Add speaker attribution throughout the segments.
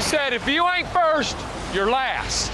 Speaker 1: said if you ain't first, you're last.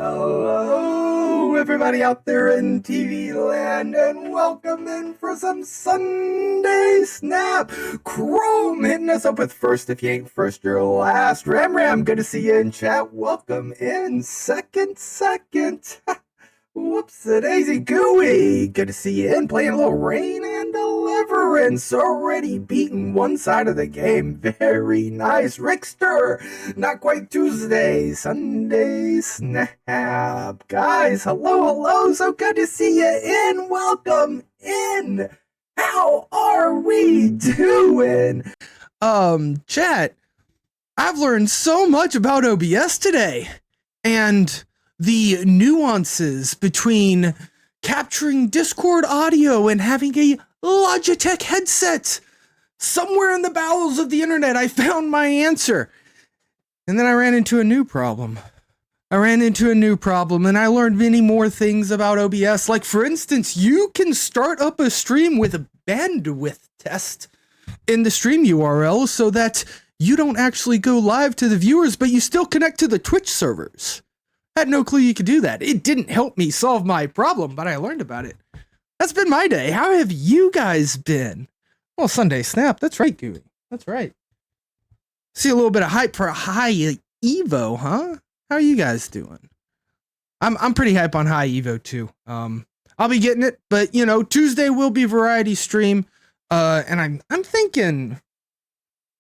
Speaker 2: Hello, everybody out there in TV land, and welcome in for some Sunday Snap. Chrome hitting us up with first. If you ain't first, you're last. Ram, good to see you in chat. Welcome in. Second. Whoops-a-daisy gooey. Good to see you in. Playing a little Rain and Deliverance. Already beating one side of the game. Very nice. Rickster. Not quite Tuesday. Sunday Snap. Guys, hello. So good to see you in. Welcome in. How are we doing? Chat, I've learned so much about OBS today. And the nuances between capturing Discord audio and having a Logitech headset. Somewhere in the bowels of the internet, I found my answer. And then I ran into a new problem. And I learned many more things about OBS. Like, for instance, you can start up a stream with a bandwidth test in the stream URL so that you don't actually go live to the viewers, but you still connect to the Twitch servers. I had no clue you could do that. It didn't help me solve my problem, but I learned about it. That's been my day. How have you guys been? Well, Sunday Snap. That's right, Gooey. That's right. See a little bit of hype for a high Evo, huh? How are you guys doing? I'm pretty hype on high Evo too. I'll be getting it, but you know, Tuesday will be variety stream. And I'm thinking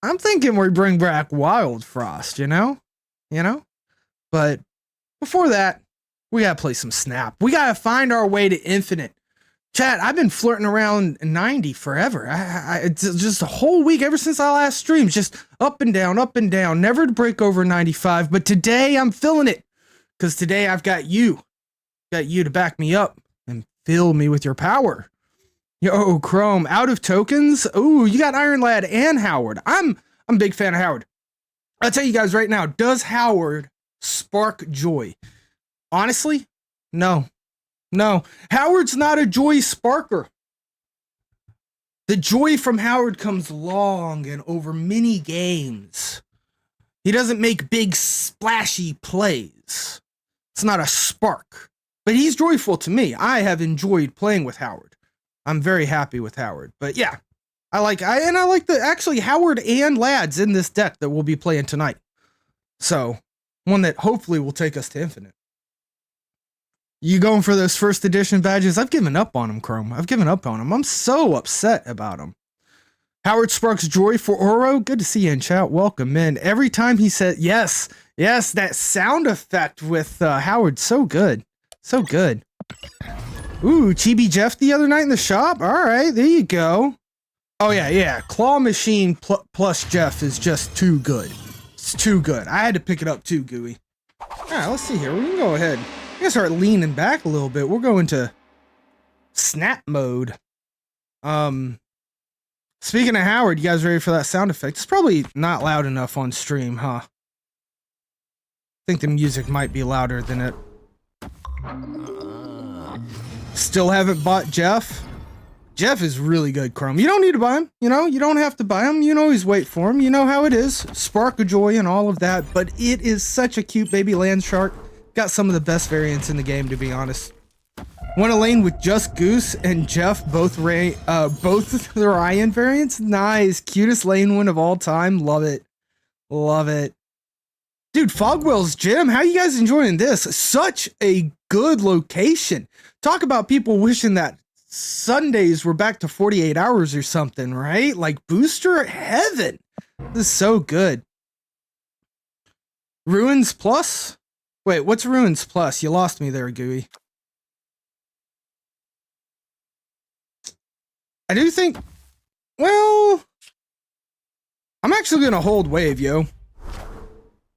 Speaker 2: we bring back Wild Frost, you know? But before that, we gotta play some Snap. We gotta find our way to Infinite. Chat, I've been flirting around 90 forever. It's just a whole week ever since I last streamed. Just up and down, never to break over 95. But today I'm feeling it. Because today I've got you. Got you to back me up and fill me with your power. Yo, Chrome, out of tokens? Ooh, you got Iron Lad and Howard. I'm a big fan of Howard. I'll tell you guys right now, does Howard spark joy? Honestly, no. Howard's not a joy sparker. The joy from Howard comes long and over many games. He doesn't make big splashy plays. It's not a spark, but he's joyful to me. I have enjoyed playing with Howard. I'm very happy with Howard, but yeah, I like actually Howard and Lads in this deck that we'll be playing tonight. So one that hopefully will take us to Infinite. You going for those first edition badges? I've given up on them, Chrome. I've given up on them. I'm so upset about them. Howard sparks joy for Oro. Good to see you in chat. Welcome in. Every time he said, yes, that sound effect with Howard. So good. Ooh, Chibi Jeff the other night in the shop. All right, there you go. Oh, yeah. Claw Machine plus Jeff is just too good. It's too good. I had to pick it up too, Gooey. All right, let's see here. We can go ahead. I'm gonna start leaning back a little bit. We're going to Snap mode. Speaking of Howard, you guys ready for that sound effect? It's probably not loud enough on stream, huh? I think the music might be louder than it. Still haven't bought Jeff? Jeff is really good, Chrome. You don't need to buy him. You don't have to buy him. You can always wait for him. You know how it is. Spark of Joy and all of that. But it is such a cute baby land shark. Got some of the best variants in the game, to be honest. Won a lane with just Goose and Jeff, both the Ryan variants. Nice. Cutest lane win of all time. Love it. Dude, Fogwell's Gym, how you guys enjoying this? Such a good location. Talk about people wishing that Sundays were back to 48 hours or something, right? Like booster heaven. This is so good. Ruins Plus? Wait, what's Ruins Plus? You lost me there, Gooey. I do think, well, I'm actually going to hold wave, yo.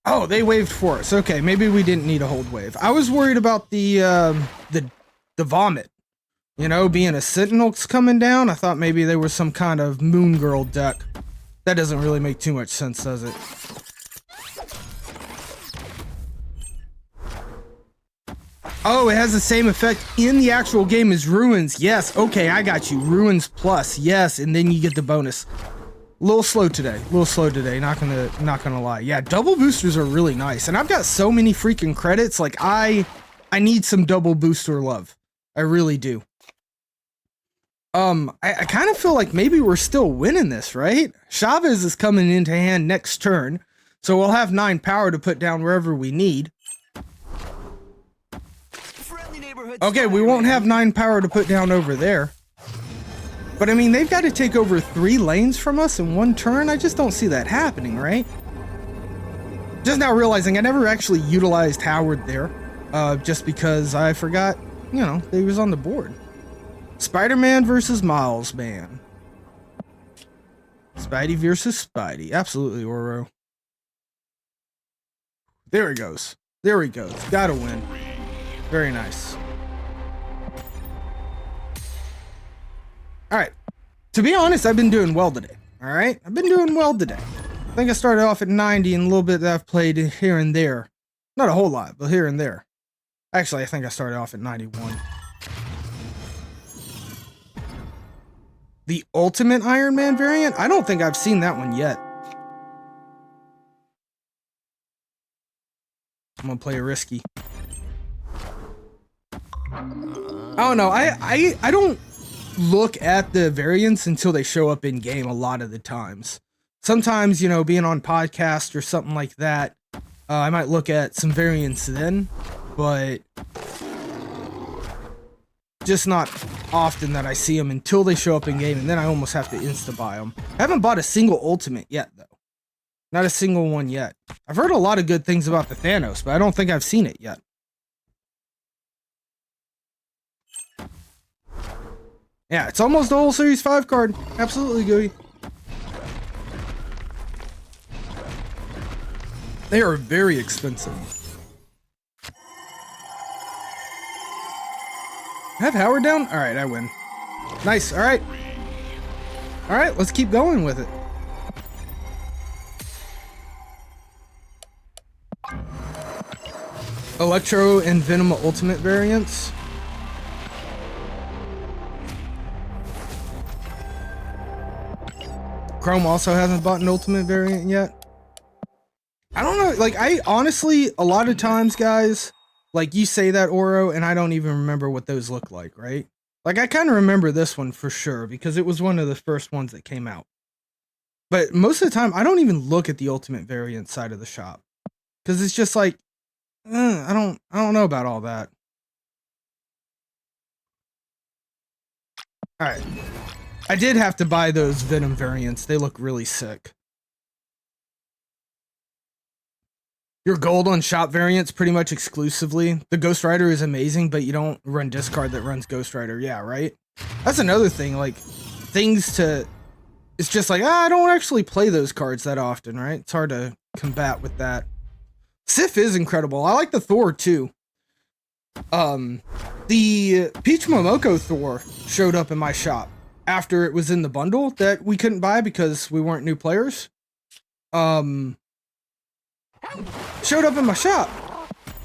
Speaker 2: Oh, they waved for us. Okay, maybe we didn't need a hold wave. I was worried about the vomit. You know, being a Sentinel's coming down. I thought maybe there was some kind of Moon Girl deck. That doesn't really make too much sense, does it? Oh, it has the same effect in the actual game as Ruins. Yes, okay, I got you. Ruins Plus, yes, and then you get the bonus. A little slow today. Not gonna lie. Yeah, double boosters are really nice, and I've got so many freaking credits. Like I need some double booster love. I really do. I kind of feel like maybe we're still winning this, right? Chavez is coming into hand next turn, so we'll have 9 power to put down wherever we need. Okay, we won't have 9 power to put down over there. But I mean, they've got to take over 3 lanes from us in 1 turn. I just don't see that happening, right? Just now realizing I never actually utilized Howard there, just because I forgot, you know, that he was on the board. Spider-Man versus Miles Man. Spidey versus Spidey. Absolutely, Oro. There he goes. There he goes. Gotta win. Very nice. Alright. To be honest, I've been doing well today. Alright? I've been doing well today. I think I started off at 90 and a little bit that I've played here and there. Not a whole lot, but here and there. Actually, I think I started off at 91. The Ultimate Iron Man variant? I don't think I've seen that one yet. I'm gonna play a risky. I don't know. I don't look at the variants until they show up in game a lot of the times. Sometimes, you know, being on podcast or something like that, I might look at some variants then, but just not often that I see them until they show up in game, and then I almost have to insta-buy them. I haven't bought a single Ultimate yet, though. Not a single one yet. I've heard a lot of good things about the Thanos, but I don't think I've seen it yet. Yeah, it's almost the whole Series 5 card. Absolutely, Gooey. They are very expensive. Have Howard down? Alright, I win. Nice, alright. Alright, let's keep going with it. Electro and Venom Ultimate variants. Chrome also hasn't bought an Ultimate variant yet. I don't know, like, I honestly, a lot of times, guys, like, you say that, Oro, and I don't even remember what those look like, right? Like, I kind of remember this one for sure, because it was one of the first ones that came out. But most of the time, I don't even look at the Ultimate variant side of the shop. Because it's just like, I don't know about all that. Alright. I did have to buy those Venom variants. They look really sick. Your gold on shop variants pretty much exclusively. The Ghost Rider is amazing, but you don't run discard that runs Ghost Rider. Yeah, right? That's another thing, like, things to... It's just like, I don't actually play those cards that often, right? It's hard to combat with that. Sif is incredible. I like the Thor, too. The Peach Momoko Thor showed up in my shop after it was in the bundle that we couldn't buy because we weren't new players. Showed up in my shop,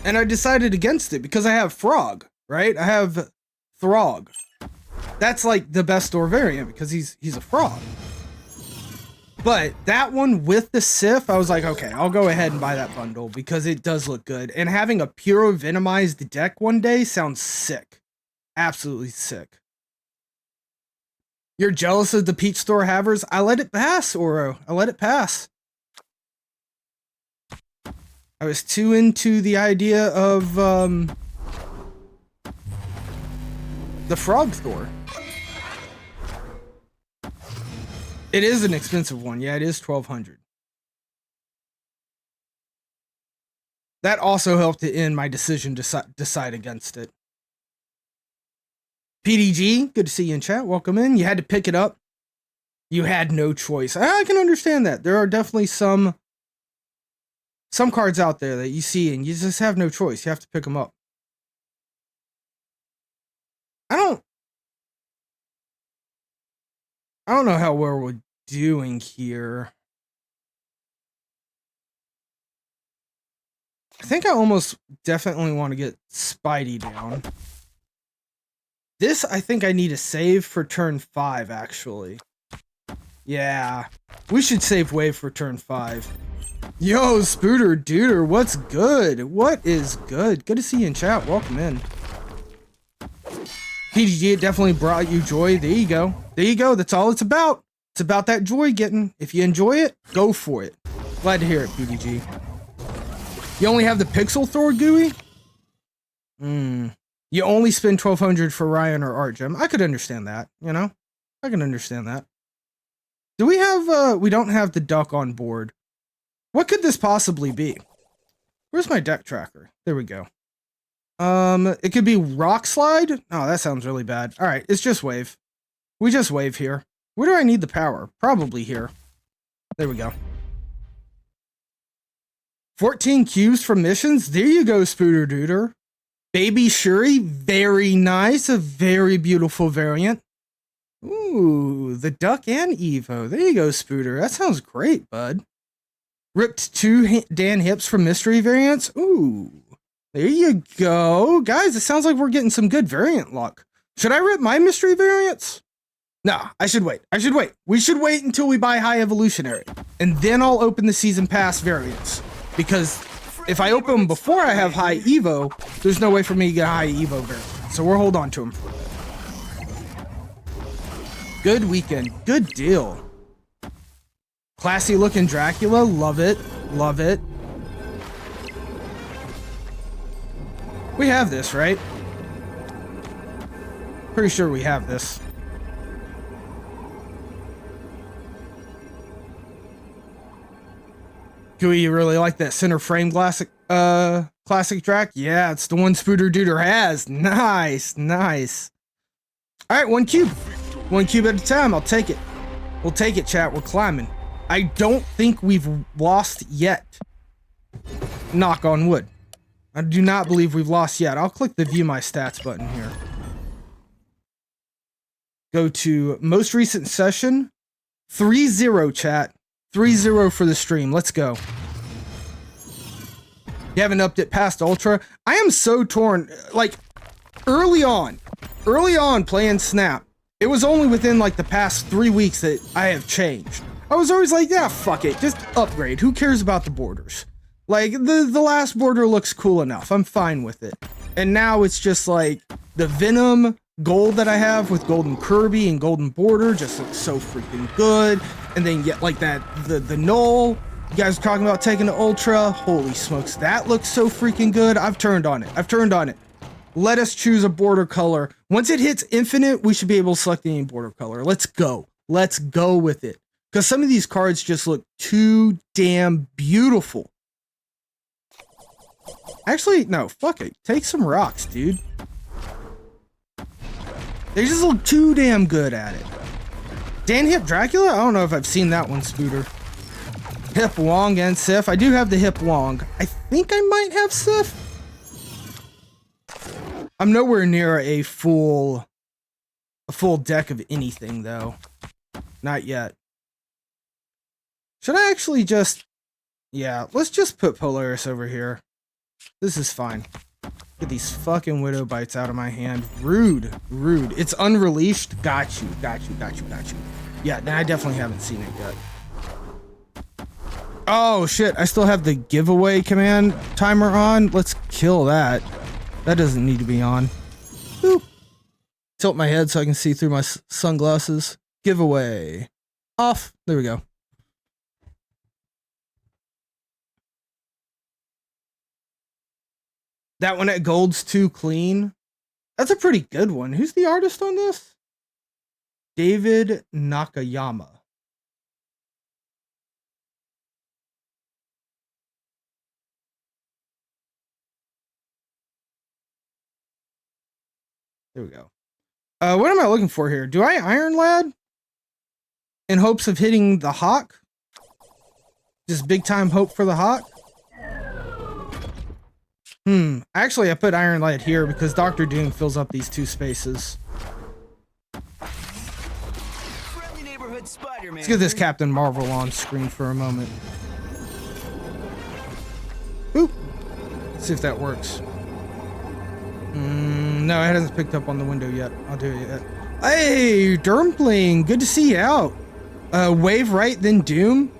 Speaker 2: and I decided against it because I have Frog, right? I have Throg. That's like the best Thor variant because he's a frog. But that one with the Sif, I was like, okay, I'll go ahead and buy that bundle because it does look good. And having a pure Venomized deck one day sounds sick. Absolutely sick. You're jealous of the Peach Thor havers? I let it pass, Oro. I let it pass. I was too into the idea of the Frog Thor. It is an expensive one. Yeah, it is $1,200. That also helped to end my decision to decide against it. PDG, good to see you in chat. Welcome in. You had to pick it up. You had no choice. I can understand that. There are definitely some cards out there that you see and you just have no choice. You have to pick them up. I don't know how well we're doing here. I think I almost definitely want to get Spidey down. This, I think I need to save for turn 5, actually.
Speaker 3: Yeah. We should save wave for turn 5. Yo, Spooter Duder, what's good? What is good? Good to see you in chat. Welcome in. PGG, it definitely brought you joy. There you go. There you go. That's all it's about. It's about that joy getting. If you enjoy it, go for it. Glad to hear it, PGG. You only have the Pixel Thor GUI? You only spend 1,200 for Ryan or Art Gem. I could understand that, you know? I can understand that. Do we have, we don't have the duck on board. What could this possibly be? Where's my deck tracker? There we go. It could be Rock Slide. Oh, that sounds really bad. All right, it's just wave. We just wave here. Where do I need the power? Probably here. There we go. 14 cubes from missions. There you go, Spooter Duder. Baby Shuri, very nice. A very beautiful variant. Ooh, the Duck and Evo. There you go, Spooter. That sounds great, bud. Ripped 2 Dan Hips from mystery variants. Ooh, there you go. Guys, it sounds like we're getting some good variant luck. Should I rip my mystery variants? Nah, I should wait. I should wait. We should wait until we buy High Evolutionary. And then I'll open the Season Pass variants. Because if I open them before I have High Evo, there's no way for me to get a High Evo variant. So we'll hold on to them for a bit. Good weekend. Good deal. Classy looking Dracula. Love it. Love it. We have this, right? Pretty sure we have this. Gooey, you really like that center frame classic Drac? Yeah, it's the one Spooter Duder has. Nice, nice. All right, 1 cube. 1 cube at a time. I'll take it. We'll take it, chat. We're climbing. I don't think we've lost yet. Knock on wood. I do not believe we've lost yet. I'll click the view my stats button here. Go to most recent session. 3-0, chat. 3-0 for the stream. Let's go. You haven't upped it past Ultra. I am so torn. Like, early on playing Snap, it was only within like the past 3 weeks that I have changed. I was always like, yeah, fuck it. Just upgrade. Who cares about the borders? Like, the last border looks cool enough. I'm fine with it. And now it's just like the Venom gold that I have with Golden Kirby and Golden Border just looks so freaking good. And then get like that, the Null. You guys are talking about taking the Ultra. Holy smokes, that looks so freaking good. I've turned on it. Let us choose a border color. Once it hits infinite, we should be able to select any border color. Let's go. Let's go with it. Because some of these cards just look too damn beautiful. Actually, no, fuck it. Take some rocks, dude. They just look too damn good at it. Dan Hip Dracula? I don't know if I've seen that one, Spooter. Hip Wong and Sif. I do have the Hip Wong. I think I might have Sif. I'm nowhere near a full deck of anything, though. Not yet. Should I actually just... Yeah, let's just put Polaris over here. This is fine. Get these fucking Widow Bites out of my hand. Rude. Rude. It's unreleased. Got you. Yeah, I definitely haven't seen it yet. Oh, shit. I still have the giveaway command timer on. Let's kill that. That doesn't need to be on. Boop. Tilt my head so I can see through my sunglasses. Giveaway. Off. There we go. That one at gold's too clean. That's a pretty good one. Who's the artist on this? David Nakayama. There we go. What am I looking for here? Do I Iron Lad? In hopes of hitting the Hawk? Just big time hope for the Hawk? Actually, I put Iron Lad here because Dr. Doom fills up these 2 spaces. Let's get this Captain Marvel on screen for a moment. Boop. Let's see if that works. No, it hasn't picked up on the window yet. I'll do it yet. Hey, Dermpling, good to see you out. Wave right, then Doom.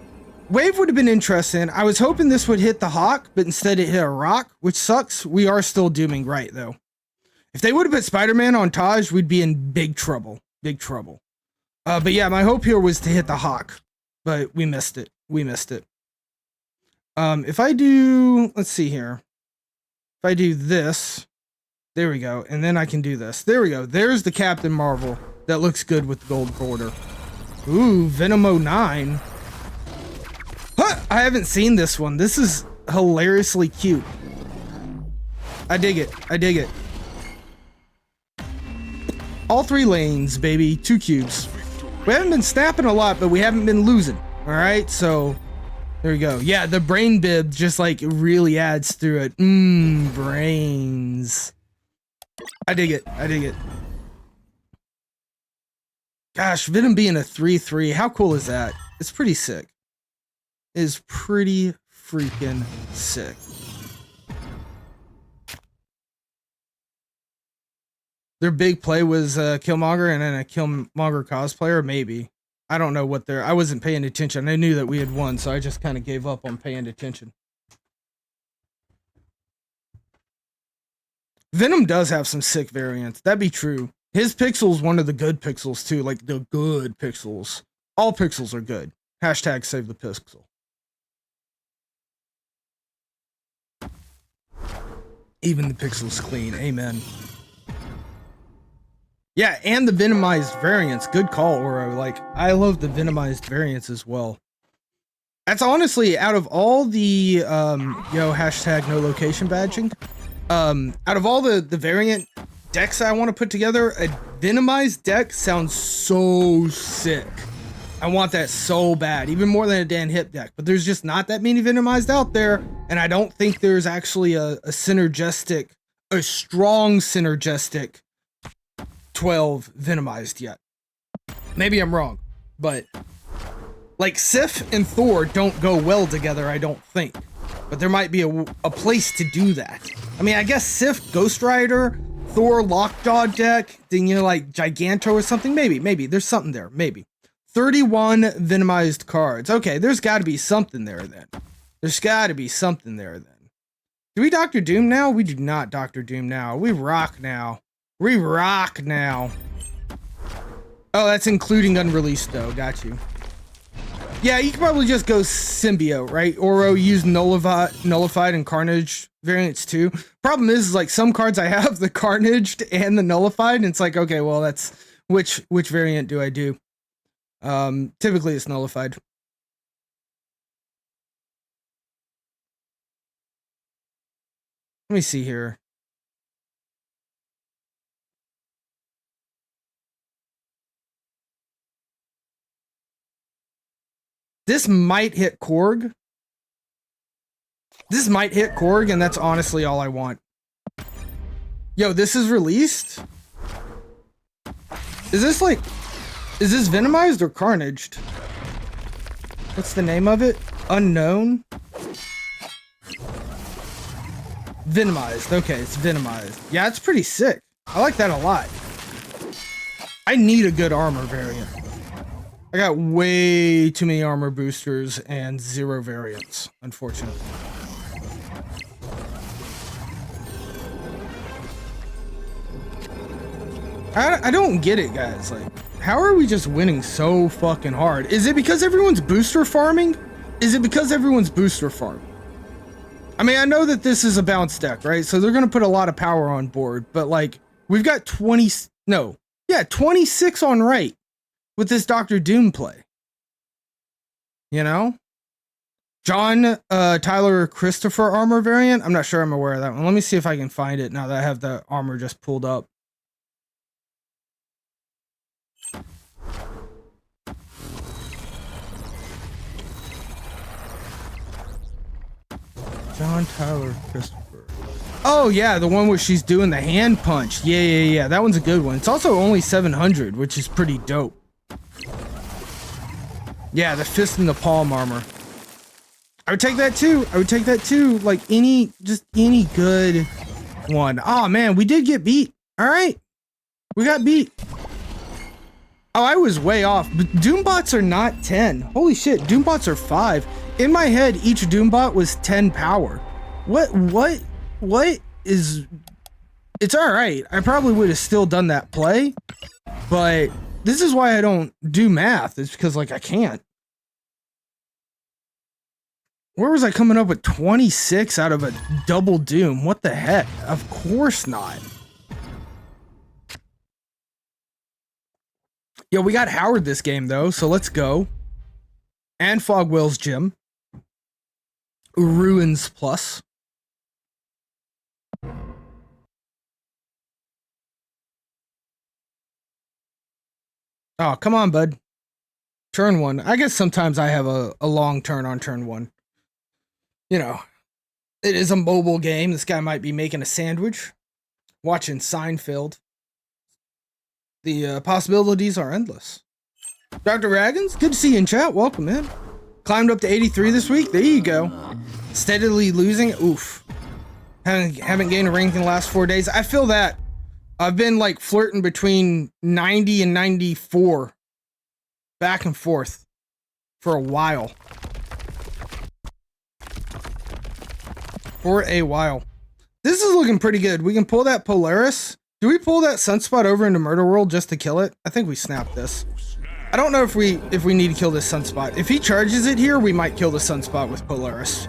Speaker 3: Wave would have been interesting. I was hoping this would hit the Hawk, but instead it hit a Rock, which sucks. We are still dooming right, though. If they would have put Spider-Man on Taj, we'd be in big trouble. Big trouble. But yeah, my hope here was to hit the Hawk, but we missed it. We missed it. If I do, let's see here. If I do this, there we go. And then I can do this. There we go. There's the Captain Marvel. That looks good with the gold border. Ooh, Venom 09. Huh, I haven't seen this one. This is hilariously cute. I dig it. I dig it. All 3 lanes, baby. 2 cubes. We haven't been snapping a lot, but we haven't been losing. All right, so there we go. Yeah, the brain bib just like really adds through it. Brains. I dig it. I dig it. Gosh, Venom being a 3/3. How cool is that? It's pretty sick. It is pretty freaking sick. Their big play was Killmonger and then a Killmonger cosplayer, maybe. I don't know what I wasn't paying attention. I knew that we had won, so I just kind of gave up on paying attention. Venom does have some sick variants. That'd be true. His pixel's one of the good pixels too, like the good pixels. All pixels are good. Hashtag save the pixel. Even the pixel's clean. Amen. Yeah, and the Venomized variants. Good call, Oro. Like, I love the Venomized variants as well. That's honestly, out of all the, hashtag no location badging. Out of all the variant decks I want to put together, a Venomized deck sounds so sick. I want that so bad, even more than a Dan Hip deck. But there's just not that many Venomized out there, and I don't think there's actually a strong synergistic 12 Venomized yet. Maybe I'm wrong, but like Sif and Thor don't go well together, I don't think. But there might be a place to do that. I mean, I guess Sif, Ghost Rider, Thor, Lockjaw deck, then like Giganto or something. Maybe. There's something there. Maybe. 31 Venomized cards. Okay, there's got to be something there then. There's got to be something there then. Do we Doctor Doom now? We do not Doctor Doom now. We rock now. We rock now. Oh, that's including unreleased though. Got you. Yeah, you could probably just go symbiote, right? Oro use nullified and carnage variants too. Problem is like some cards I have the carnaged and the nullified, and it's like, okay, well that's which variant do I do? Typically it's nullified. Let me see here. This might hit Korg. This might hit Korg, and that's honestly all I want. Yo, this is released? Is this Venomized or Carnaged? What's the name of it? Unknown? Venomized. Okay, it's Venomized. Yeah, it's pretty sick. I like that a lot. I need a good armor variant. I got way too many armor boosters and 0 variants, unfortunately. I don't get it, guys. Like, how are we just winning so fucking hard? Is it because everyone's booster farming? Is it because everyone's booster farming? I mean, I know that this is a bounce deck, right? So they're going to put a lot of power on board, but like, we've got 26 on right with this Doctor Doom play. You know? John Tyler Christopher armor variant. I'm not sure I'm aware of that one. Let me see if I can find it now that I have the armor just pulled up. John Tyler Christopher. Oh yeah, the one where she's doing the hand punch. Yeah. That one's a good one. It's also only 700, which is pretty dope. Yeah, the fist in the palm armor. I would take that too. Like any good one. Oh man, we did get beat. All right, we got beat. Oh, I was way off. But Doombots are not 10. Holy shit, Doombots are 5. In my head, each Doombot was 10 power. What is... It's alright. I probably would have still done that play, but this is why I don't do math. It's because, like, I can't. Where was I coming up with 26 out of a double Doom? What the heck? Of course not. Yo, we got Howard this game, though, so let's go. And Fogwell's Gym. Ruins Plus. Oh, come on, bud. Turn 1. I guess sometimes I have a long turn on turn 1. You know, it is a mobile game. This guy might be making a sandwich, watching Seinfeld. The possibilities are endless. Dr. Raggins, good to see you in chat. Welcome in. Climbed up to 83 this week. There you go. Steadily losing. Oof. Haven't gained a rank in the last 4 days. I feel that. I've been like flirting between 90 and 94. Back and forth. For a while. This is looking pretty good. We can pull that Polaris. Do we pull that Sunspot over into Murder World just to kill it? I think we snapped this. I don't know if we need to kill this Sunspot. If he charges it here, we might kill the Sunspot with Polaris.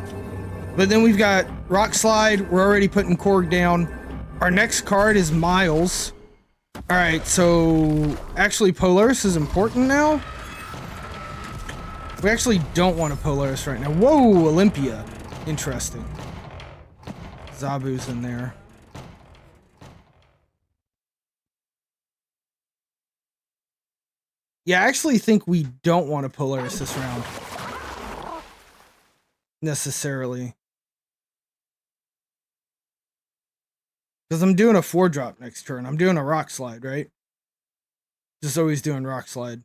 Speaker 3: But then we've got Rock Slide. We're already putting Korg down. Our next card is Miles. Alright, so actually Polaris is important now. We actually don't want a Polaris right now. Whoa, Olympia. Interesting. Zabu's in there. Yeah, I actually think we don't want to Polaris this round. Necessarily. Because I'm doing a 4-drop next turn. I'm doing a Rock Slide, right? Just always doing Rock Slide.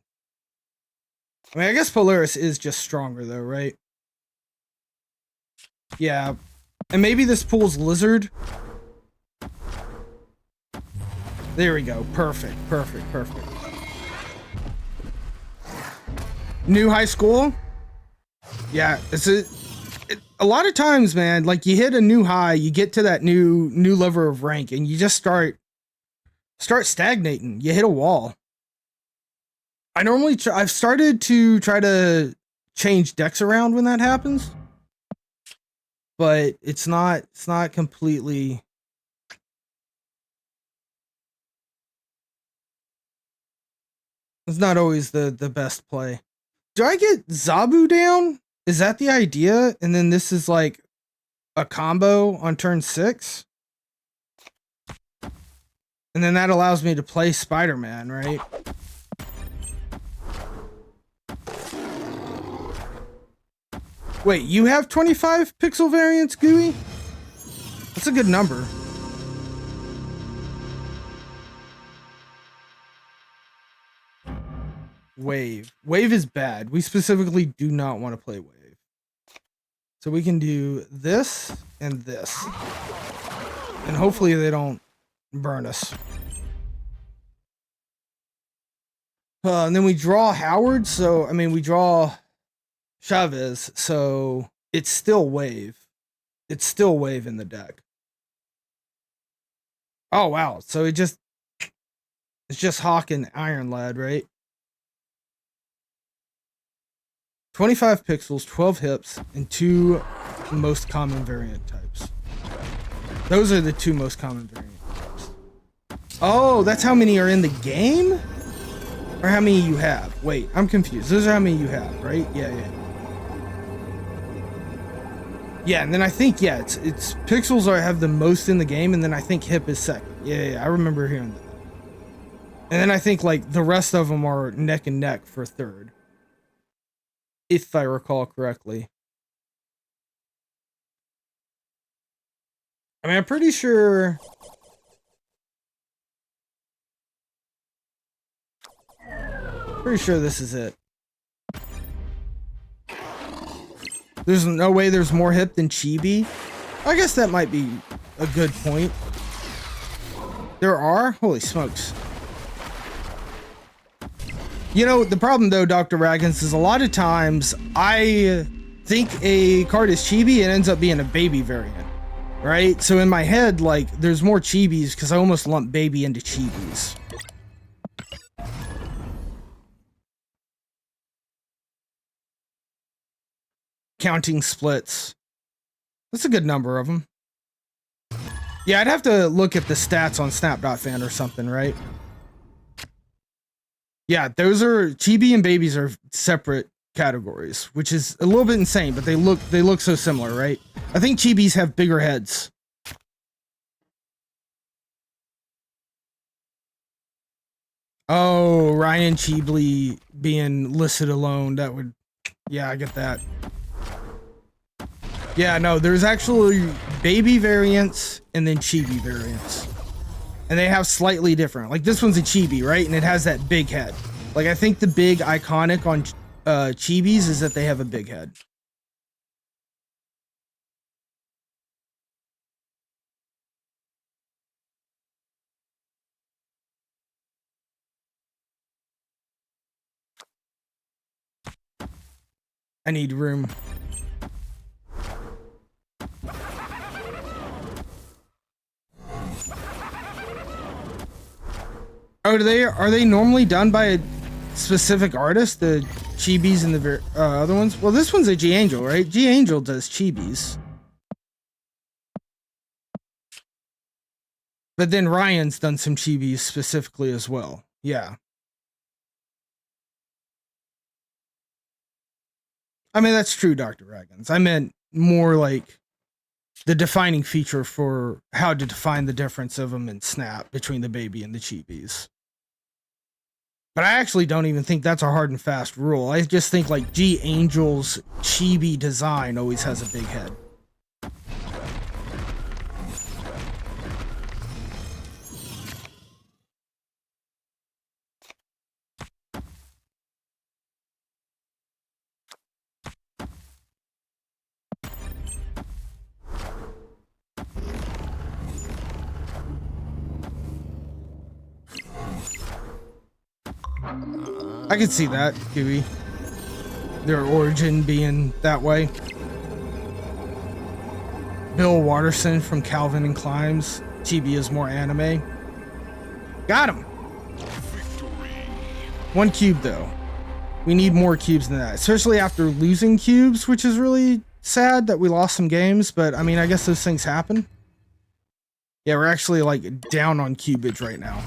Speaker 3: I mean, I guess Polaris is just stronger though, right? Yeah. And maybe this pulls Lizard. There we go. Perfect. New high school? Yeah, a lot of times, man, like you hit a new high, you get to that new level of rank and you just start stagnating. You hit a wall. I've started to try to change decks around when that happens. But it's not completely. It's not always the best play. Do I get Zabu down? Is that the idea? And then this is like a combo on turn 6? And then that allows me to play Spider-Man, right? Wait, you have 25 pixel variants, Gooey? That's a good number. Wave. Wave is bad. We specifically do not want to play Wave. So we can do this and this. And hopefully they don't burn us. And then we draw Howard. So, I mean, we draw Chavez. So it's still Wave. It's still Wave in the deck. Oh, wow. So it's just Hawk and Iron Lad, right? 25 pixels, 12 hips, and 2 most common variant types. Those are the 2 most common variant types. Oh, that's how many are in the game? Or how many you have? Wait, I'm confused. Those are how many you have, right? Yeah. Yeah, and then I think, yeah, it's pixels have the most in the game, and then I think hip is second. Yeah, I remember hearing that. And then I think, like, the rest of them are neck and neck for third. If I recall correctly. I mean, I'm pretty sure... Pretty sure this is it. There's no way there's more hip than Chibi. I guess that might be a good point. There are? Holy smokes. You know, the problem though, Dr. Raggins, is a lot of times I think a card is chibi and ends up being a baby variant, right? So in my head, like, there's more chibis because I almost lump baby into chibis. Counting splits. That's a good number of them. Yeah, I'd have to look at the stats on Snap.fan or something, right? Yeah, those are chibi and babies are separate categories, which is a little bit insane, but they look so similar, right? I think chibis have bigger heads. Oh, Ryan Cheebly being listed alone, that would, yeah, I get that. Yeah, no, there's actually baby variants and then chibi variants. And they have slightly different. Like this one's a chibi, right? And it has that big head. Like I think the big iconic on chibis is that they have a big head. I need room. Oh, are they normally done by a specific artist? The chibis and the other ones? Well, this one's a G Angel, right? G Angel does chibis. But then Ryan's done some chibis specifically as well. Yeah. I mean, that's true, Dr. Raggins. I meant more like the defining feature for how to define the difference of them in Snap between the baby and the chibis. But I actually don't even think that's a hard and fast rule. I just think like G Angel's chibi design always has a big head. I could see that, Kiwi. Their origin being that way. Bill Watterson from Calvin and Climbs. Chibi is more anime. Got him! One cube, though. We need more cubes than that. Especially after losing cubes, which is really sad that we lost some games. But, I mean, I guess those things happen. Yeah, we're actually, like, down on cubage right now.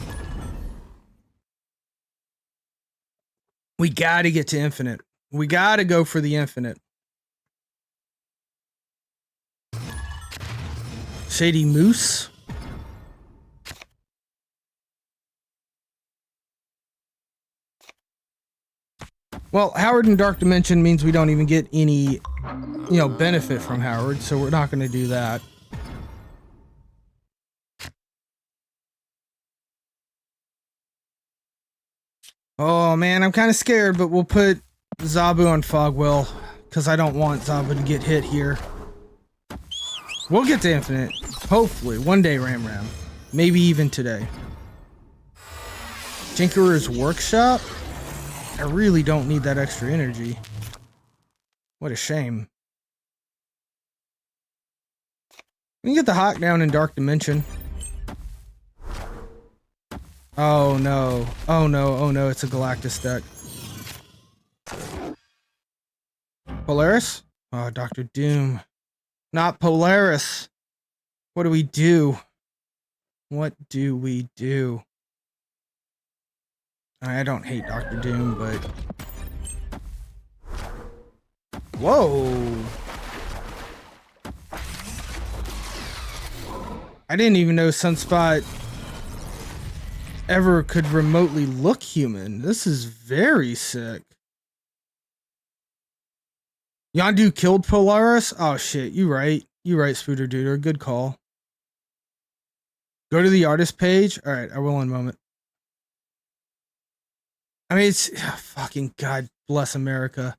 Speaker 3: We gotta get to infinite. We gotta go for the infinite. Shady Moose. Well, Howard in Dark Dimension means we don't even get any, benefit from Howard, so we're not gonna do that. Oh man, I'm kind of scared, but we'll put Zabu on Fogwell because I don't want Zabu to get hit here. We'll get to infinite. Hopefully, one day, Ram Ram. Maybe even today. Tinkerer's Workshop? I really don't need that extra energy. What a shame. We can get the Hawk down in Dark Dimension. Oh no. Oh no, oh no, it's a Galactus deck. Polaris? Oh, Dr. Doom. Not Polaris. What do we do? What do we do? I don't hate Dr. Doom, but... Whoa! I didn't even know Sunspot ever could remotely look human. This is very sick. Yondu killed Polaris? Oh shit, you right. You right, Spooter Duder. Good call. Go to the artist page. Alright, I will in a moment. I mean, it's... fucking God bless America.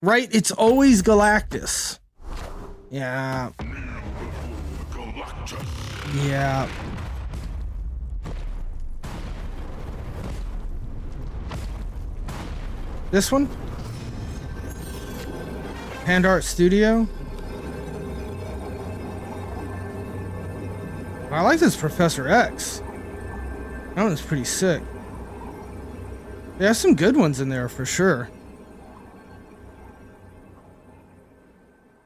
Speaker 3: Right? It's always Galactus. Yeah. Yeah. This one? Hand Art Studio? I like this Professor X. That one's pretty sick. There's some good ones in there for sure.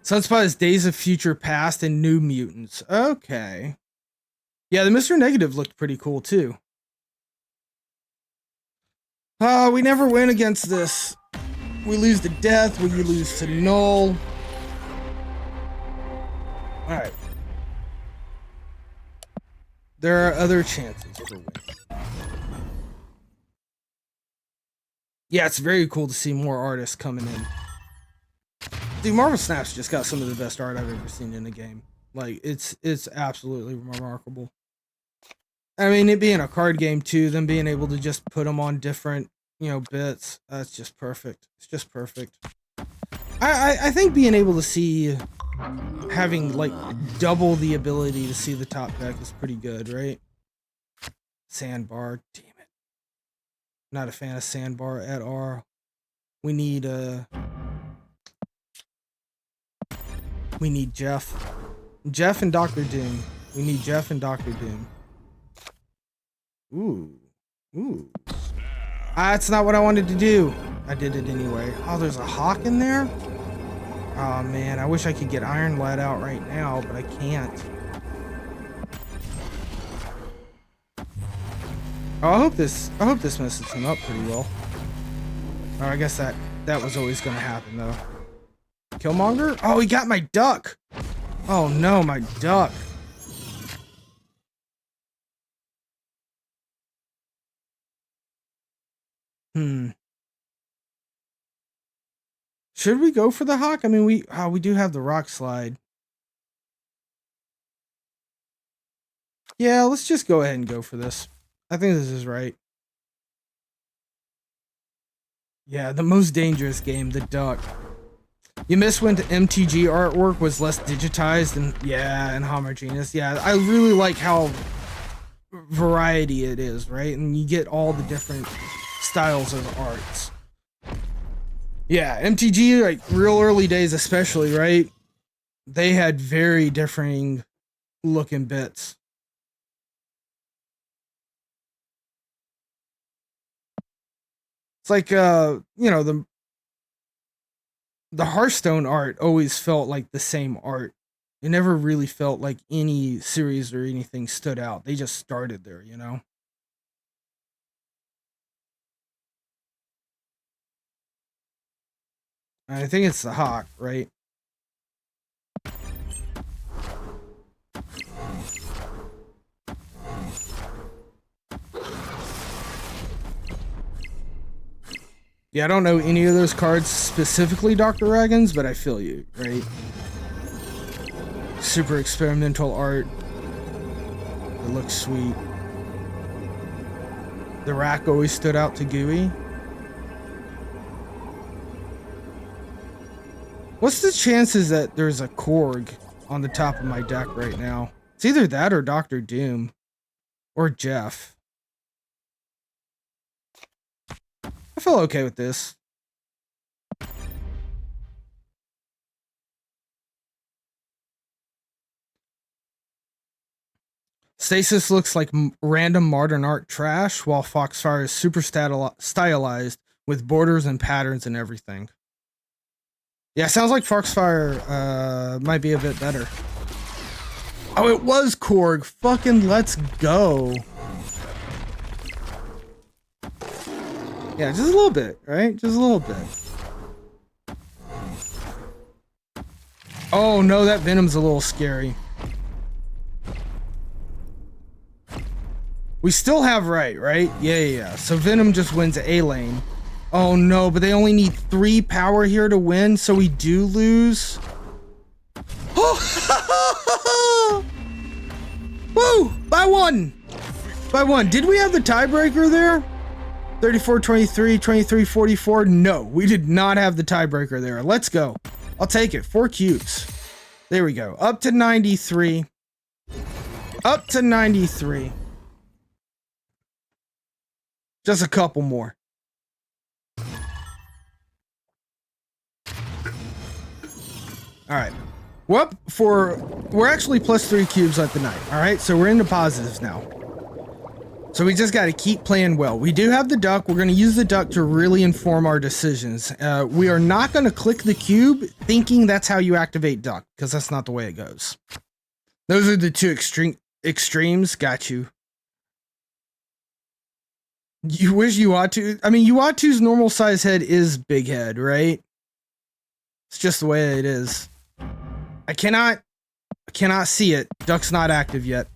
Speaker 3: Sunspot is Days of Future Past and New Mutants. Okay. Yeah, the Mr. Negative looked pretty cool too. We never win against this. We lose to Death, we lose to Null. Alright. There are other chances for win. Yeah, it's very cool to see more artists coming in. Dude, Marvel Snap's just got some of the best art I've ever seen in a game. Like, it's absolutely remarkable. I mean, it being a card game too, them being able to just put them on different, you know, bits, that's just perfect. It's just perfect. I think being able to see, having like double the ability to see the top deck is pretty good, right? Sandbar, damn it. Not a fan of Sandbar at all. We need Jeff. Jeff and Dr. Doom. We need Jeff and Dr. Doom. Ooh. That's not what I wanted to do. I did it anyway. Oh, there's a Hawk in there? Oh man, I wish I could get Iron Lad out right now, but I can't. Oh, I hope this messes him up pretty well. Oh, I guess that was always gonna happen though. Killmonger? Oh, he got my duck! Oh no, my duck. Should we go for the Hawk? I mean, we do have the Rock Slide. Yeah, let's just go ahead and go for this. I think this is right. Yeah, the most dangerous game, the duck. You miss when the MTG artwork was less digitized and homogeneous. Yeah, I really like how variety it is, right? And you get all the different styles of arts. Yeah, MTG, like real early days especially, right? They had very differing looking bits. It's like you know, the Hearthstone art always felt like the same art. It never really felt like any series or anything stood out. They just started there, you know? I think it's the Hawk, right? Yeah, I don't know any of those cards specifically, Dr. Ragans, but I feel you, right? Super experimental art. It looks sweet. The rack always stood out to Gooey. What's the chances that there's a Korg on the top of my deck right now? It's either that or Dr. Doom. Or Jeff. I feel okay with this. Stasis looks like random modern art trash, while Foxfire is super stylized with borders and patterns and everything. Yeah, sounds like Foxfire might be a bit better. Oh, it was Korg. Fucking let's go. Yeah, just a little bit, right? Just a little bit. Oh no, that Venom's a little scary. We still have right? Yeah. So Venom just wins A lane. Oh no, but they only need 3 power here to win, so we do lose. Oh! Woo! By one! By one. Did we have the tiebreaker there? 34-23, 23-44. No, we did not have the tiebreaker there. Let's go. I'll take it. 4 cubes. There we go. Up to 93. Up to 93. Just a couple more. All right. Well, we're actually plus 3 cubes at the night. All right, so we're into positives now. So we just got to keep playing well. We do have the duck. We're going to use the duck to really inform our decisions. We are not going to click the cube thinking that's how you activate duck, because that's not the way it goes. Those are the two extremes. Got you. You wish Uatu... I mean, Uatu's normal size head is big head, right? It's just the way it is. I cannot see it. Duck's not active yet.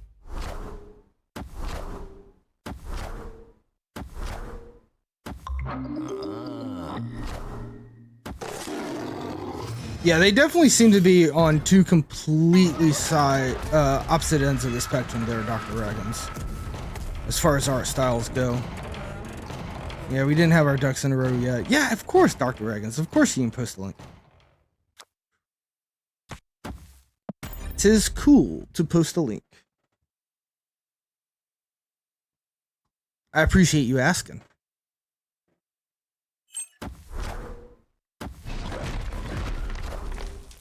Speaker 3: Yeah, they definitely seem to be on two completely opposite ends of the spectrum there, Dr. Reagans, as far as art styles go. Yeah, we didn't have our ducks in a row yet. Yeah, of course, Dr. Reagans. Of course you can post a link. Tis cool to post a link. I appreciate you asking.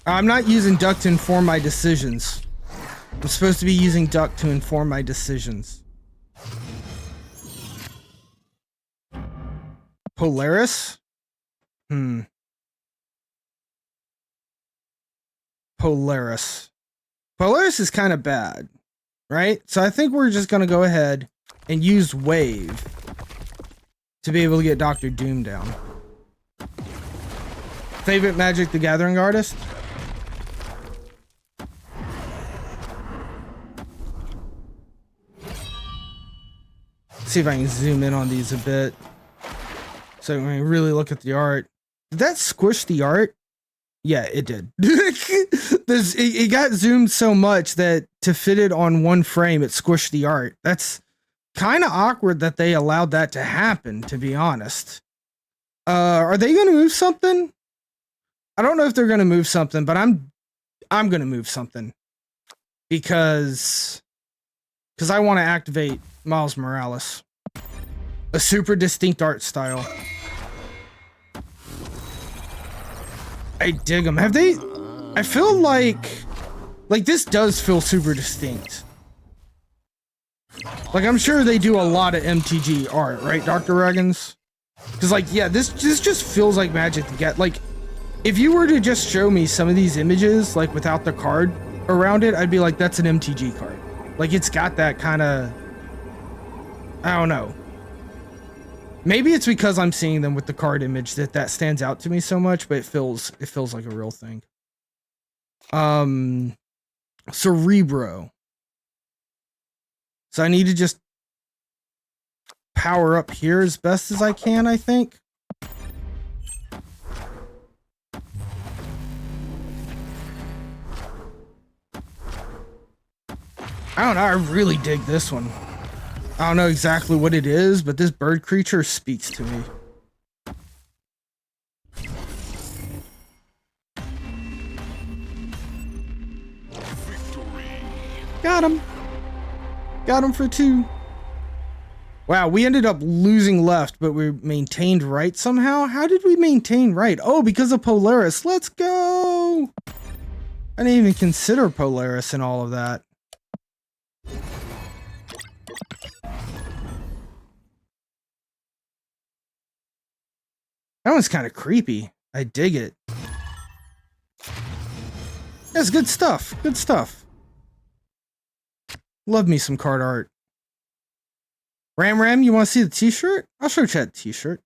Speaker 3: I'm not using duck to inform my decisions. I'm supposed to be using duck to inform my decisions. Polaris? Polaris. Polaris is kind of bad, right? So I think we're just going to go ahead and use Wave to be able to get Dr. Doom down. Favorite Magic the Gathering artist? See if I can zoom in on these a bit. So when we really look at the art. Did that squish the art? Yeah, it did. It got zoomed so much that to fit it on one frame, it squished the art. That's kind of awkward that they allowed that to happen, to be honest. Are they going to move something? I don't know if they're going to move something, but I'm going to move something. Because I want to activate Miles Morales. A super distinct art style. I dig them. Have they... I feel like this does feel super distinct. Like, I'm sure they do a lot of MTG art, right, Dr. Reagans? Because, like, yeah, this just feels like Magic to get. Like, if you were to just show me some of these images, like, without the card around it, I'd be like, that's an MTG card. Like, it's got that kind of... I don't know. Maybe it's because I'm seeing them with the card image that stands out to me so much, but it feels like a real thing. Cerebro. So I need to just power up here as best as I can, I think. I don't know, I really dig this one. I don't know exactly what it is, but this bird creature speaks to me. Got him. Got him for 2. Wow, we ended up losing left, but we maintained right somehow. How did we maintain right? Oh, because of Polaris. Let's go. I didn't even consider Polaris in all of that. That one's kind of creepy. I dig it. That's good stuff. Good stuff. Love me some card art. Ram, you want to see the t-shirt? I'll show Chad the t-shirt.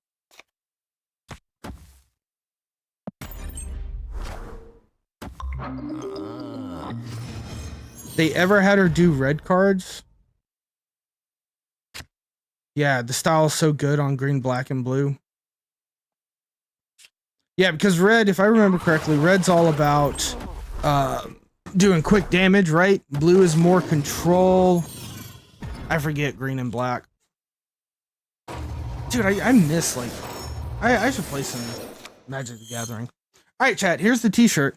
Speaker 3: They ever had her do red cards? Yeah, the style is so good on green, black, and blue. Yeah, because red, if I remember correctly, red's all about doing quick damage, right? Blue is more control. I forget green and black. Dude, I miss, like... I should play some Magic the Gathering. Alright, chat, here's the t-shirt.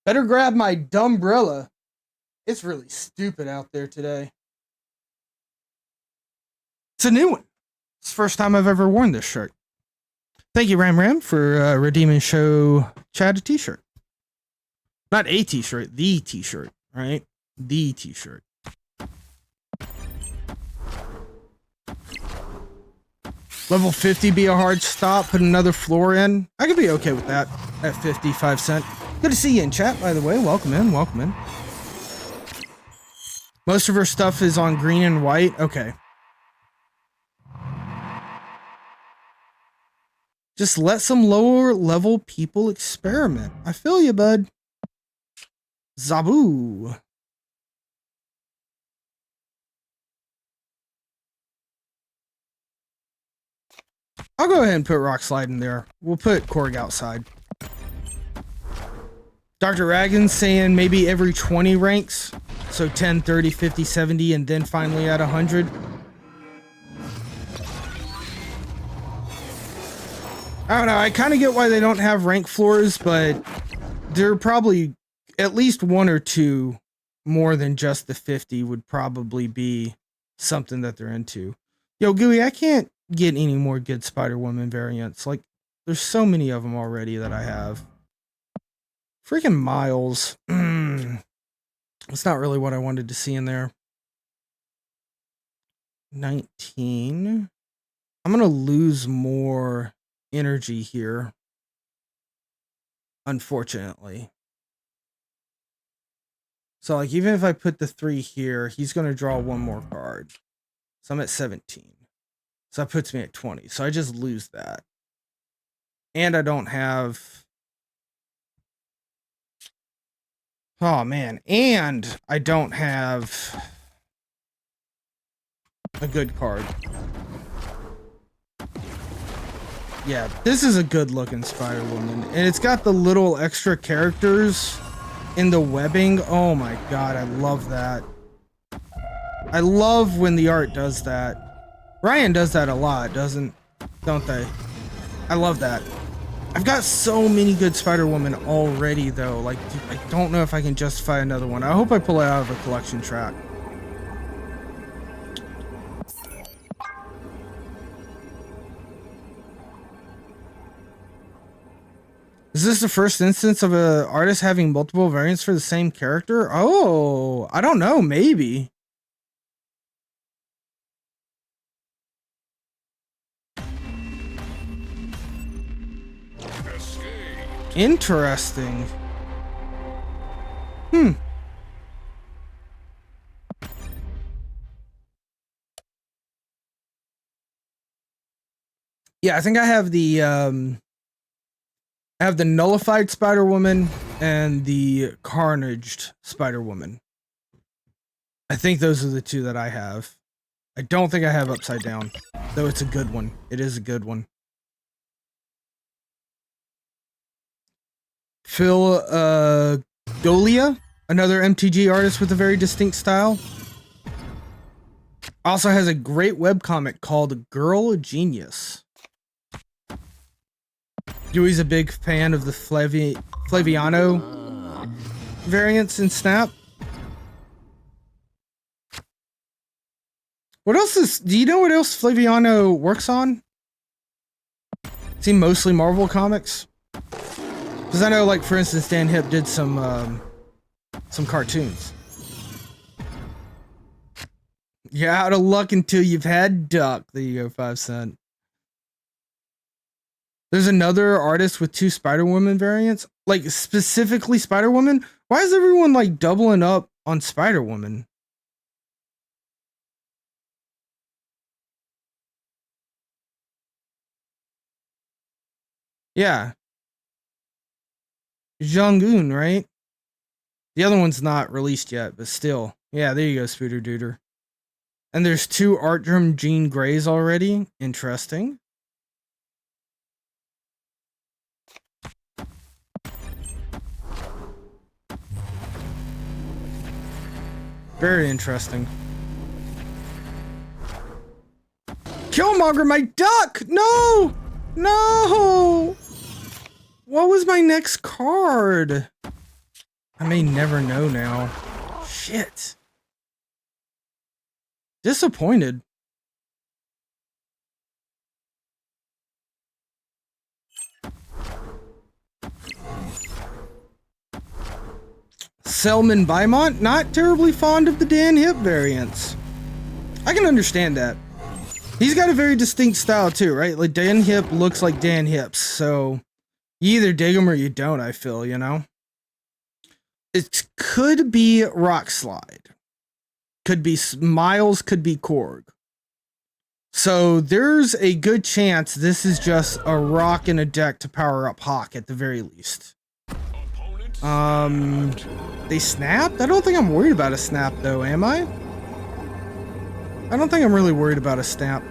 Speaker 3: Better grab my dumbrella. It's really stupid out there today. It's a new one. It's the first time I've ever worn this shirt. Thank you, Ram, for redeeming show Chad a t-shirt. Not a t-shirt, the t-shirt, right? The t-shirt. Level 50 be a hard stop, put another floor in. I could be okay with that at 55 cent. Good to see you in chat, by the way. Welcome in, welcome in. Most of her stuff is on green and white. Okay. Just let some lower level people experiment. I feel you, bud. Zabu. I'll go ahead and put Rock Slide in there. We'll put Korg outside. Dr. Ragan saying maybe every 20 ranks. So 10, 30, 50, 70, and then finally at 100. I don't know. I kind of get why they don't have rank floors, but there are probably at least one or two more than just the 50 would probably be something that they're into. Yo, Gooey, I can't get any more good Spider-Woman variants. Like, there's so many of them already that I have. Freaking Miles. It's not really what I wanted to see in there. 19. I'm going to lose more energy here, unfortunately. So, like, even if I put the 3 here, he's going to draw one more card. So I'm at 17. So that puts me at 20. So I just lose that. And I don't have... Oh, man. And I don't have a good card. Yeah, this is a good looking Spider-Woman. And it's got the little extra characters in the webbing. Oh my god, I love that. I love when the art does that. Ryan does that a lot, don't they? I love that. I've got so many good Spider-Woman already, though. Like, I don't know if I can justify another one. I hope I pull it out of a collection track. Is this the first instance of an artist having multiple variants for the same character? Oh, I don't know. Maybe. Interesting. Yeah, I think I have the nullified Spider-Woman and the carnaged Spider-Woman. I think those are the two that I have. I don't think I have Upside Down, though it's a good one. It is a good one. Phil Dolia, another MTG artist with a very distinct style. Also has a great webcomic called Girl Genius. Dewey's a big fan of the Flaviano variants in Snap. What else do you know what else Flaviano works on? Is he mostly Marvel comics? Because I know, like, for instance, Dan Hip did some cartoons. You're out of luck until you've had duck. There you go, 5 cent. There's another artist with 2 Spider-Woman variants. Like, specifically Spider-Woman? Why is everyone, like, doubling up on Spider-Woman? Yeah. Jung-un, right? The other one's not released yet, but still. Yeah, there you go, Spooter Dooter. And there's 2 Artgerm Jean Greys already. Interesting. Very interesting. Killmonger, my duck! No! No! What was my next card? I may never know now. Shit. Disappointed. Selman Bymont, not terribly fond of the Dan Hip variants. I can understand that. He's got a very distinct style too, right? Like Dan Hip looks like Dan Hips, so you either dig him or you don't, I feel, you know? It could be Rock Slide. Could be Miles, could be Korg. So there's a good chance this is just a rock in a deck to power up Hawk at the very least. They snapped? I don't think I'm worried about a snap though, am I? I don't think I'm really worried about a snap.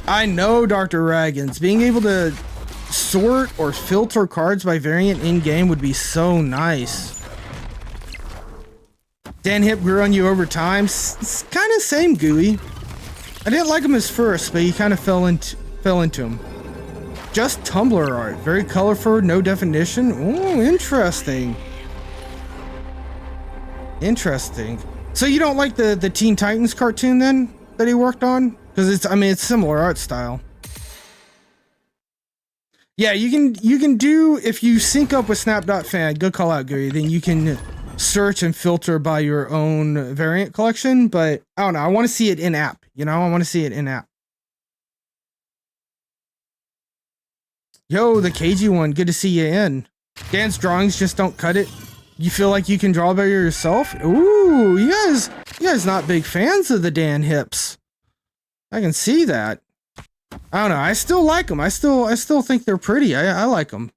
Speaker 3: I know, Dr. Ragans. Being able to sort or filter cards by variant in-game would be so nice. Dan Hip grew on you over time. Kind of same, Gooey. I didn't like him as first, but he kind of fell into him. Just Tumblr art. Very colorful, no definition. Ooh, interesting. Interesting. So you don't like the Teen Titans cartoon then that he worked on? Because it's similar art style. Yeah, you can do, if you sync up with Snap.fan, good call out, Gooey, then you can search and filter by your own variant collection, but I don't know, I want to see it in app, you know? I want to see it in app. Yo, the KG one, good to see you in. Dan's drawings just don't cut it. You feel like you can draw better yourself? Ooh, you guys not big fans of the Dan Hips. I can see that. I don't know, I still like them. I still think they're pretty. I like them.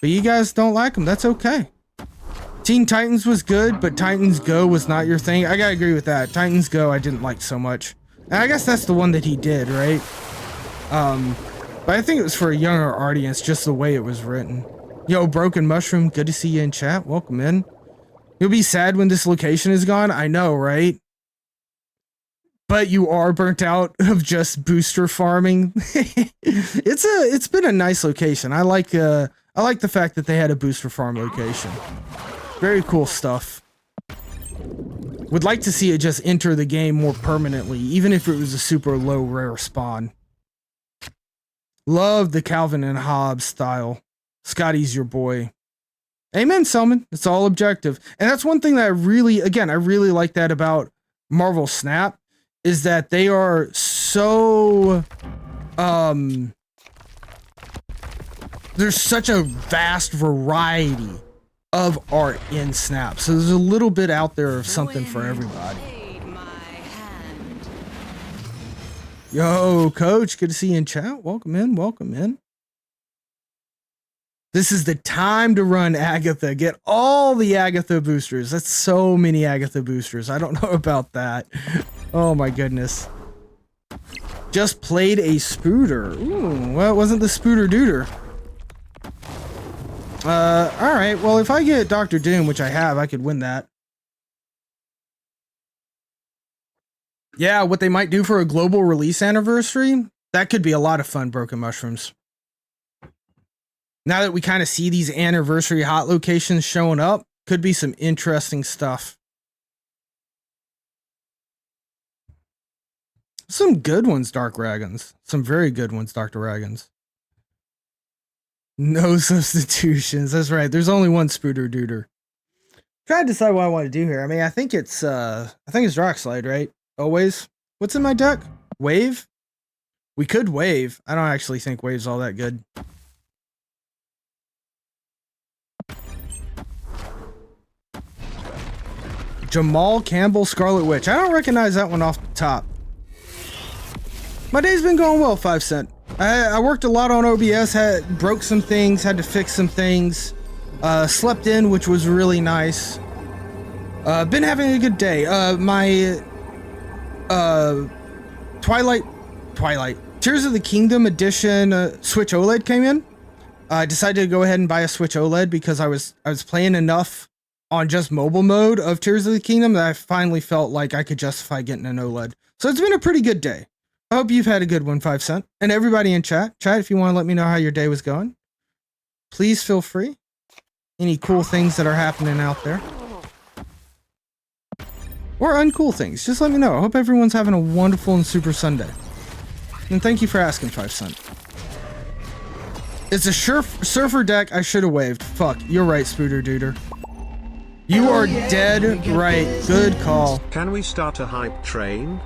Speaker 3: But you guys don't like them, that's okay. Teen Titans was good, but Titans Go was not your thing. I gotta agree with that. Titans Go I didn't like so much. And I guess that's the one that he did, right? But I think it was for a younger audience, just the way it was written. Yo, Broken Mushroom, good to see you in chat. Welcome in. You'll be sad when this location is gone. I know, right? But you are burnt out of just booster farming. It's been a nice location. I like the fact that they had a booster farm location. Very cool stuff. Would like to see it just enter the game more permanently, even if it was a super low rare spawn. Love the Calvin and Hobbes style. Scotty's your boy. Amen, Selman. It's all objective. And that's one thing that I really like that about Marvel Snap, is that they are so, there's such a vast variety of art in Snap. So there's a little bit out there of something for everybody. Yo, Coach, good to see you in chat. Welcome in, welcome in. This is the time to run Agatha. Get all the Agatha boosters. That's so many Agatha boosters. I don't know about that. Oh my goodness. Just played a Spooter. Ooh, well, it wasn't the Spooter Duder. Alright, well, if I get Dr. Doom, which I have, I could win that. Yeah, what they might do for a global release anniversary, that could be a lot of fun, Broken Mushrooms. Now that we kind of see these anniversary hot locations showing up, could be some interesting stuff. Some good ones, Dark Ragans. Some very good ones, Dr. Ragans. No substitutions. That's right. There's only one Spooter Duder. Trying to decide what I want to do here. I mean, I think it's Rock Slide, right? Always. What's in my deck? Wave? We could Wave. I don't actually think Wave's all that good. Jamal Campbell, Scarlet Witch. I don't recognize that one off the top. My day's been going well, 5 Cent. I worked a lot on OBS, broke some things, had to fix some things. Slept in, which was really nice. Been having a good day. My Twilight Tears of the Kingdom edition Switch OLED came in. I decided to go ahead and buy a Switch OLED because I was playing enough on just mobile mode of Tears of the Kingdom that I finally felt like I could justify getting an OLED. So it's been a pretty good day. I hope you've had a good one, 5 Cent. And everybody in chat, if you want to let me know how your day was going, please feel free. Any cool things that are happening out there. Or uncool things, just let me know. I hope everyone's having a wonderful and super Sunday. And thank you for asking, 5 Cent. It's a surfer deck. I should have waved. Fuck, you're right, Spooter Duder. You are dead right. Good call.
Speaker 4: Can we start a hype train?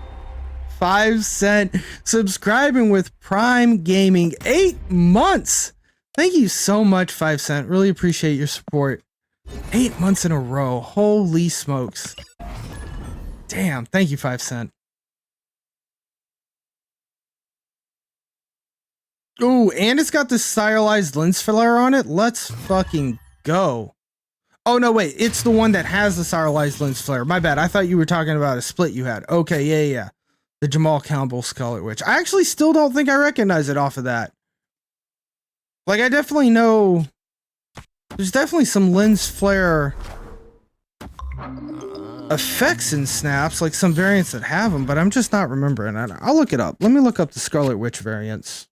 Speaker 3: 5 cent subscribing with Prime Gaming. 8 months. Thank you so much, 5 cent. Really appreciate your support. 8 months in a row. Holy smokes. Damn. Thank you, 5 cent. Ooh, and it's got the stylized lens flare on it. Let's fucking go. Oh, no, wait. It's the one that has the stylized lens flare. My bad. I thought you were talking about a split you had. Okay, yeah. The Jamal Campbell Scarlet Witch. I actually still don't think I recognize it off of that. Like, I definitely know... There's definitely some lens flare effects in snaps, like some variants that have them, but I'm just not remembering it. I'll look it up. Let me look up the Scarlet Witch variants.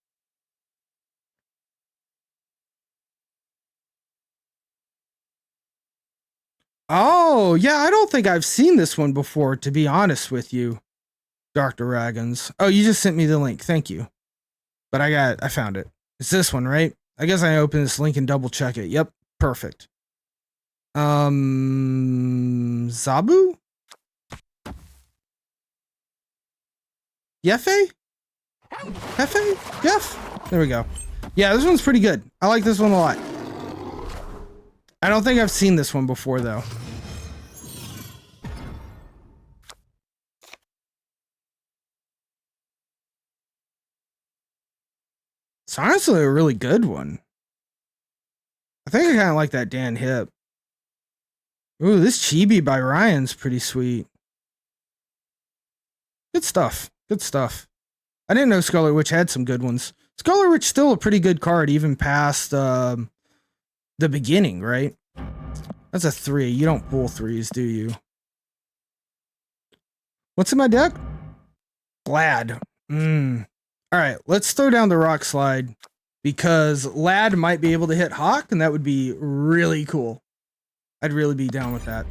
Speaker 3: Oh, yeah, I don't think I've seen this one before, to be honest with you, Dr. Ragans. Oh, you just sent me the link. Thank you. But I found it. It's this one, right? I guess I open this link and double check it. Yep, perfect. Zabu? Yefe? Hefe? Yef? There we go. Yeah, this one's pretty good. I like this one a lot. I don't think I've seen this one before, though. It's honestly a really good one. I think I kind of like that Dan Hip. Ooh, this Chibi by Ryan's pretty sweet. Good stuff. Good stuff. I didn't know Scarlet Witch had some good ones. Scarlet Witch still a pretty good card, even past the beginning, right? That's a 3. You don't pull 3s, do you? What's in my deck? Glad. Alright, let's throw down the Rock Slide, because Lad might be able to hit Hawk, and that would be really cool. I'd really be down with that.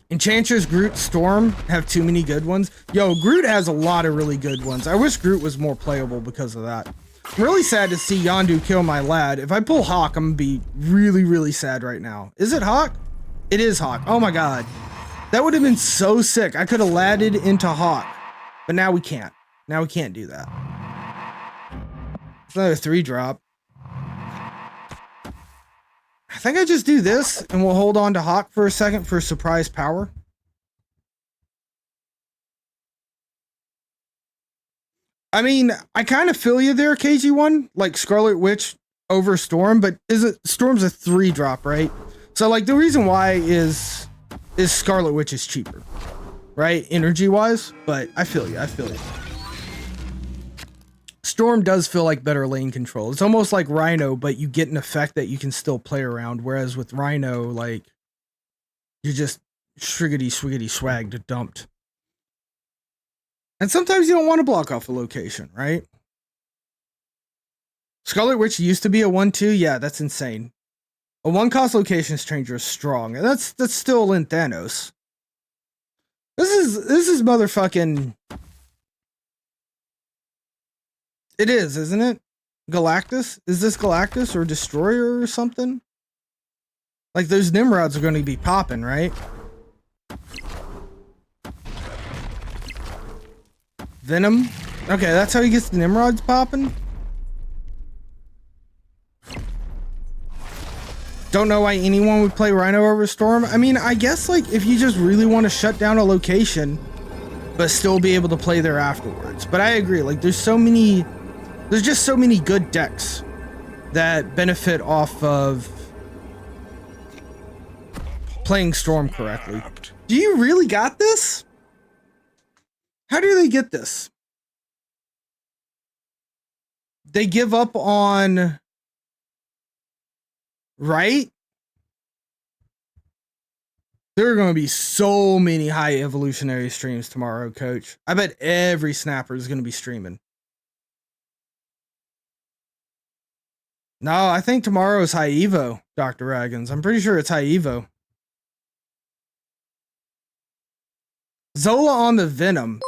Speaker 3: Enchantress, Groot, Storm have too many good ones. Yo, Groot has a lot of really good ones. I wish Groot was more playable because of that. I'm really sad to see Yondu kill my Lad. If I pull Hawk, I'm gonna be really, really sad right now. Is it Hawk? It is Hawk. Oh my god. That would have been so sick. I could have ladded into Hawk. But now we can't. Now we can't do that. It's another 3-drop. I think I just do this, and we'll hold on to Hawk for a second for surprise power. I mean, I kind of feel you there, KG1. Like Scarlet Witch over Storm, but Storm's a 3-drop, right? So like the reason why is Scarlet Witch is cheaper, right? Energy wise, but I feel you. Storm does feel like better lane control. It's almost like Rhino, but you get an effect that you can still play around. Whereas with Rhino, like you're just shriggity swiggity swagged dumped. And sometimes you don't want to block off a location, right? Scarlet Witch used to be a 1/2. Yeah, that's insane. A 1-cost location stranger is strong. And that's still in Thanos. This is motherfucking... It is, isn't it? Galactus? Is this Galactus or Destroyer or something? Like those Nimrods are going to be popping, right? Venom? Okay, that's how he gets the Nimrods popping? Don't know why anyone would play Rhino over Storm. I mean, I guess like if you just really want to shut down a location, but still be able to play there afterwards. But I agree, like there's just so many good decks that benefit off of playing Storm correctly. Do you really got this? How do they get this? They give up on... Right? There are going to be so many high evolutionary streams tomorrow, Coach. I bet every snapper is going to be streaming. No, I think tomorrow is High Evo, Dr. Ragans. I'm pretty sure it's High Evo. Zola on the Venom.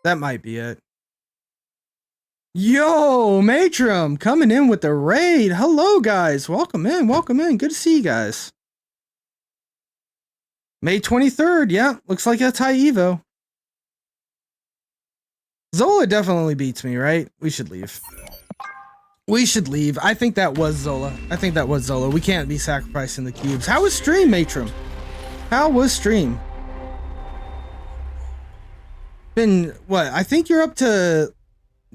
Speaker 3: That might be it. Yo, Matrim coming in with the raid. Hello, guys. Welcome in. Welcome in. Good to see you guys. May 23rd. Yeah, looks like that's high Evo. Zola definitely beats me, right? We should leave. We should leave. I think that was Zola. We can't be sacrificing the cubes. How was stream, Matrim? How was stream? Been, what? I think you're up to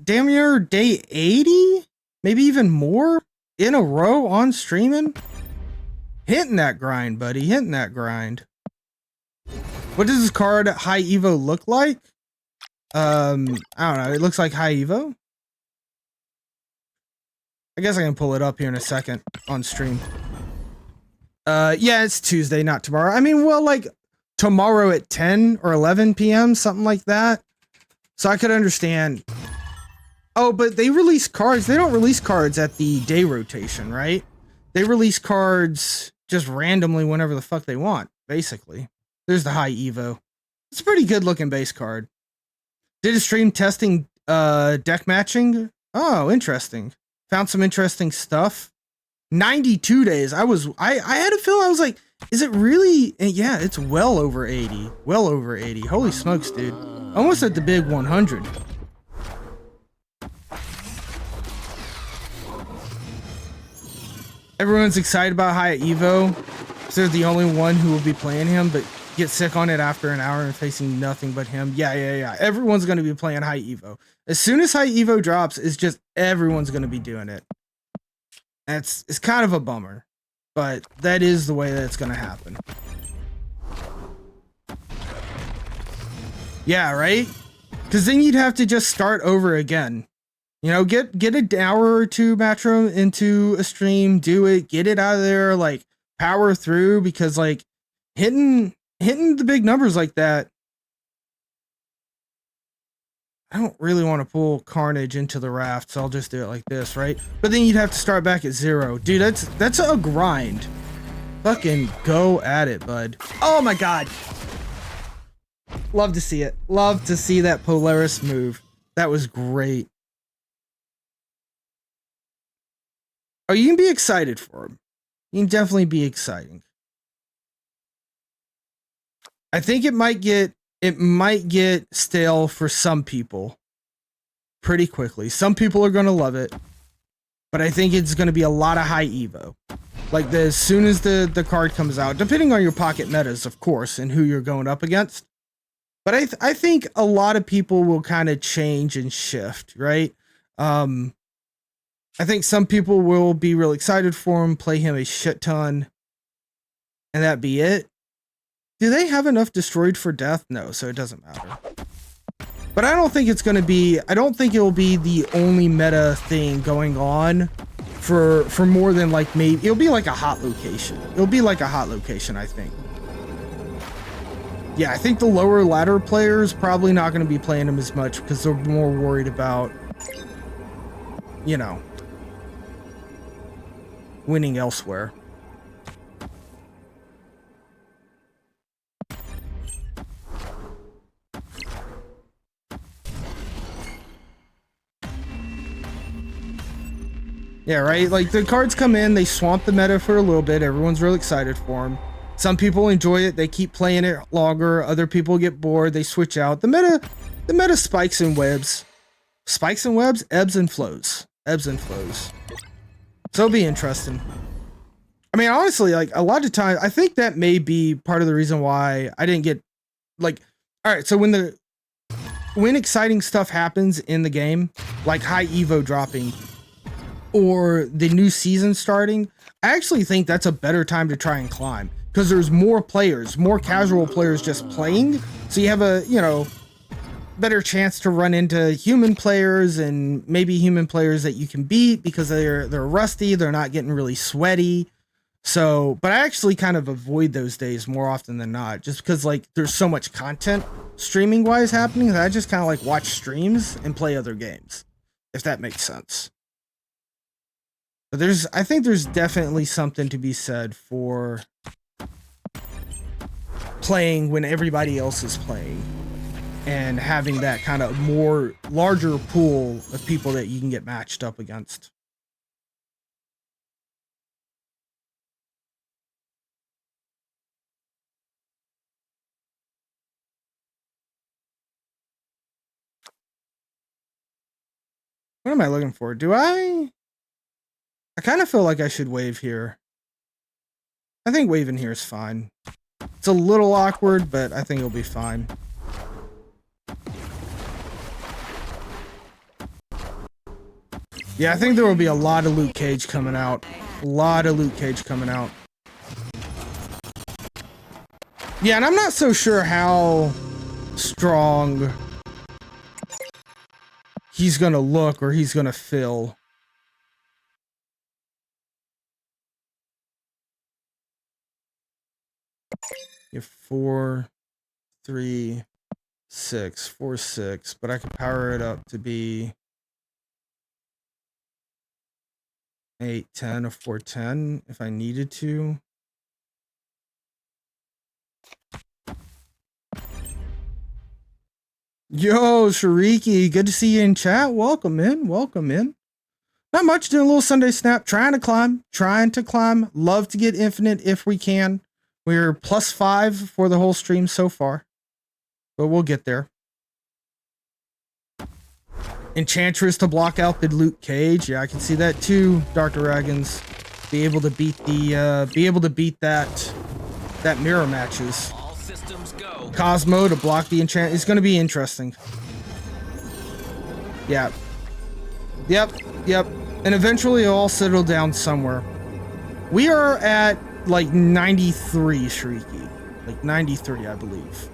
Speaker 3: damn near day 80? Maybe even more in a row on streaming? Hitting that grind, buddy. Hitting that grind. What does this card High Evo look like? I don't know. It looks like High Evo. I guess I can pull it up here in a second on stream. Yeah, it's Tuesday, not tomorrow. I mean, well, like tomorrow at 10 or 11 p.m., something like that. So I could understand. Oh, but they release cards. They don't release cards at the day rotation, right? They release cards just randomly whenever the fuck they want, basically. There's the High Evo. It's a pretty good looking base card. Did a stream testing deck matching. Oh, interesting. Found some interesting stuff. 92 days. I had a feeling, I was like, is it really? And yeah, it's well over 80. Well over 80. Holy smokes, dude. Almost at the big 100. Everyone's excited about High Evo. So they're the only one who will be playing him, but get sick on it after an hour and facing nothing but him. Yeah. Everyone's going to be playing High Evo. As soon as High Evo drops, it's just everyone's going to be doing it. It's kind of a bummer, but that is the way that it's going to happen. Yeah, right? Because then you'd have to just start over again. You know, get an hour or two Matrim into a stream, do it, get it out of there, like power through, because like hitting the big numbers like that, I don't really want to pull Carnage into the raft, so I'll just do it like this, right? But then you'd have to start back at 0. Dude, that's a grind. Fucking go at it, bud. Oh my god. Love to see it. Love to see that Polaris move. That was great. Oh, you can be excited for him. You can definitely be exciting. I think it might get stale for some people pretty quickly. Some people are going to love it, but I think it's going to be a lot of High Evo. Like as soon as the card comes out, depending on your pocket metas, of course, and who you're going up against. But I think a lot of people will kind of change and shift, right? I think some people will be real excited for him, play him a shit ton, and that be it. Do they have enough destroyed for death? No, so it doesn't matter. But I don't think it's going to be, I don't think it will be the only meta thing going on for more than like maybe, it'll be like a hot location. It'll be like a hot location, I think. Yeah, I think the lower ladder players probably not going to be playing him as much because they're more worried about, you know, winning elsewhere. Yeah, right? Like, the cards come in, they swamp the meta for a little bit. Everyone's real excited for them. Some people enjoy it. They keep playing it longer. Other people get bored. They switch out. The meta spikes and webs. Spikes and webs, ebbs and flows. Ebbs and flows. So it'll be interesting. I mean, honestly, like, a lot of times, I think that may be part of the reason why I didn't get, like, all right, so when exciting stuff happens in the game, like High Evo dropping, or the new season starting, I actually think that's a better time to try and climb because there's more players, more casual players just playing. So you have a, you know, better chance to run into human players and maybe human players that you can beat because they're rusty, they're not getting really sweaty. So, but I actually kind of avoid those days more often than not, just because like there's so much content streaming wise happening that I just kind of like watch streams and play other games, if that makes sense. But I think there's definitely something to be said for playing when everybody else is playing. and having that kind of more larger pool of people that you can get matched up against. What am I looking for? I kind of feel like I should wave here. I think waving here is fine. It's a little awkward, but I think it'll be fine. Yeah, I think there will be a lot of Luke Cage coming out. A lot of Luke Cage coming out. Yeah, and I'm not so sure how strong he's gonna look or he's gonna feel. You have 4, 3, 6, 4, 6, but I could power it up to be 8, 10, or 4, 10 if I needed to. Yo, Shariki, good to see you in chat. Welcome in, welcome in. Not much, doing a little Sunday snap, trying to climb. Love to get infinite if we can. We're +5 for the whole stream so far, but we'll get there. Enchantress to block out the Luke Cage. Yeah, I can see that too. Dr. Ragans be able to beat that mirror matches.
Speaker 5: All systems go.
Speaker 3: Cosmo to block the enchant. It's going to be interesting. Yeah. Yep. And eventually it'll all settle down somewhere. We are at like 93, Shrieky. Like 93, I believe.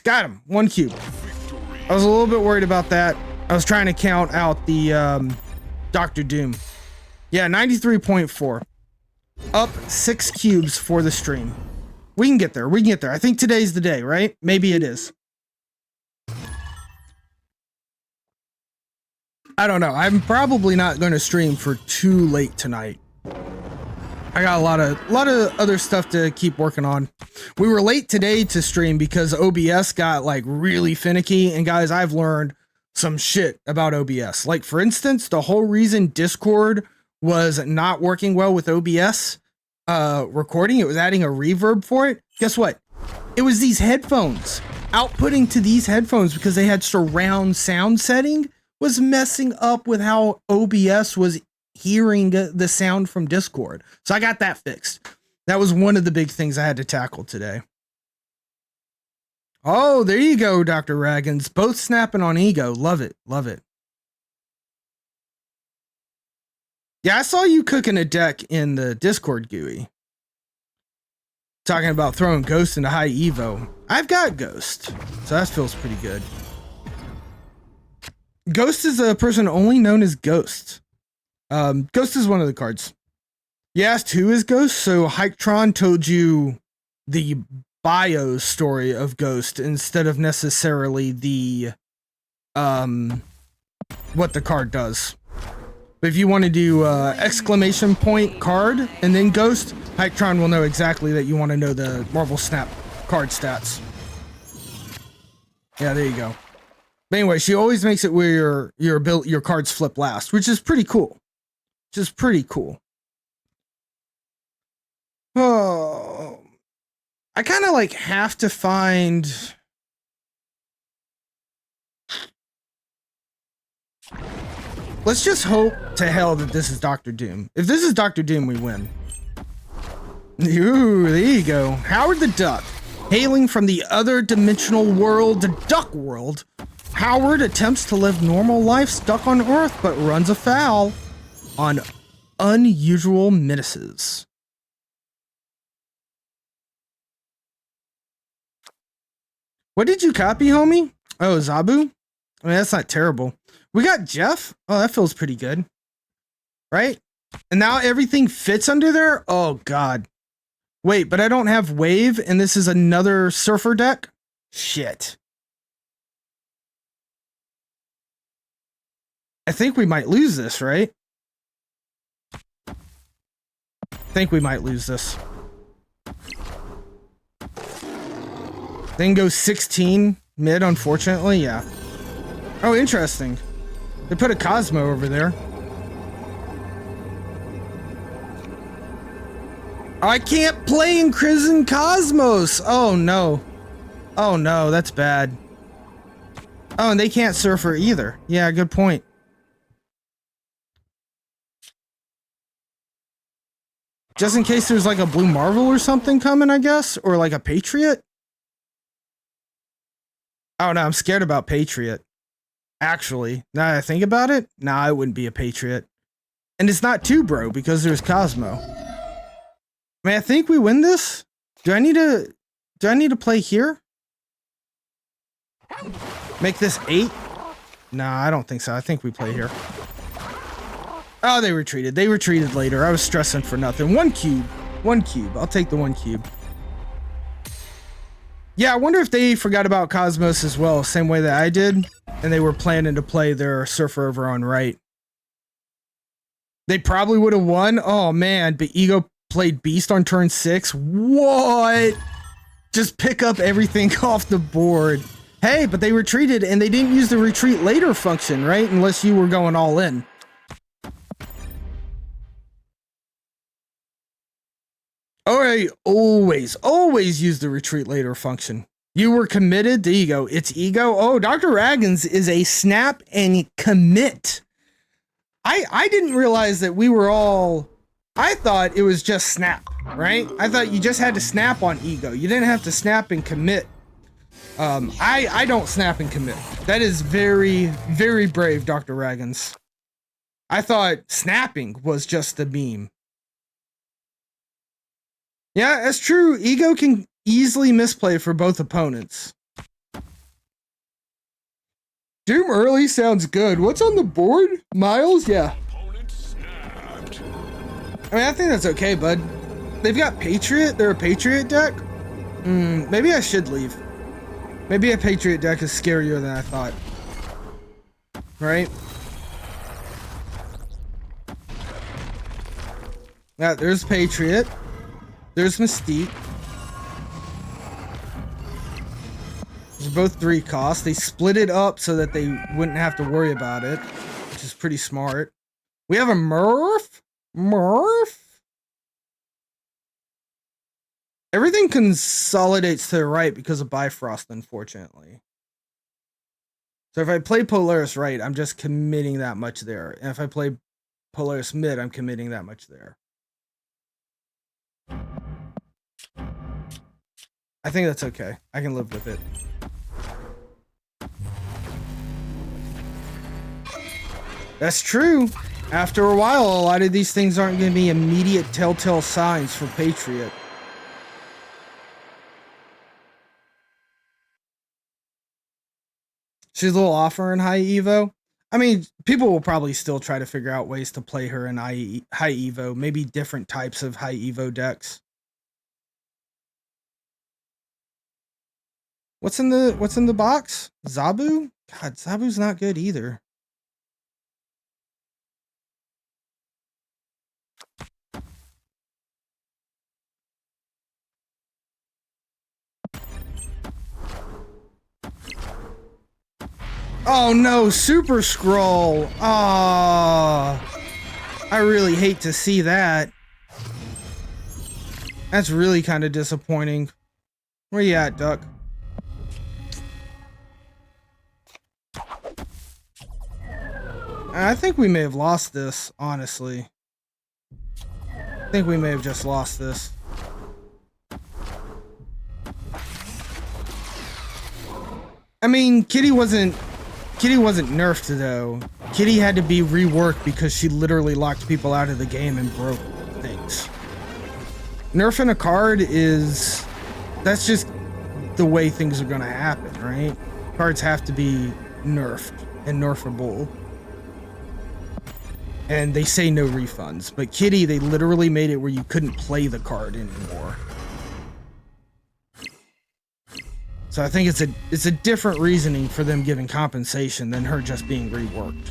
Speaker 3: Got him. 1 cube. I was a little bit worried about that. I was trying to count out the Dr. Doom. Yeah, 93.4. Up 6 cubes for the stream. We can get there. I think today's the day, right? Maybe it is. I don't know. I'm probably not going to stream for too late tonight. I got a lot of other stuff to keep working on. We were late today to stream because OBS got like really finicky. And guys, I've learned some shit about OBS. Like for instance, the whole reason Discord was not working well with OBS recording, it was adding a reverb for it. Guess what? It was these headphones. Outputting to these headphones because they had surround sound setting was messing up with how OBS was hearing the sound from Discord. So I got that fixed. That was one of the big things I had to tackle today. Oh, there you go, Dr. Ragans. Both snapping on ego. Love it. Yeah, I saw you cooking a deck in the Discord GUI. Talking about throwing Ghost into high Evo. I've got Ghost, so that feels pretty good. Ghost is a person only known as Ghost. Ghost is one of the cards. You asked who is Ghost, so Hyktron told you the bio story of Ghost instead of necessarily the what the card does. But if you want to do exclamation point card and then Ghost, Hyktron will know exactly that you want to know the Marvel Snap card stats. Yeah, there you go. But anyway, she always makes it where your cards flip last, which is pretty cool. Oh, I kind of like have to find. Let's just hope to hell that this is Dr. Doom. If this is Dr. Doom, we win. Ooh, there you go. Howard the Duck. Hailing from the other dimensional world, the Duck World, Howard attempts to live normal life stuck on Earth, but runs afoul on unusual menaces. What did you copy, homie? Oh, Zabu? I mean, that's not terrible. We got Jeff. Oh, that feels pretty good. Right? And now everything fits under there? Oh, God. Wait, but I don't have Wave, and this is another Surfer deck? Shit. I think we might lose this, right? think we might lose this. Then go 16 mid, unfortunately. Yeah. Oh, interesting. They put a Cosmo over there. I can't play in Crimson Cosmos. Oh, no. Oh, no. That's bad. Oh, and they can't Surfer either. Yeah, good point. Just in case there's like a Blue Marvel or something coming, I guess? Or like a Patriot? Oh, no. I'm scared about Patriot. Actually, now that I think about it, nah, it wouldn't be a Patriot. And it's not 2, bro, because there's Cosmo. I mean, I think we win this. Do I need to play here? Make this 8? Nah, I don't think so. I think we play here. Oh, they retreated. They retreated later. I was stressing for nothing. 1 cube. 1 cube. I'll take the 1 cube. Yeah, I wonder if they forgot about Cosmos as well, same way that I did, and they were planning to play their Surfer over on right. They probably would have won. Oh, man, but Ego played Beast on turn 6. What? Just pick up everything off the board. Hey, but they retreated, and they didn't use the retreat later function, right? Unless you were going all in. Alright, always use the retreat later function. You were committed. There you go. It's Ego. Oh, Dr. Ragans is a snap and commit. I didn't realize that we were all... I thought it was just snap, right? I thought you just had to snap on Ego. You didn't have to snap and commit. I don't snap and commit. That is very, very brave, Dr. Ragans. I thought snapping was just the meme. Yeah, that's true. Ego can easily misplay for both opponents. Doom early sounds good. What's on the board? Miles? Yeah. I mean, I think that's okay, bud. They've got Patriot. They're a Patriot deck. Maybe I should leave. Maybe a Patriot deck is scarier than I thought. Right? Yeah, there's Patriot. There's Mystique. They're both 3 costs. They split it up so that they wouldn't have to worry about it, which is pretty smart. We have a Murph? Murph? Everything consolidates to the right because of Bifrost, unfortunately. So if I play Polaris right, I'm just committing that much there. And if I play Polaris mid, I'm committing that much there. I think that's okay. I can live with it. That's true. After a while, a lot of these things aren't going to be immediate telltale signs for Patriot. She's a little off her in high Evo. I mean, people will probably still try to figure out ways to play her in high Evo. Maybe different types of high Evo decks. What's in the box? Zabu? God, Zabu's not good either. Oh no, Super Scroll. Ah, I really hate to see that. That's really kind of disappointing. Where you at, Duck? I think we may have lost this, honestly. I think we may have just lost this. I mean, Kitty wasn't nerfed though. Kitty had to be reworked because she literally locked people out of the game and broke things. Nerfing a card that's just the way things are gonna happen, right? Cards have to be nerfed and nerfable. And they say no refunds, but Kitty, they literally made it where you couldn't play the card anymore. So I think it's a different reasoning for them giving compensation than her just being reworked.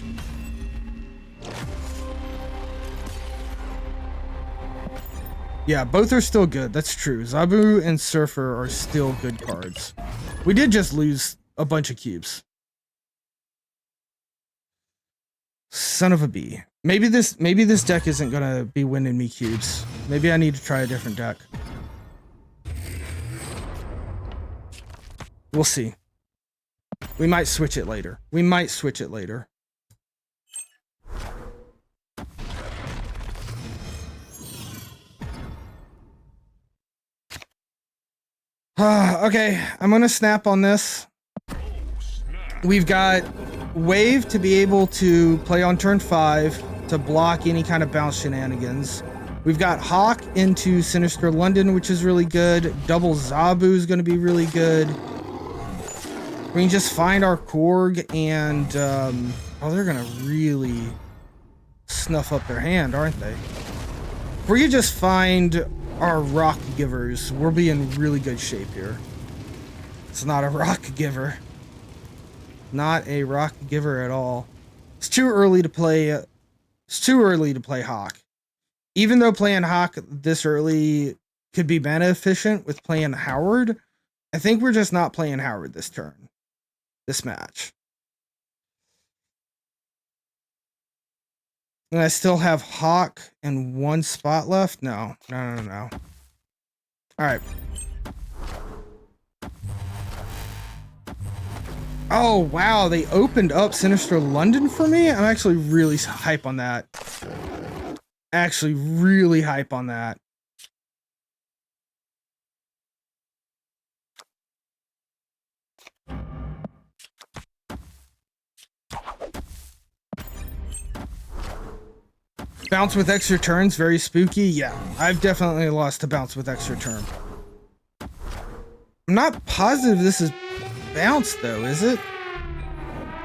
Speaker 3: Yeah, both are still good. That's true. Zabu and Surfer are still good cards. We did just lose a bunch of cubes. Son of a bee. Maybe this deck isn't gonna be winning me cubes. Maybe I need to try a different deck. We'll see. We might switch it later. Okay, I'm gonna snap on this. We've got Wave to be able to play on turn 5 to block any kind of bounce shenanigans. We've got Hawk into Sinister London, which is really good. Double Zabu is going to be really good. We can just find our Korg and... oh, they're going to really snuff up their hand, aren't they? If we could just find our Rock Givers, we'll be in really good shape here. It's not a Rock Giver. Not a Rock Giver at all. It's too early to play... It's too early to play Hawk. Even though playing Hawk this early could be mana efficient with playing Howard, I think we're just not playing Howard this turn. This match. And I still have Hawk and 1 spot left? No. Alright. Oh, wow. They opened up Sinister London for me? I'm actually really hype on that. Bounce with extra turns, very spooky. Yeah, I've definitely lost to bounce with extra turn. I'm not positive this is bounce though, is it?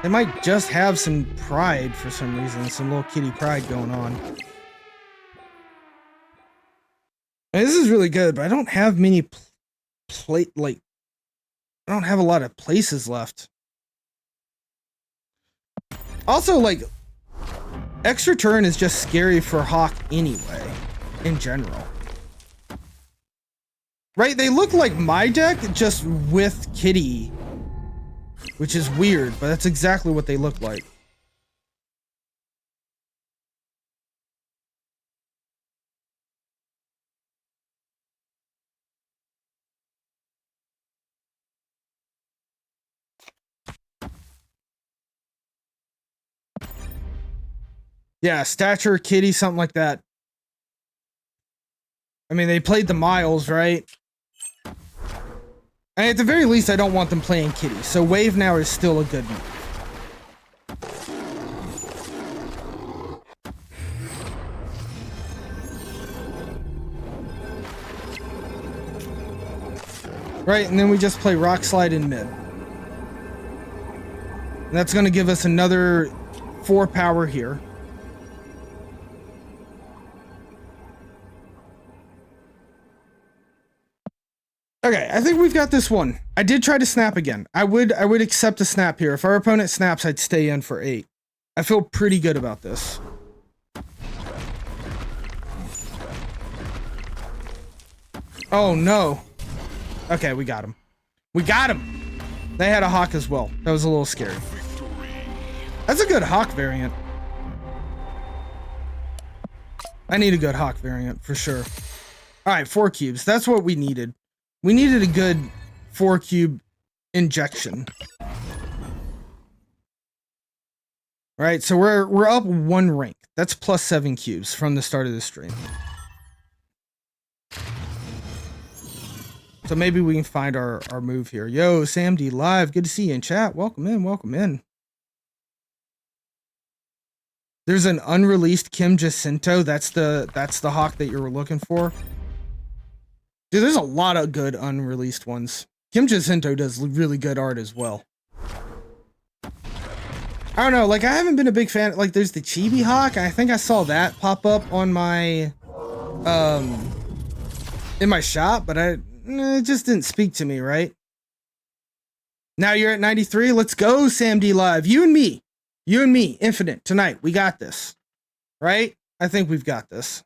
Speaker 3: They might just have some pride for some reason, some little kitty pride going on. And this is really good, but I don't have many I don't have a lot of places left. Also, like, extra turn is just scary for Hawk anyway, in general. Right? They look like my deck, just with Kitty, which is weird, but that's exactly what they look like. Yeah, Stature, Kitty, something like that. I mean, they played the Miles, right? And at the very least, I don't want them playing Kitty. So Wave now is still a good move. Right, and then we just play Rock Slide in mid. And that's going to give us another 4 power here. Okay, I think we've got this one. I did try to snap again. I would accept a snap here. If our opponent snaps, I'd stay in for 8. I feel pretty good about this. Oh no. Okay, we got him. We got him! They had a Hawk as well. That was a little scary. That's a good Hawk variant. I need a good Hawk variant, for sure. Alright, 4 cubes. That's what we needed. We needed a good 4 cube injection. Right, so we're up 1 rank. That's plus 7 cubes from the start of the stream. So maybe we can find our move here. Yo, Sam D Live, good to see you in chat. Welcome in, welcome in. There's an unreleased Kim Jacinto. That's the Hawk that you were looking for. Dude, there's a lot of good unreleased ones. Kim Jacinto does really good art as well. I don't know, like, I haven't been a big fan. Like, there's the Chibi Hawk. I think I saw that pop up on my, in my shop, but it just didn't speak to me, right? Now you're at 93. Let's go, Sam D Live. You and me, Infinite, tonight. We got this, right? I think we've got this.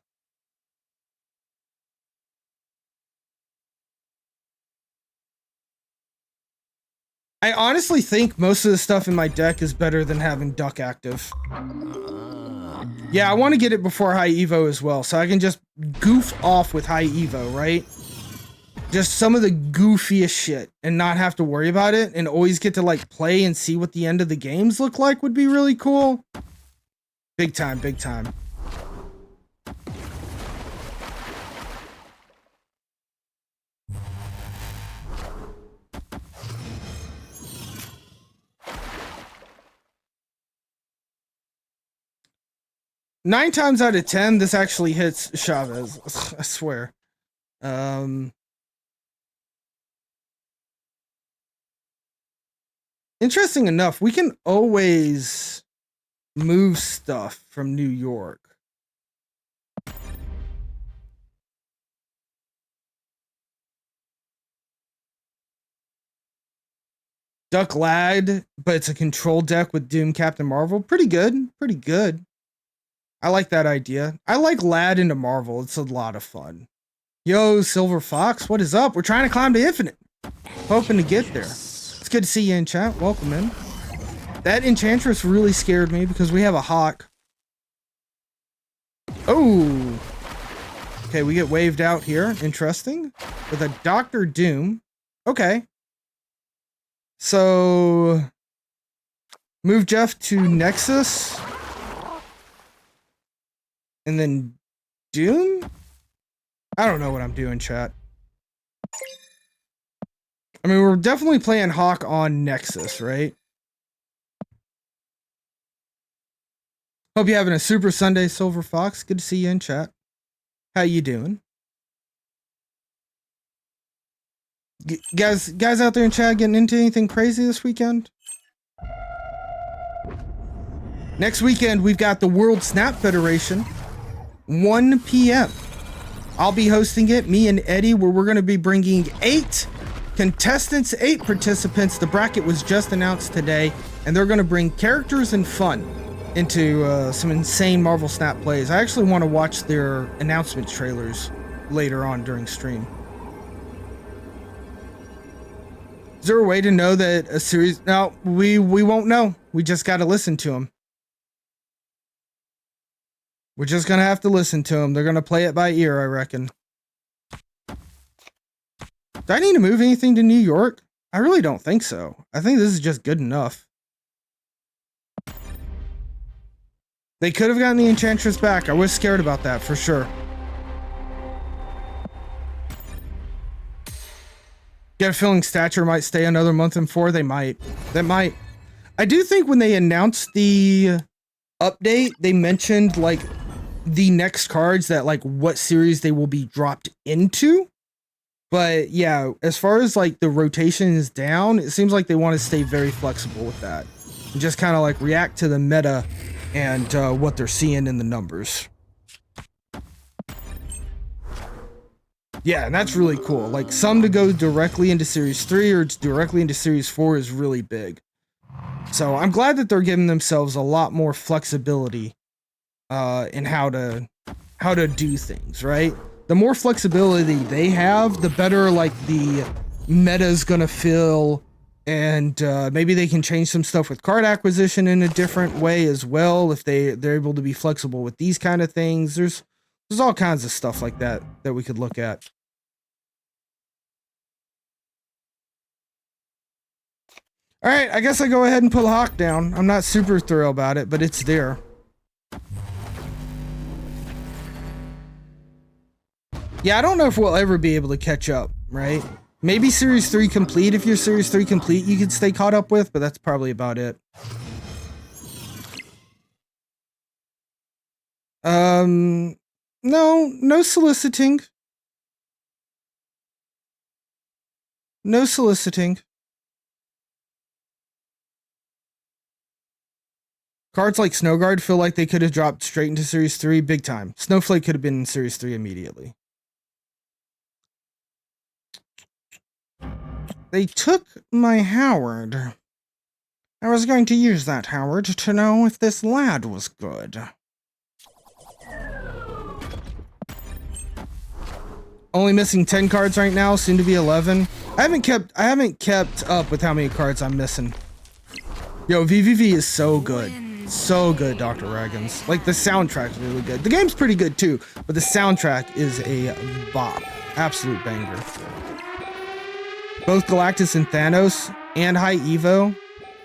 Speaker 3: I honestly think most of the stuff in my deck is better than having Duck active. Yeah, I want to get it before High Evo as well, so I can just goof off with High Evo, right? Just some of the goofiest shit and not have to worry about it and always get to like play and see what the end of the games look like would be really cool. Big time, big time. Nine times out of 10, this actually hits Chavez. I swear. Interesting enough, we can always move stuff from New York. Duck Lad, but it's a control deck with Doom Captain Marvel. Pretty good. Pretty good. I like that idea. I like Lad into Marvel. It's a lot of fun. Yo, Silver Fox, what is up? We're trying to climb to Infinite. Hoping to get there. It's good to see you in chat. Welcome in. That Enchantress really scared me because we have a Hawk. Oh. Okay, we get waved out here. Interesting. With a Dr. Doom. Okay. So, move Jeff to Nexus. And then Doom? I don't know what I'm doing, chat. I mean, we're definitely playing Hawk on Nexus, right? Hope you're having a super Sunday, Silver Fox. Good to see you in chat. How you doing? Guys out there in chat getting into anything crazy this weekend? Next weekend, we've got the World Snap Federation. 1 p.m. I'll be hosting it, me and Eddie, where we're going to be bringing 8 contestants, 8 participants. The bracket was just announced today, and they're going to bring characters and fun into some insane Marvel Snap plays. I actually want to watch their announcement trailers later on during stream. Is there a way to know that a series... No, we won't know. We just got to listen to them. We're just going to have to listen to them. They're going to play it by ear, I reckon. Do I need to move anything to New York? I really don't think so. I think this is just good enough. They could have gotten the Enchantress back. I was scared about that, for sure. Get a feeling Stature might stay another month and 4. They might. That might. I do think when they announced the update, they mentioned, like, the next cards that, like, what series they will be dropped into. But, yeah, as far as, like, the rotation is down, it seems like they want to stay very flexible with that. And just kind of, like, react to the meta and what they're seeing in the numbers. Yeah, and that's really cool. Like, some to go directly into Series 3 or directly into Series 4 is really big. So I'm glad that they're giving themselves a lot more flexibility in how to do things, right? The more flexibility they have, the better, like, the meta's gonna feel, and maybe they can change some stuff with card acquisition in a different way as well if they're able to be flexible with these kind of things. There's all kinds of stuff like that we could look at. All right, I guess I go ahead and pull Hawk down. I'm not super thrilled about it, but it's there. Yeah, I don't know if we'll ever be able to catch up, right? Maybe Series 3 complete. If you're Series 3 complete, you could stay caught up with, but that's probably about it. No soliciting. No soliciting. Cards like Snowguard feel like they could have dropped straight into Series 3 big time. Snowflake could have been in Series 3 immediately. They took my Howard. I was going to use that Howard to know if this lad was good. Only missing 10 cards right now, soon to be 11. I haven't kept up with how many cards I'm missing. Yo, VVV is so good. So good, Dr. Ragans. Like, the soundtrack's really good. The game's pretty good too, but the soundtrack is a bop. Absolute banger. Both Galactus and Thanos and High Evo.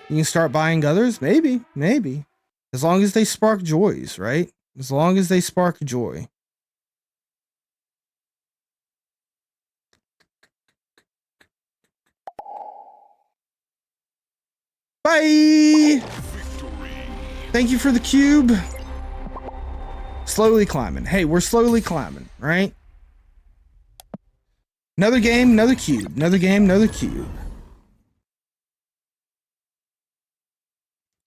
Speaker 3: You can start buying others? Maybe. As long as they spark joys, right? As long as they spark joy. Bye! Thank you for the cube. Slowly climbing. Hey, we're slowly climbing, right? Another game, another cube. Another game, another cube.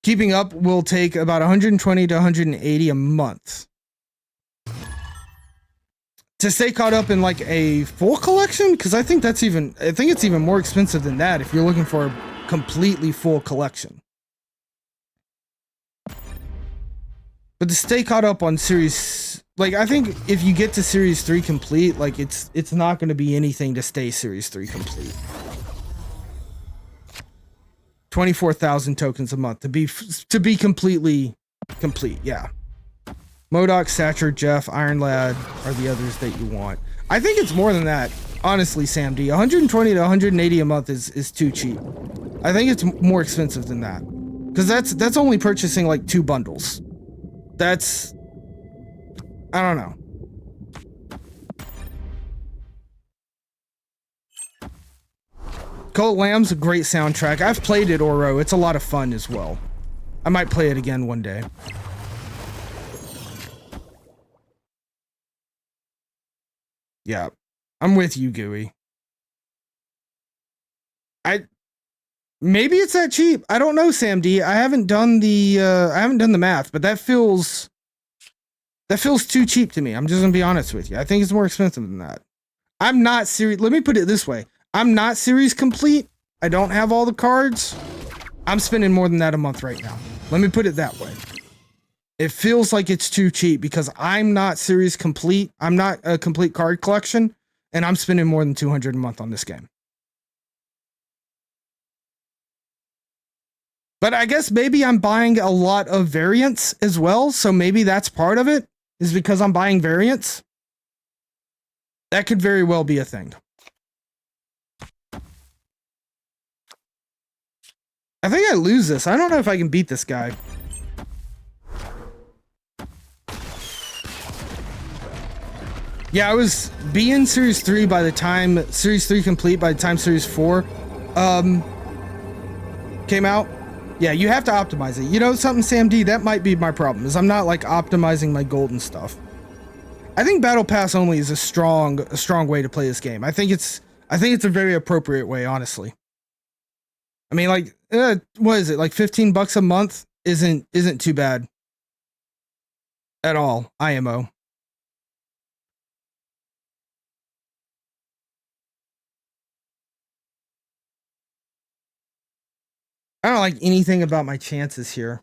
Speaker 3: Keeping up will take about 120 to 180 a month. To stay caught up in like a full collection? Because I think it's even more expensive than that if you're looking for a completely full collection. But to stay caught up on series, like, I think if you get to series 3 complete, like, it's not going to be anything to stay series 3 complete. 24,000 tokens a month to be completely complete. Yeah. MODOK, Satcher, Jeff, Iron Lad are the others that you want. I think it's more than that. Honestly, Sam D, 120 to 180 a month is too cheap. I think it's more expensive than that. Because that's only purchasing like 2 bundles. That's, I don't know. Cult Lamb's a great soundtrack. I've played it, Oro. It's a lot of fun as well. I might play it again one day. Yeah, I'm with you, Gooey. Maybe it's that cheap. I don't know, Sam D. I haven't done the math, but that feels too cheap to me. I'm just gonna be honest with you. I think it's more expensive than that. I'm not series. Let me put it this way. I'm not series complete. I don't have all the cards. I'm spending more than that a month right now. Let me put it that way. It feels like it's too cheap because I'm not series complete. I'm not a complete card collection, and I'm spending more than 200 a month on this game. But I guess maybe I'm buying a lot of variants as well, so maybe that's part of it, is because I'm buying variants. That could very well be a thing. I think I lose this. I don't know if I can beat this guy. Yeah, I was being Series 3 by the time Series 3 complete by the time Series 4 came out. Yeah, you have to optimize it. You know something, Sam D? That might be my problem, is I'm not like optimizing my golden stuff. I think Battle Pass only is a strong way to play this game. I think it's a very appropriate way, honestly. I mean, like, what is it? Like $15 a month isn't too bad at all. IMO. I don't like anything about my chances here.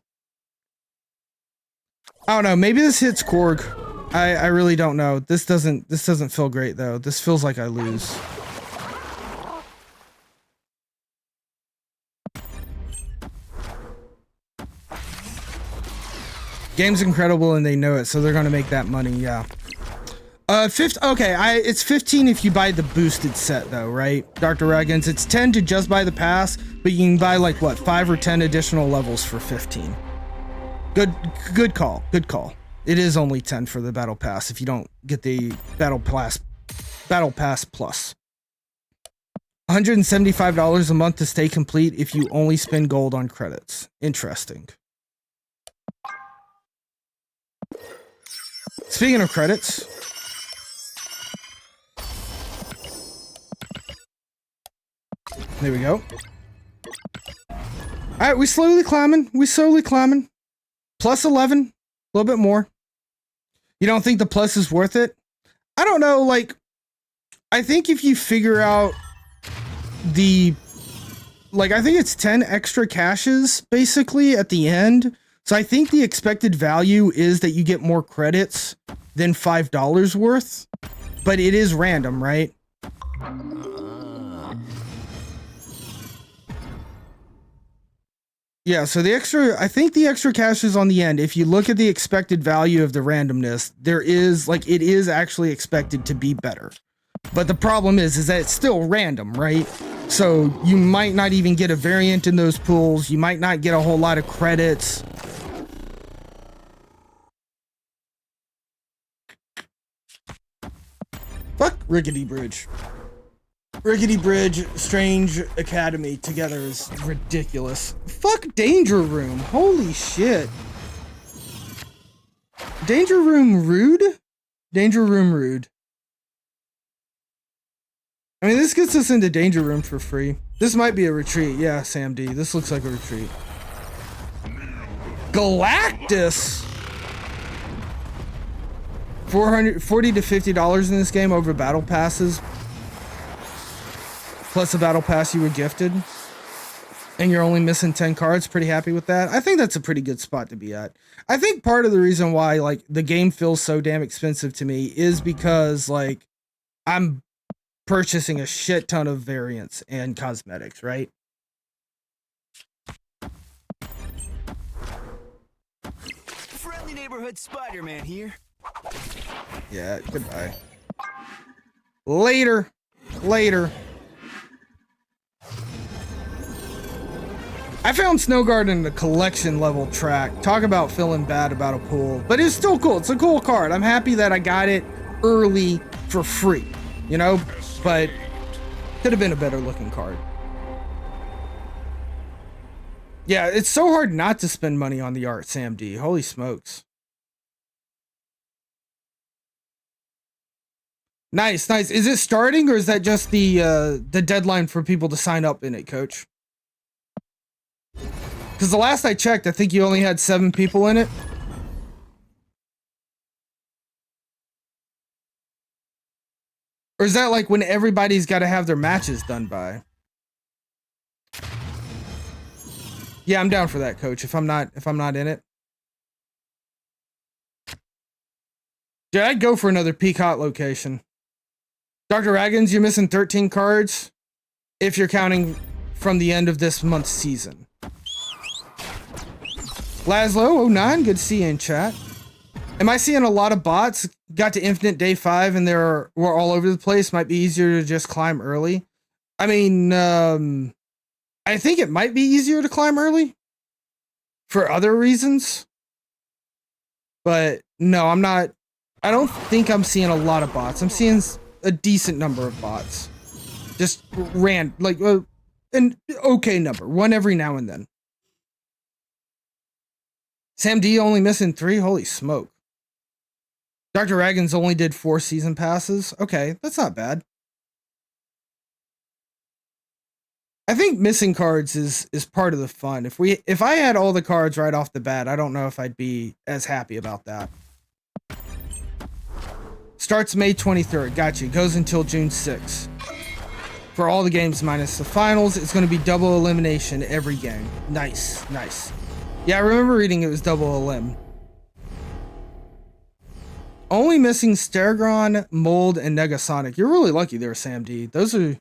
Speaker 3: I don't know. Maybe this hits Korg. I really don't know. This doesn't feel great though. This feels like I lose. Game's incredible and they know it, so they're gonna make that money. Yeah. Okay, it's 15 if you buy the boosted set though, right? Dr. Ragans, it's 10 to just buy the pass, but you can buy like what, 5 or 10 additional levels for 15. Good call. It is only 10 for the battle pass if you don't get the battle pass plus. $175 a month to stay complete if you only spend gold on credits. Interesting. Speaking of credits, there we go. All right, we slowly climbing. Plus 11, a little bit more. You don't think the plus is worth it? I don't know. Like, I think if you figure out I think it's 10 extra caches basically at the end. So I think the expected value is that you get more credits than $5 worth, but it is random, right? Yeah, so the extra, I think the extra cash is on the end. If you look at the expected value of the randomness, there is like, it is actually expected to be better. But the problem is that it's still random, right? So you might not even get a variant in those pools. You might not get a whole lot of credits. Fuck Rickety Bridge. Rickety Bridge, Strange Academy together is ridiculous. Fuck Danger Room. Holy shit. Danger Room rude? Danger Room rude. I mean, this gets us into Danger Room for free. This might be a retreat. Yeah, Sam D. This looks like a retreat. Galactus! $40 to $50 in this game over battle passes. Plus a battle pass you were gifted. And you're only missing 10 cards. Pretty happy with that. I think that's a pretty good spot to be at. I think part of the reason why like the game feels so damn expensive to me is because like I'm purchasing a shit ton of variants and cosmetics, right?
Speaker 5: Friendly neighborhood Spider-Man here.
Speaker 3: Yeah, goodbye. Later. I found Snow Guard in the collection level track. Talk about feeling bad about a pool. But it's still cool. It's a cool card. I'm happy that I got it early for free. You know? But could have been a better looking card. Yeah, it's so hard not to spend money on the art, Sam D. Holy smokes. Nice. Is it starting or is that just the deadline for people to sign up in it, Coach? Because the last I checked, I think you only had 7 people in it. Or is that like when everybody's got to have their matches done by? Yeah, I'm down for that, Coach. If I'm not in it. Dude, I'd go for another Peacock location. Dr. Raggins, you're missing 13 cards if you're counting from the end of this month's season. Laszlo09, good to see you in chat. Am I seeing a lot of bots? Got to Infinite Day 5 and we're all over the place. Might be easier to just climb early. I mean, I think it might be easier to climb early for other reasons. But no, I'm not. I don't think I'm seeing a lot of bots. I'm seeing a decent number of bots. Just like an okay number. One every now and then. Sam D only missing 3? Holy smoke. Dr. Raggins only did 4 season passes. Okay, that's not bad. I think missing cards is part of the fun. If I had all the cards right off the bat, I don't know if I'd be as happy about that. Starts May 23rd. Got you. Goes until June 6th. For all the games minus the finals, it's going to be double elimination every game. Nice. Yeah, I remember reading it was double elim. Only missing Stergron, Mold, and Negasonic. You're really lucky there, Sam D. Those are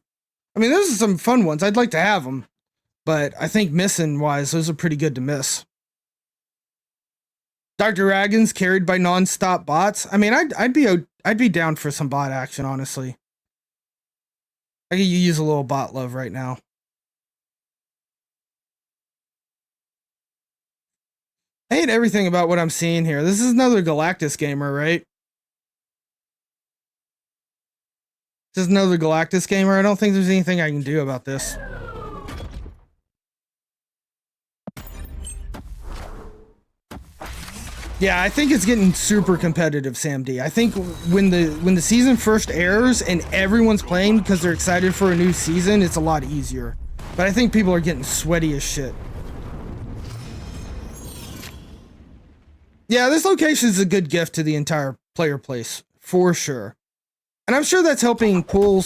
Speaker 3: some fun ones. I'd like to have them. But I think missing-wise, those are pretty good to miss. Dr. Raggins carried by non-stop bots. I mean, I'd be down for some bot action, honestly. I could use a little bot love right now. I hate everything about what I'm seeing here. This is another Galactus gamer, right? This is another Galactus gamer. I don't think there's anything I can do about this. Yeah, I think it's getting super competitive, Sam D. I think when the season first airs and everyone's playing because they're excited for a new season, it's a lot easier. But I think people are getting sweaty as shit. Yeah, this location is a good gift to the entire player place, for sure. And I'm sure that's helping pull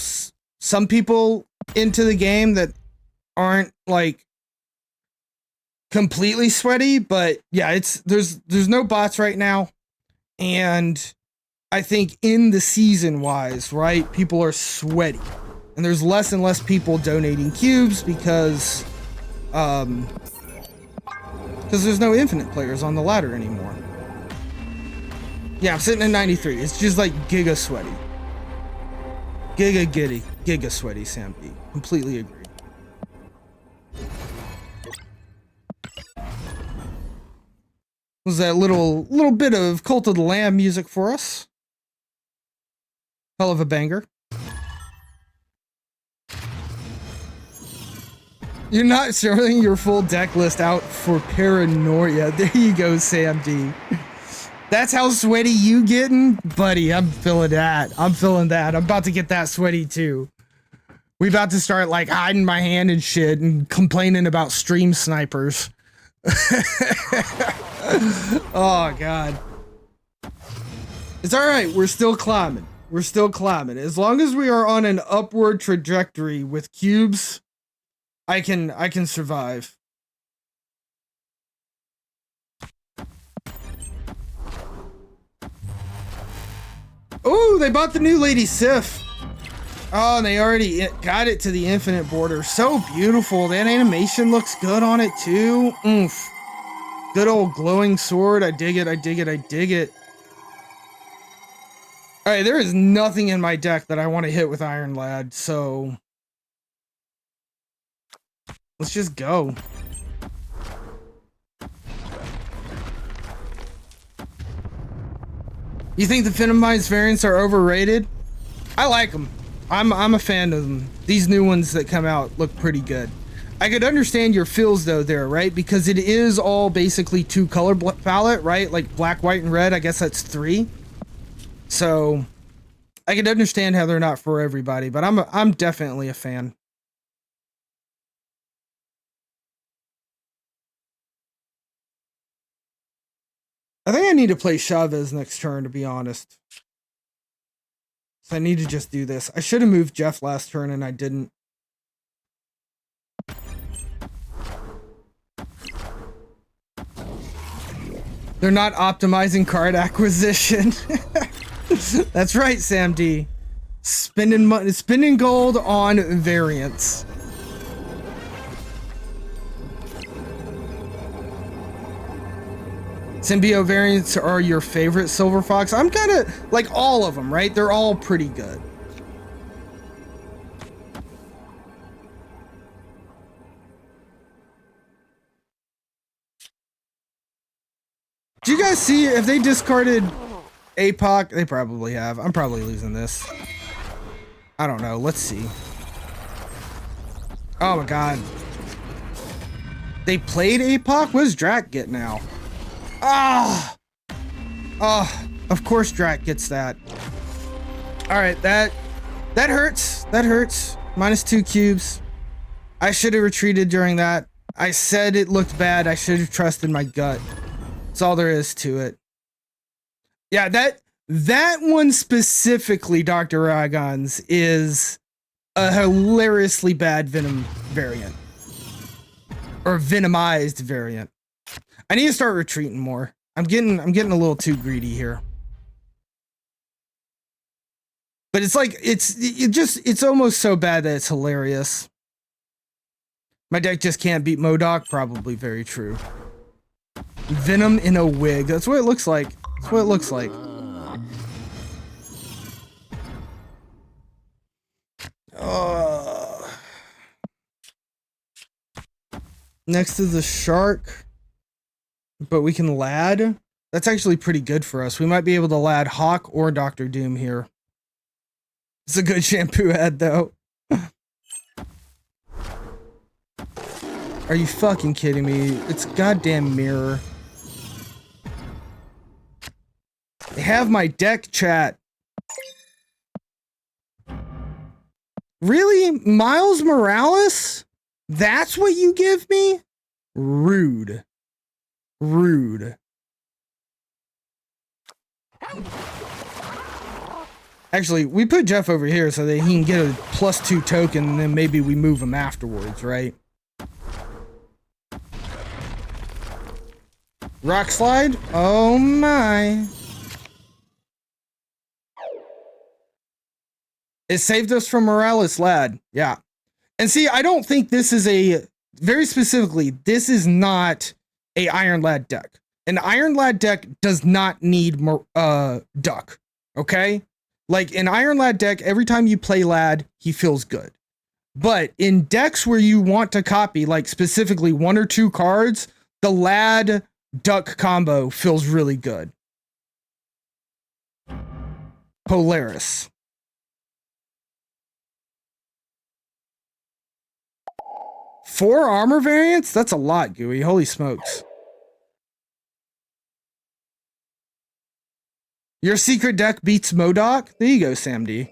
Speaker 3: some people into the game that aren't like completely sweaty, but yeah, there's no bots right now. And I think in the season wise, right, people are sweaty. And there's less and less people donating cubes because Because there's no infinite players on the ladder anymore. Yeah, I'm sitting at 93. It's just like giga sweaty. Giga giddy. Giga sweaty, Sam B. Completely agree. Was that little bit of Cult of the Lamb music for us? Hell of a banger. You're not showing your full deck list out for paranoia. There you go, Sam D. That's how sweaty you getting? Buddy, I'm feeling that. I'm feeling that. I'm about to get that sweaty too. We about to start like hiding my hand and shit and complaining about stream snipers. Oh, God. It's all right. We're still climbing. We're still climbing. As long as we are on an upward trajectory with cubes, I can survive. Oh, they bought the new Lady Sif. Oh, and they already got it to the infinite border. So beautiful. That animation looks good on it too. Oomph. Good old glowing sword. I dig it. I dig it. I dig it. All right, there is nothing in my deck that I want to hit with Iron Lad, so let's just go. You think the Venomized variants are overrated? I like them. I'm a fan of them. These new ones that come out look pretty good. I could understand your feels though there, right? Because it is all basically 2 color palette, right? Like black, white, and red. I guess that's 3. So I could understand how they're not for everybody, but I'm definitely a fan. I think I need to play Chavez next turn, to be honest. So I need to just do this. I should have moved Jeff last turn and I didn't. They're not optimizing card acquisition. That's right, Sam D. Spending gold on variants. Symbiote variants are your favorite, Silver Fox? I'm kind of like all of them, right? They're all pretty good. Do you guys see if they discarded APOC? They probably have. I'm probably losing this. I don't know. Let's see. Oh my god. They played APOC? What does Drac get now? Ah! Oh, of course Drac gets that. Alright, that hurts. That hurts. -2 cubes. I should have retreated during that. I said it looked bad. I should have trusted my gut. That's all there is to it. Yeah, that one specifically, Dr. Ragons, is a hilariously bad Venom variant. Or Venomized variant. I need to start retreating more. I'm getting a little too greedy here. But it's like it's almost so bad that it's hilarious. My deck just can't beat MODOK, probably very true. Venom in a wig. That's what it looks like. That's what it looks like. Next is the shark. But we can lad. That's actually pretty good for us. We might be able to lad Hawk or Dr. Doom here. It's a good shampoo ad though. Are you fucking kidding me? It's goddamn mirror. They have my deck, chat. Really? Miles Morales? That's what you give me? Rude. Rude. Actually, we put Jeff over here so that he can get a +2 token and then maybe we move him afterwards, right? Rock slide? Oh my. It saved us from Morales lad. Yeah. And see, I don't think this is very specifically, this is not a Iron Lad deck. An Iron Lad deck does not need Duck. Okay? Like an Iron Lad deck, every time you play Lad, he feels good. But in decks where you want to copy, like specifically 1 or 2 cards, the Lad Duck combo feels really good. Polaris. Four armor variants? That's a lot, Gooey. Holy smokes. Your secret deck beats MODOK? There you go, Sam D.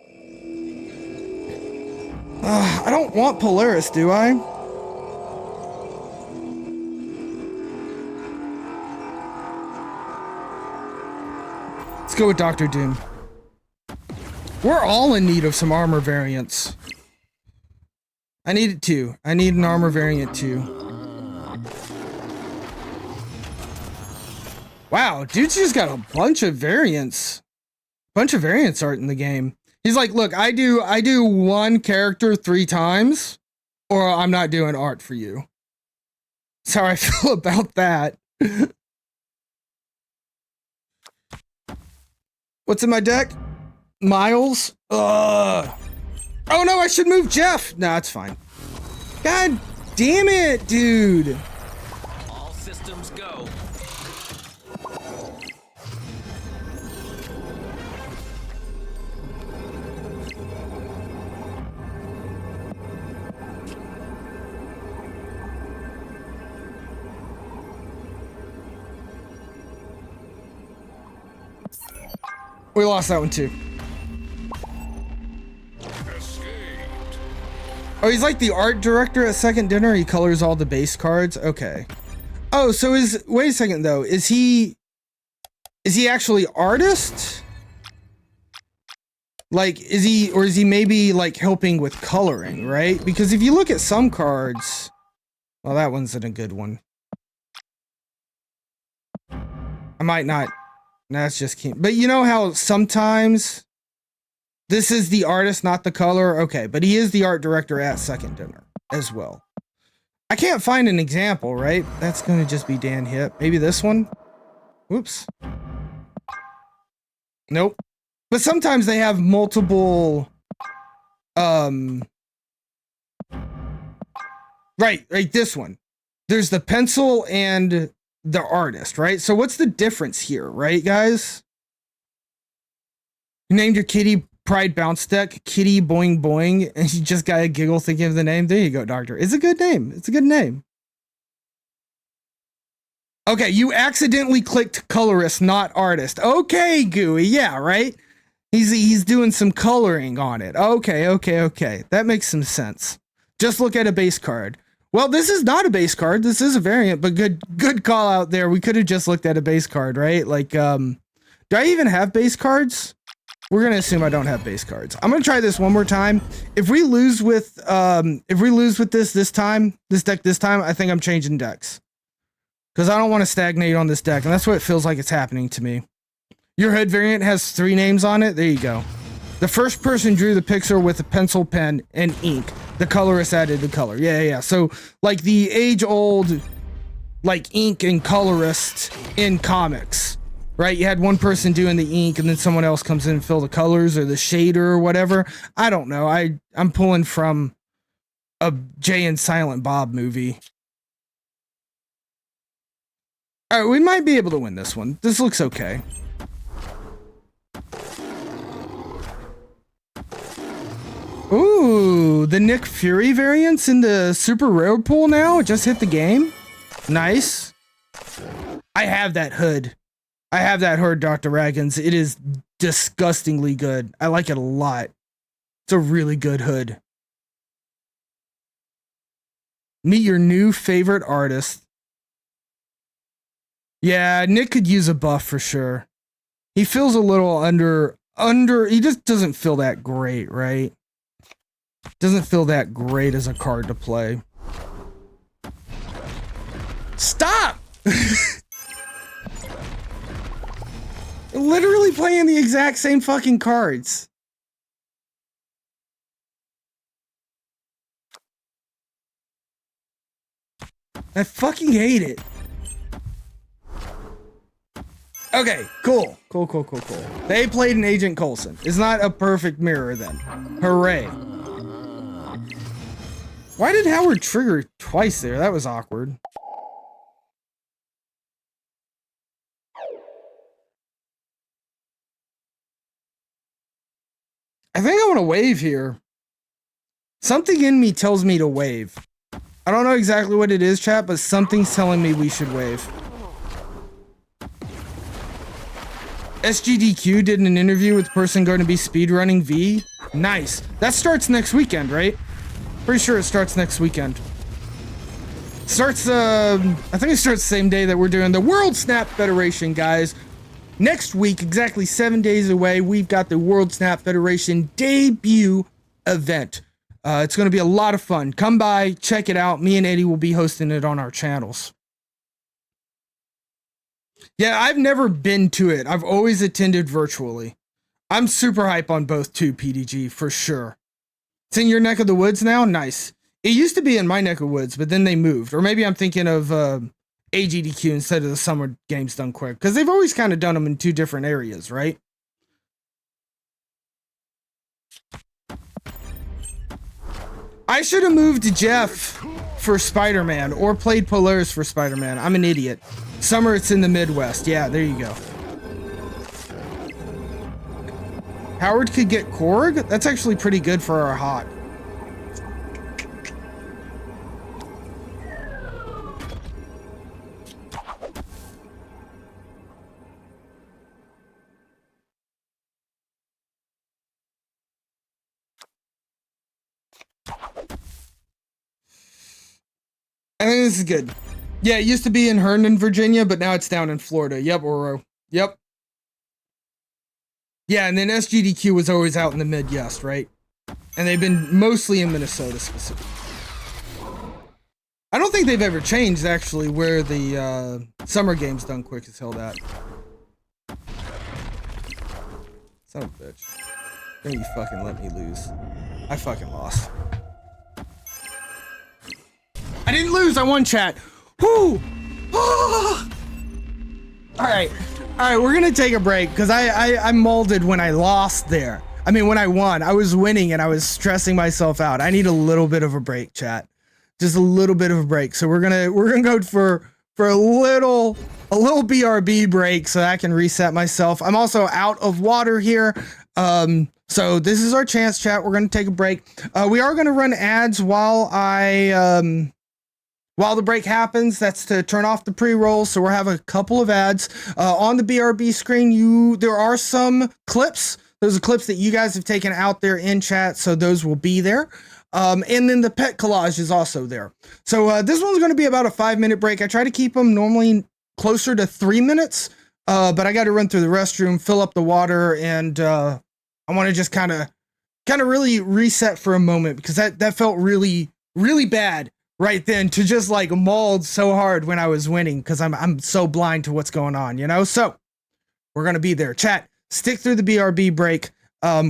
Speaker 3: I don't want Polaris, do I? Let's go with Dr. Doom. We're all in need of some armor variants. I need it too. I need an armor variant too. Wow, dude's just got a bunch of variants. Bunch of variants art in the game. He's like, look, I do one character 3 times, or I'm not doing art for you. That's how I feel about that. What's in my deck? Miles? Ugh. Oh no, I should move Jeff. No, it's fine. God damn it, dude.
Speaker 5: All systems go.
Speaker 3: We lost that one too. Oh, he's like the art director at Second Dinner. He colors all the base cards. Okay. Oh, so wait a second though. Is he actually artist? Like, is he maybe like helping with coloring, right? Because if you look at some cards, well, that one's in a good one. I might not. That's just keen. But you know how sometimes this is the artist, not the color? Okay, but he is the art director at Second Dinner as well. I can't find an example, right? That's going to just be Dan Hip. Maybe this one? Whoops. Nope. But sometimes they have multiple... Right, this one. There's the pencil and the artist, right? So what's the difference here, right, guys? You named your kitty Pride Bounce deck Kitty Boing Boing, and you just got a giggle thinking of the name. There you go, Doctor. It's a good name. It's a good name. Okay, you accidentally clicked colorist, not artist. Okay, Gooey. Yeah, right? He's doing some coloring on it. Okay. That makes some sense. Just look at a base card. Well, this is not a base card. This is a variant, but good call out there. We could have just looked at a base card, right? Like, do I even have base cards? We're gonna assume I don't have base cards. I'm gonna try this one more time. If we lose with this deck this time, I think I'm changing decks. Because I don't want to stagnate on this deck, and that's what it feels like it's happening to me. Your hood variant has 3 names on it. There you go. The first person drew the picture with a pencil, pen, and ink. The colorist added the color. Yeah. So, like the age-old, like, ink and colorist in comics, right? You had one person doing the ink, and then someone else comes in and fill the colors or the shader or whatever. I don't know. I'm pulling from a Jay and Silent Bob movie. All right, we might be able to win this one. This looks okay. Ooh, the Nick Fury variants in the super rare pool now. It just hit the game. Nice. I have that hood. I have that hood, Dr. Raggins. It is disgustingly good. I like it a lot. It's a really good hood. Meet your new favorite artist. Yeah, Nick could use a buff for sure. He feels a little under, he just doesn't feel that great, right? Doesn't feel that great as a card to play. Stop! Literally playing the exact same fucking cards. I fucking hate it. Okay, cool. Cool. They played an Agent Coulson. It's not a perfect mirror then. Hooray. Why did Howard trigger twice there? That was awkward. I think I want to wave here. Something in me tells me to wave. I don't know exactly what it is, chat, but something's telling me we should wave. SGDQ did an interview with the person going to be speedrunning V. Nice. That starts next weekend, right? Pretty sure it starts next weekend. Starts, I think it starts the same day that we're doing the World Snap Federation, guys. Next week, exactly 7 days away, we've got the World Snap Federation debut event. It's going to be a lot of fun. Come by, check it out. Me and Eddie will be hosting it on our channels. Yeah, I've never been to it. I've always attended virtually. I'm super hype on both too, PDG, for sure. It's in your neck of the woods now? Nice. It used to be in my neck of woods, but then they moved. Or maybe I'm thinking of AGDQ instead of the Summer Games Done Quick. Because they've always kind of done them in two different areas, right? I should have moved to Jeff for Spider-Man or played Polaris for Spider-Man. I'm an idiot. Summer, it's in the Midwest. Yeah, there you go. Howard could get Korg? That's actually pretty good for our hot. I think this is good. Yeah, it used to be in Herndon, Virginia, but now it's down in Florida. Yep, Oro. Yep. Yeah, and then SGDQ was always out in the Midwest, right? And they've been mostly in Minnesota specifically. I don't think they've ever changed, actually, where the Summer Games Done Quick is held at. Son of a bitch. Don't you fucking let me lose. I fucking lost. I didn't lose, I won, chat. Whoo! Alright, we're gonna take a break, because I molded when I lost there. I mean, when I won, I was winning and I was stressing myself out. I need a little bit of a break, chat. Just a little bit of a break. So we're gonna go for a little BRB break so I can reset myself. I'm also out of water here. So this is our chance, chat. We're gonna take a break. We are gonna run ads while while the break happens. That's to turn off the pre-roll. So we're having a couple of ads on the BRB screen. There are some clips. Those are clips that you guys have taken out there in chat. So those will be there. And then the pet collage is also there. So this one's going to be about a 5-minute break. I try to keep them normally closer to 3 minutes. But I got to run through the restroom, fill up the water, and I want to just kind of really reset for a moment, because that felt really, really bad right then, to just like mauled so hard when I was winning, because I'm so blind to what's going on, you know? So we're going to be there. Chat, stick through the BRB break.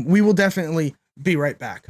Speaker 3: We will definitely be right back.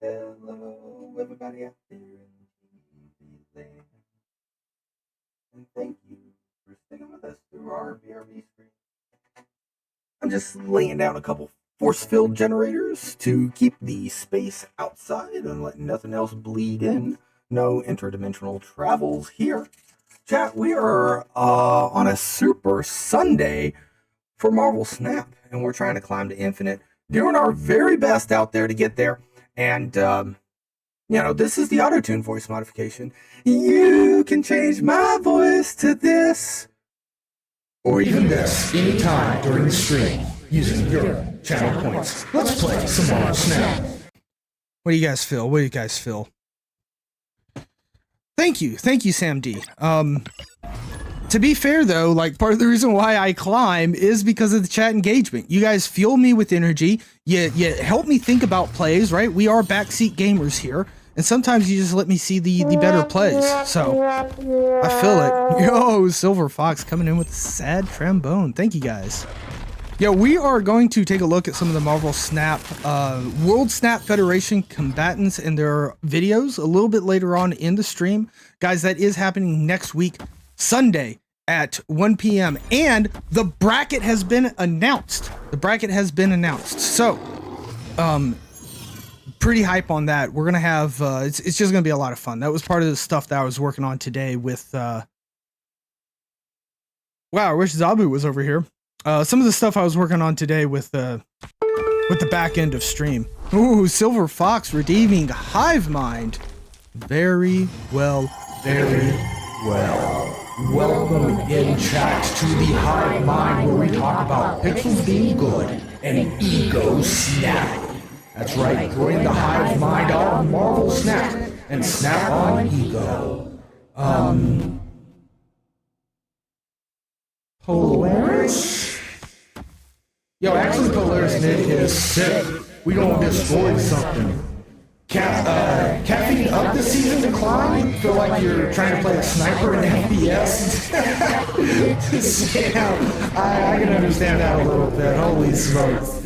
Speaker 2: Hello, everybody out there in the land. And thank you for sticking with us through our BRB screen. I'm just laying down a couple force field generators to keep the space outside and let nothing else bleed in. No interdimensional travels here. Chat, we are on a super Sunday for Marvel Snap, and we're trying to climb to Infinite, doing our very best out there to get there. And, this is the auto-tune voice modification. You can change my voice to this, or even this, anytime during the stream, using your channel points. Let's play some Marvel Snap.
Speaker 3: What do you guys feel? What do you guys feel? Thank you, Sam D. To be fair though, like part of the reason why I climb is because of the chat engagement. You guys fuel me with energy. You help me think about plays, right? We are backseat gamers here, and sometimes you just let me see the better plays. So I feel it. Yo, Silver Fox coming in with a sad trombone. Thank you guys. Yeah, we are going to take a look at some of the Marvel Snap, World Snap Federation combatants and their videos a little bit later on in the stream. Guys, that is happening next week, Sunday at 1 p.m. And the bracket has been announced. So, pretty hype on that. We're going to have, it's just going to be a lot of fun. That was part of the stuff that I was working on today with, wow, I wish Zabu was over here. Some of the stuff I was working on today with the back end of stream. Ooh, Silver Fox redeeming Hive Mind. Very well, very well.
Speaker 2: Welcome in chat to the Hive Mind, where we talk about pixels being good and ego snapping. That's right, join the Hive Mind on Marvel Snap and snap on ego. Polaris? Yo, actually Polaris mid is sick. We gonna destroy something. Caffeine up this season to climb? Feel like you're trying to play a sniper in FPS? Sam, I can understand that a little bit. Holy smokes.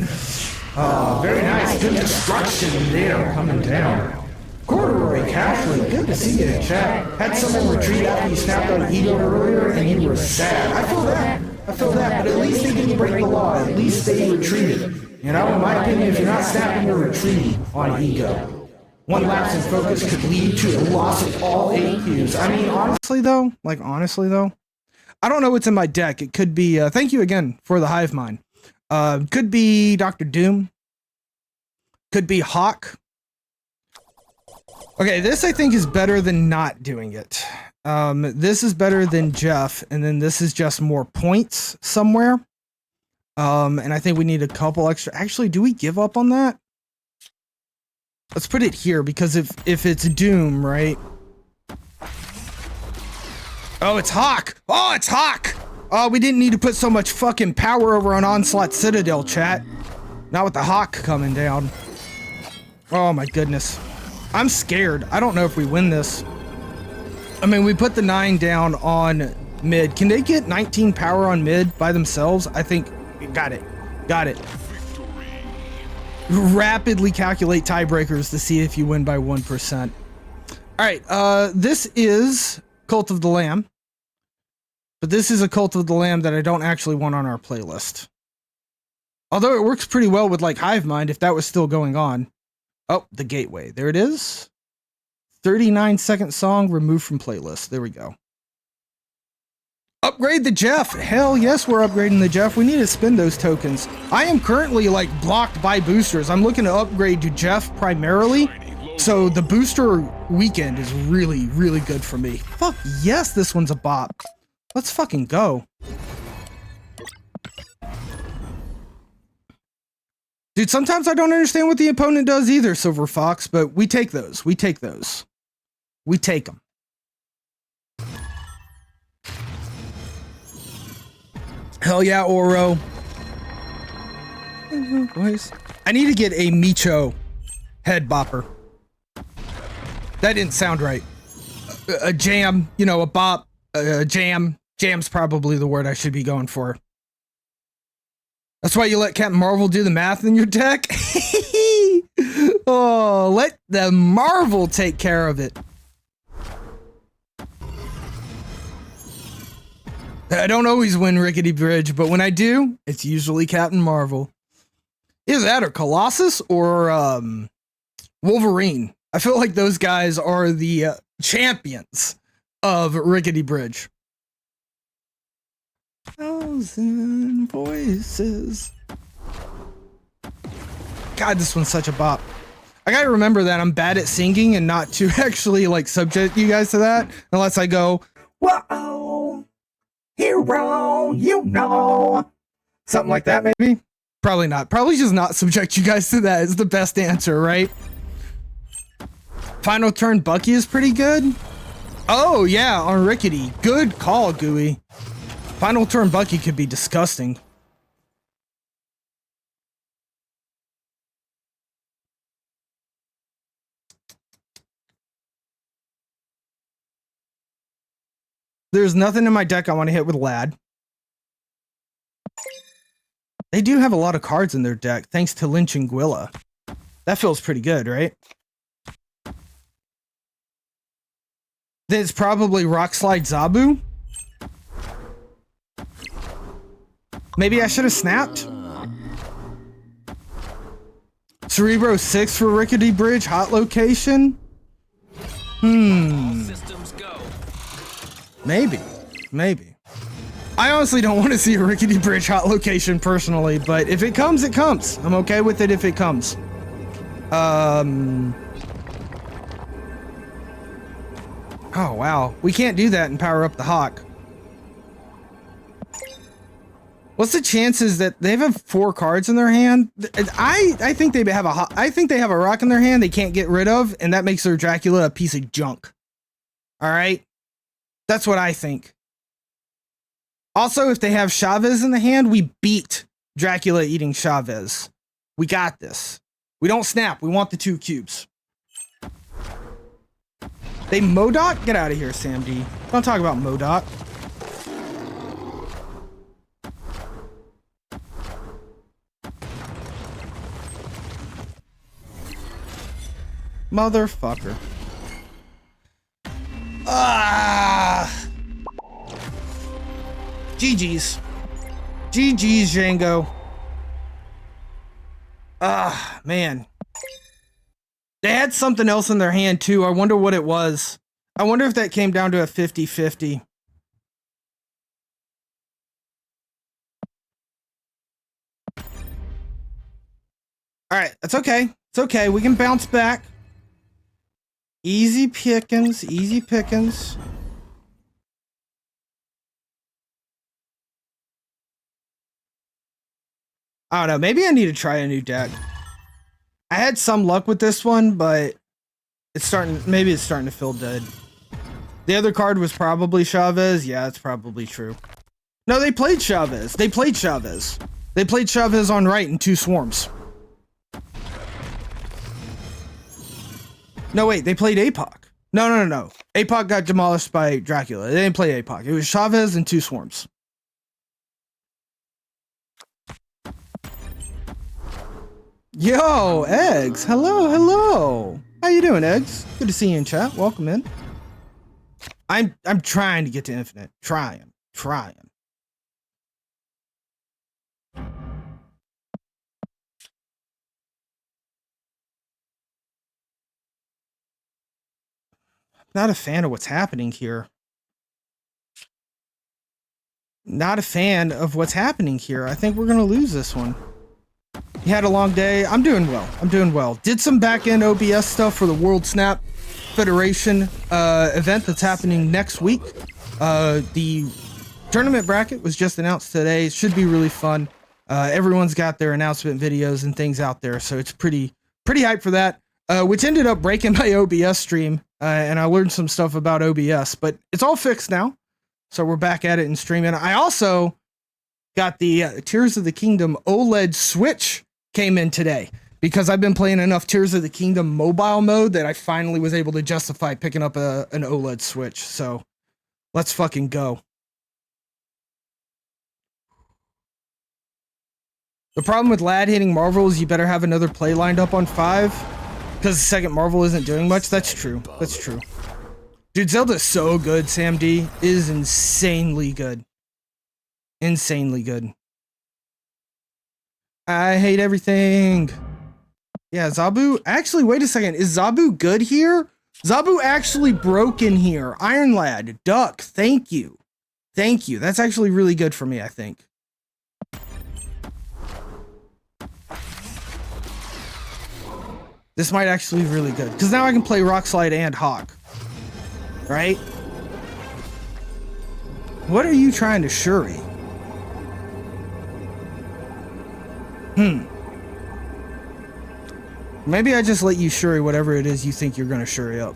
Speaker 2: Very nice. Good destruction there coming down. Corduroy Cashley, good to see you in chat. Had someone retreat after you snapped on ego earlier and you were sad. I feel that, but at least they didn't break the law. At least they retreated. You know, in my opinion, if you're not snapping, you're retreating on ego. One lapse in focus could lead to the loss of all AQs. I mean, honestly though, I don't know what's in my deck. It could be, thank you again for the Hive Mind. Could be Dr. Doom. Could be Hawk. Okay, this I think is better than not doing it. This is better than Jeff, and then this is just more points somewhere. And I think we need a couple extra. Actually, do we give up on that? Let's put it here, because if it's Doom, right? Oh, it's Hawk! Oh, it's Hawk! Oh, we didn't need to put so much fucking power over on Onslaught Citadel, chat. Not with the Hawk coming down. Oh my goodness. I'm scared. I don't know if we win this. I mean, we put the 9 down on mid. Can they get 19 power on mid by themselves? I think... Got it. Rapidly calculate tiebreakers to see if you win by 1%. Alright, this is Cult of the Lamb. But this is a Cult of the Lamb that I don't actually want on our playlist. Although it works pretty well with, like, Hive Mind if that was still going on. Oh, the Gateway. There it is. 39-second song removed from playlist. There we go. Upgrade the Jeff. Hell yes, we're upgrading the Jeff. We need to spend those tokens. I am currently like blocked by boosters. I'm looking to upgrade to Jeff primarily. So the booster weekend is really, really good for me. Fuck yes, this one's a bop. Let's fucking go. Dude, sometimes I don't understand what the opponent does either, Silver Fox, but we take those. We take those. We take them. Hell yeah, Oro. Boys. I need to get a Micho head bopper. That didn't sound right. A jam, you know, a bop, a jam. Jam's probably the word I should be going for. That's why you let Captain Marvel do the math in your deck?
Speaker 3: Oh, let the Marvel take care of it. I don't always win Rickety Bridge, but when I do, it's usually Captain Marvel. Either that or Colossus or Wolverine. I feel like those guys are the champions of Rickety Bridge. Thousand voices. God, this one's such a bop. I gotta remember that I'm bad at singing and not to actually like subject you guys to that unless I go,
Speaker 2: Whoa, hero, you know. Something like that, maybe?
Speaker 3: probably not. Probably just not subject you guys to that is the best answer, right? Final turn Bucky is pretty good. Oh yeah, on Rickety. Good call, Gooey. Final turn Bucky could be disgusting. There's nothing in my deck I want to hit with Lad. They do have a lot of cards in their deck, thanks to Lynch and Gwilla. That feels pretty good, right? Then it's probably Rock Slide Zabu. Maybe I should have snapped. Cerebro 6 for Rickety Bridge, hot location.
Speaker 5: All systems go.
Speaker 3: Maybe. I honestly don't want to see a Rickety Bridge hot location personally, but if it comes, it comes. I'm okay with it if it comes. Oh, wow. We can't do that and power up the Hawk. What's the chances that they have 4 cards in their hand? I think they have a rock in their hand they can't get rid of, and that makes their Dracula a piece of junk. All right? That's what I think. Also, if they have Chavez in the hand, we beat Dracula eating Chavez. We got this. We don't snap. We want the 2 cubes. They MODOK? Get out of here, Sam D. Don't talk about MODOK. Motherfucker. Ah! GG's. GG's, Django. Ah, man. They had something else in their hand, too. I wonder what it was. I wonder if that came down to a 50-50. Alright, that's okay. It's okay. We can bounce back. Easy pickings. Easy pickings. I don't know. Maybe I need to try a new deck. I had some luck with this one, but maybe it's starting to feel dead. The other card was probably Chavez. Yeah, it's probably true. No, they played Chavez. They played Chavez on right in 2 swarms. No, wait, they played APOC. No. APOC got demolished by Dracula. They didn't play APOC. It was Chavez and 2 swarms. Yo, Eggs. Hello. How you doing, Eggs? Good to see you in chat. Welcome in. I'm trying to get to Infinite. Trying. Not a fan of what's happening here. I think we're gonna lose this one. You had a long day. I'm doing well. Did some back-end OBS stuff for the World Snap Federation event that's happening next week. The tournament bracket was just announced today. It should be really fun. Everyone's got their announcement videos and things out there, so it's pretty hyped for that. Which ended up breaking my OBS stream, and I learned some stuff about OBS, but it's all fixed now. So we're back at it and streaming. I also got the Tears of the Kingdom OLED Switch came in today because I've been playing enough Tears of the Kingdom mobile mode that I finally was able to justify picking up an OLED Switch. So let's fucking go. The problem with Lad hitting Marvel is you better have another play lined up on 5. Because the second Marvel isn't doing much. That's true. That's true. Dude, Zelda's so good, Sam D. It is insanely good. Insanely good. I hate everything. Yeah, Zabu. Actually, wait a second. Is Zabu good here? Zabu actually broke in here. Iron Lad, Duck, thank you. Thank you. That's actually really good for me, I think. This might actually be really good. Because now I can play Rock Slide and Hawk. Right? What are you trying to Shuri? Maybe I just let you Shuri whatever it is you think you're gonna Shuri up.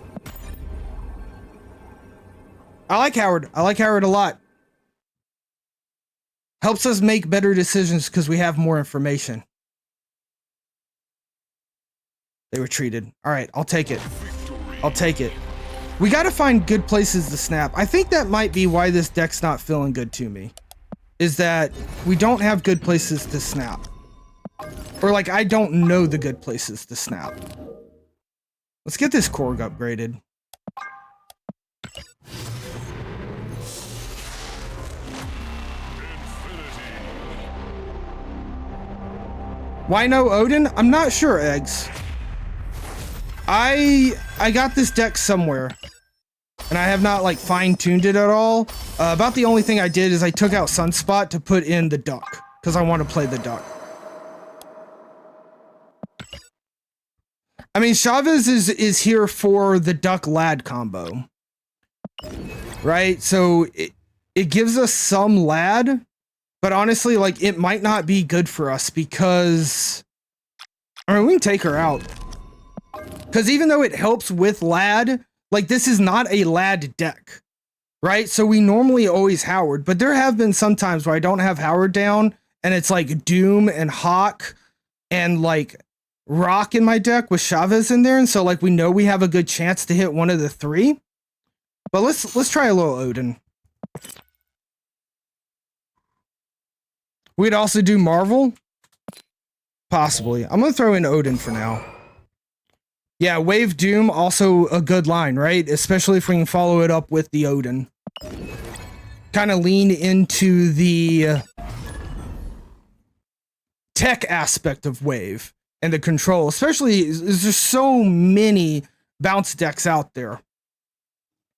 Speaker 3: I like Howard. I like Howard a lot. Helps us make better decisions because we have more information. They retreated. Alright, I'll take it. I'll take it. We gotta find good places to snap. I think that might be why this deck's not feeling good to me. Is that we don't have good places to snap. Or like, I don't know the good places to snap. Let's get this Korg upgraded. Why no Odin? I'm not sure, Eggs. I got this deck somewhere. And I have not like fine-tuned it at all. About the only thing I did is I took out Sunspot to put in the Duck. Because I want to play the Duck. I mean, Chavez is here for the Duck Lad combo. Right? So it gives us some Lad. But honestly, like, it might not be good for us because... I mean, we can take her out. Because even though it helps with Lad, like, this is not a Lad deck. Right? So we normally always Howard. But there have been some times where I don't have Howard down. And it's like Doom and Hawk and like Rock in my deck with Chavez in there. And so like we know we have a good chance to hit one of the 3. But let's try a little Odin. We'd also do Marvel. Possibly. I'm going to throw in Odin for now. Yeah, Wave Doom, also a good line, right? Especially if we can follow it up with the Odin. Kind of lean into the tech aspect of Wave and the control. Especially, there's just so many bounce decks out there.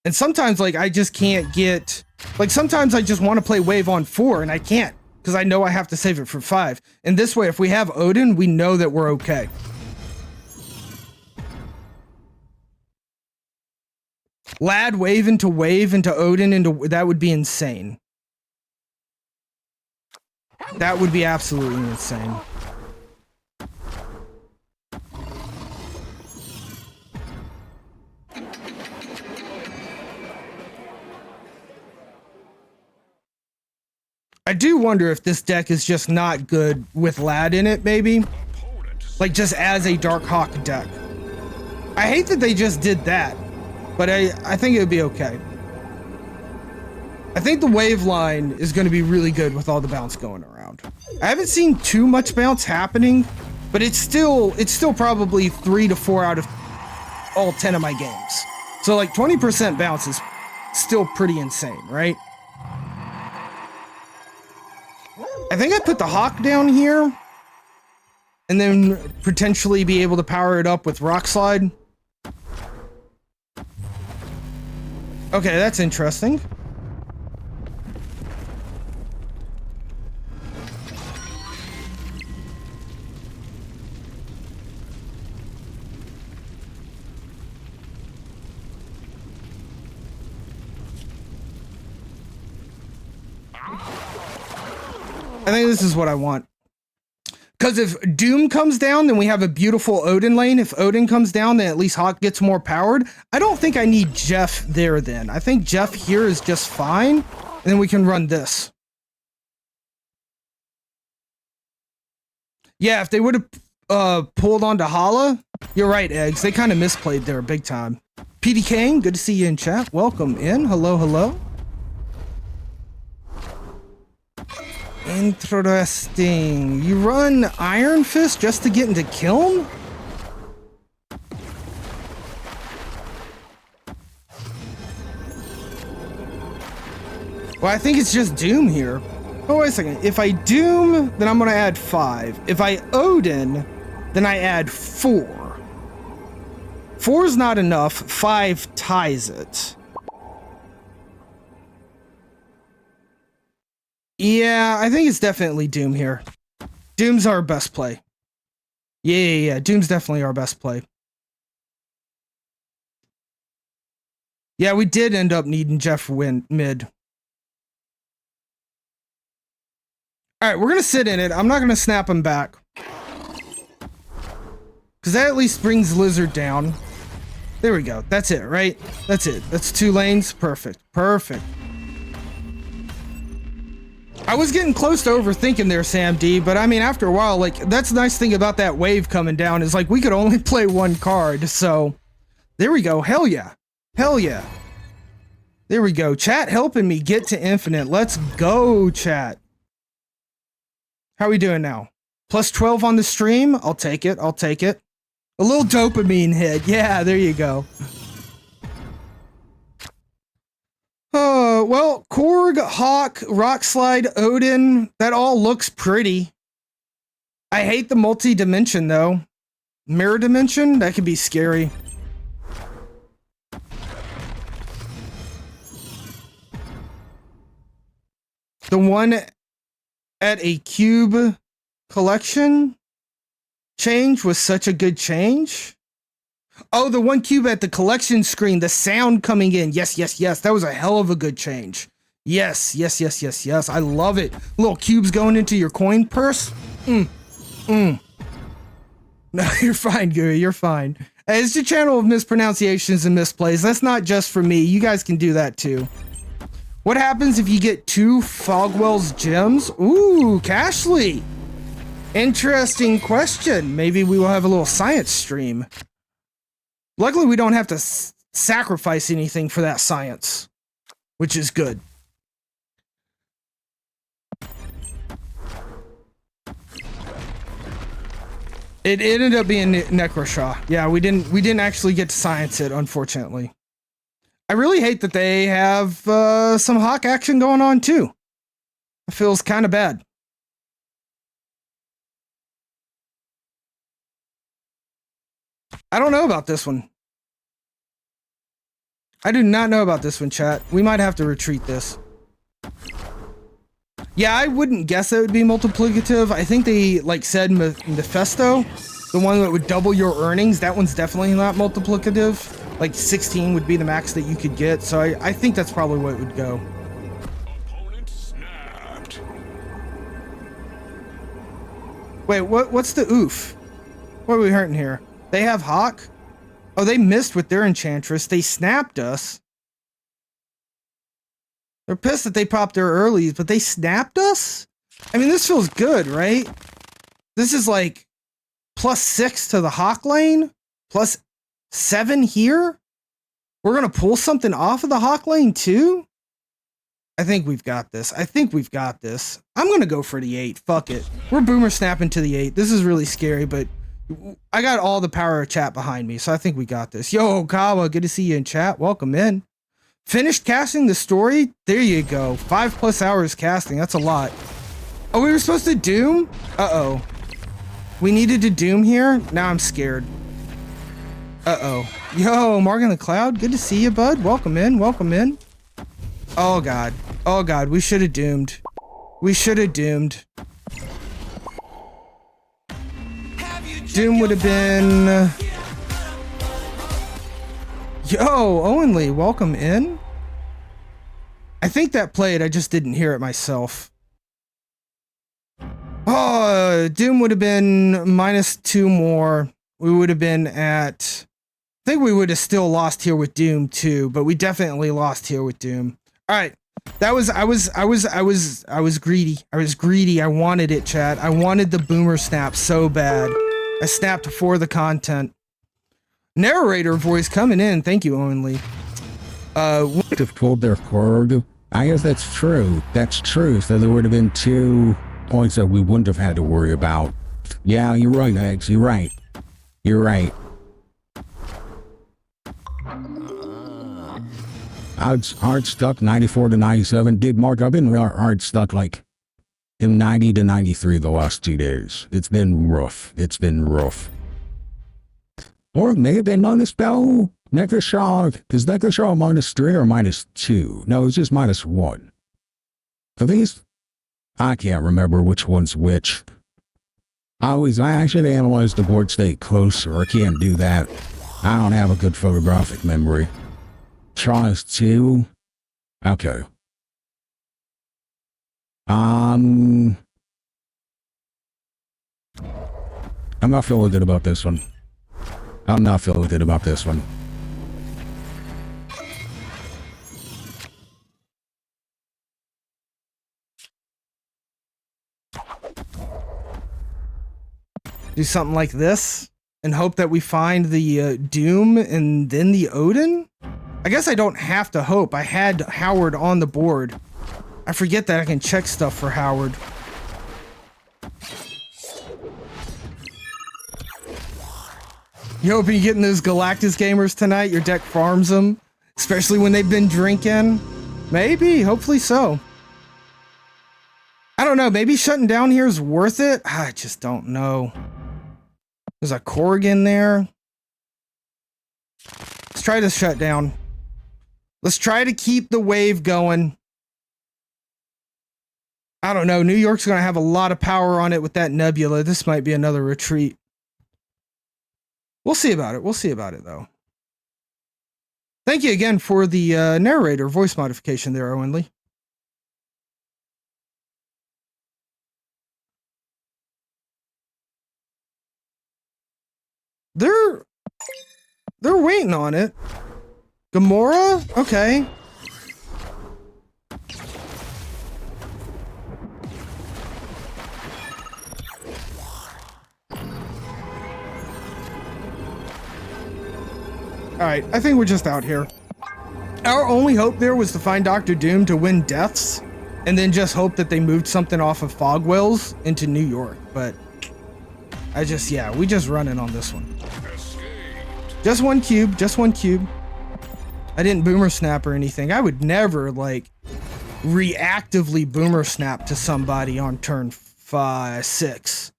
Speaker 3: And sometimes, like, I just can't get... Like, sometimes I just want to play Wave on 4, and I can't. Because I know I have to save it for 5. And this way, if we have Odin, we know that we're okay. Lad Wave into Odin into... That would be insane. That would be absolutely insane. I do wonder if this deck is just not good with Lad in it, maybe. Like, just as a Dark Hawk deck. I hate that they just did that. But I think it would be okay. I think the wave line is going to be really good with all the bounce going around. I haven't seen too much bounce happening, but it's still probably 3 to 4 out of all 10 of my games. So like 20% bounce is still pretty insane, right? I think I put the Hawk down here and then potentially be able to power it up with Rock Slide. Okay, that's interesting. I think this is what I want. Because if Doom comes down, then we have a beautiful Odin lane. If Odin comes down, then at least Hawk gets more powered. I don't think I need Jeff there then. I think Jeff here is just fine. And then we can run this. Yeah, if they would have pulled onto Hala, you're right, Eggs. They kind of misplayed there big time. PD Kane, good to see you in chat. Welcome in. Hello, hello. Interesting. You run Iron Fist just to get into Kiln? Well, I think it's just Doom here. Oh, wait a second. If I Doom, then I'm going to add 5. If I Odin, then I add 4. 4 is not enough. 5 ties it. Yeah, I think it's definitely Doom here. Doom's our best play. Yeah. Doom's definitely our best play. Yeah, we did end up needing Jeff mid. Alright, we're going to sit in it. I'm not going to snap him back. Because that at least brings Lizard down. There we go. That's it, right? That's it. That's 2 lanes. Perfect. Perfect. I was getting close to overthinking there, Sam D, but I mean, after a while, like, that's the nice thing about that wave coming down is, like, we could only play 1 card, so... There we go. Hell yeah. Hell yeah. There we go. Chat helping me get to infinite. Let's go, chat. How we doing now? Plus 12 on the stream? I'll take it. I'll take it. A little dopamine hit. Yeah, there you go. Well, Korg, Hawk, Rockslide, Odin, that all looks pretty. I hate the multi-dimension, though. Mirror dimension? That could be scary. The one at a cube collection change was such a good change. Oh, the 1 cube at the collection screen, the sound coming in. Yes. That was a hell of a good change. Yes. I love it. Little cubes going into your coin purse. No, you're fine, Guru. You're fine. It's a channel of mispronunciations and misplays. That's not just for me. You guys can do that too. What happens if you get 2 Fogwell's gems? Ooh, Cashly. Interesting question. Maybe we will have a little science stream. Luckily, we don't have to sacrifice anything for that science, which is good. It ended up being Necroshaw. Yeah, we didn't actually get to science it, unfortunately. I really hate that they have some Hawk action going on too. It feels kind of bad. I don't know about this one. I do not know about this one, chat. We might have to retreat this. Yeah, I wouldn't guess it would be multiplicative. I think they, like, said Mephisto, the one that would double your earnings, that one's definitely not multiplicative. Like, 16 would be the max that you could get, so I think that's probably what it would go.
Speaker 1: Opponent snapped.
Speaker 3: Wait, what's the oof? What are we hurting here? They have Hawk? Oh, they missed with their Enchantress. They snapped us. They're pissed that they popped their earlies, but they snapped us? I mean, this feels good, right? This is like +6 to the Hawk lane, +7 here. We're going to pull something off of the Hawk lane too? I think we've got this. I'm going to go for the 8. Fuck it. We're boomer snapping to the 8. This is really scary, but I got all the power of chat behind me, so I think we got this. Yo, Kawa, good to see you in chat. Welcome in. Finished casting the story? There you go. 5+ hours casting. That's a lot. Oh, we were supposed to Doom? Uh-oh. We needed to Doom here? Now I'm scared. Uh-oh. Yo, Morgan the Cloud, good to see you, bud. Welcome in. Oh, God. Oh, God. We should have Doomed. Doom would have been... Yo, Owen Lee, welcome in. I think that played, I just didn't hear it myself. Oh, Doom would have been -2 more. We would have been at... I think we would have still lost here with Doom too, but we definitely lost here with Doom. All right. That was, I was greedy. I wanted it, chat. I wanted the boomer snap so bad. I snapped for the content. Narrator voice coming in. Thank you, Owen Lee.
Speaker 6: Would have pulled their cord. I guess that's true. So there would have been 2 points that we wouldn't have had to worry about. Yeah, you're right, Eggs. You're right. You're right. Hard stuck 94 to 97. Did Mark? I've been hard stuck like in 90 to 93 the last 2 days. It's been rough. It's been rough. Or it may have been on the spell. Necroshaw. Is Necroshaw -3 or -2? No, it's just -1. For these, I can't remember which one's which. I should analyze the board state closer. I can't do that. I don't have a good photographic memory. Shaw is 2. Okay. I'm not feeling good about this one. I'm not feeling good about this one.
Speaker 3: Do something like this and hope that we find the Doom and then the Odin? I guess I don't have to hope. I had Howard on the board. I forget that I can check stuff for Howard. You hoping you getting those Galactus gamers tonight? Your deck farms them, especially when they've been drinking. Maybe, hopefully so. I don't know, maybe shutting down here is worth it? I just don't know. There's a Korg in there. Let's try to shut down. Let's try to keep the wave going. I don't know. New York's going to have a lot of power on it with that nebula. This might be another retreat. We'll see about it. We'll see about it, though. Thank you again for the narrator voice modification there, Owen Lee. They're waiting on it. Gamora? Okay. Alright, I think we're just out here. Our only hope there was to find Doctor Doom to win deaths, and then just hope that they moved something off of Fogwells into New York, but we just running on this one. Just one cube, just one cube. I didn't boomer snap or anything. I would never, like, reactively boomer snap to somebody on turn 6.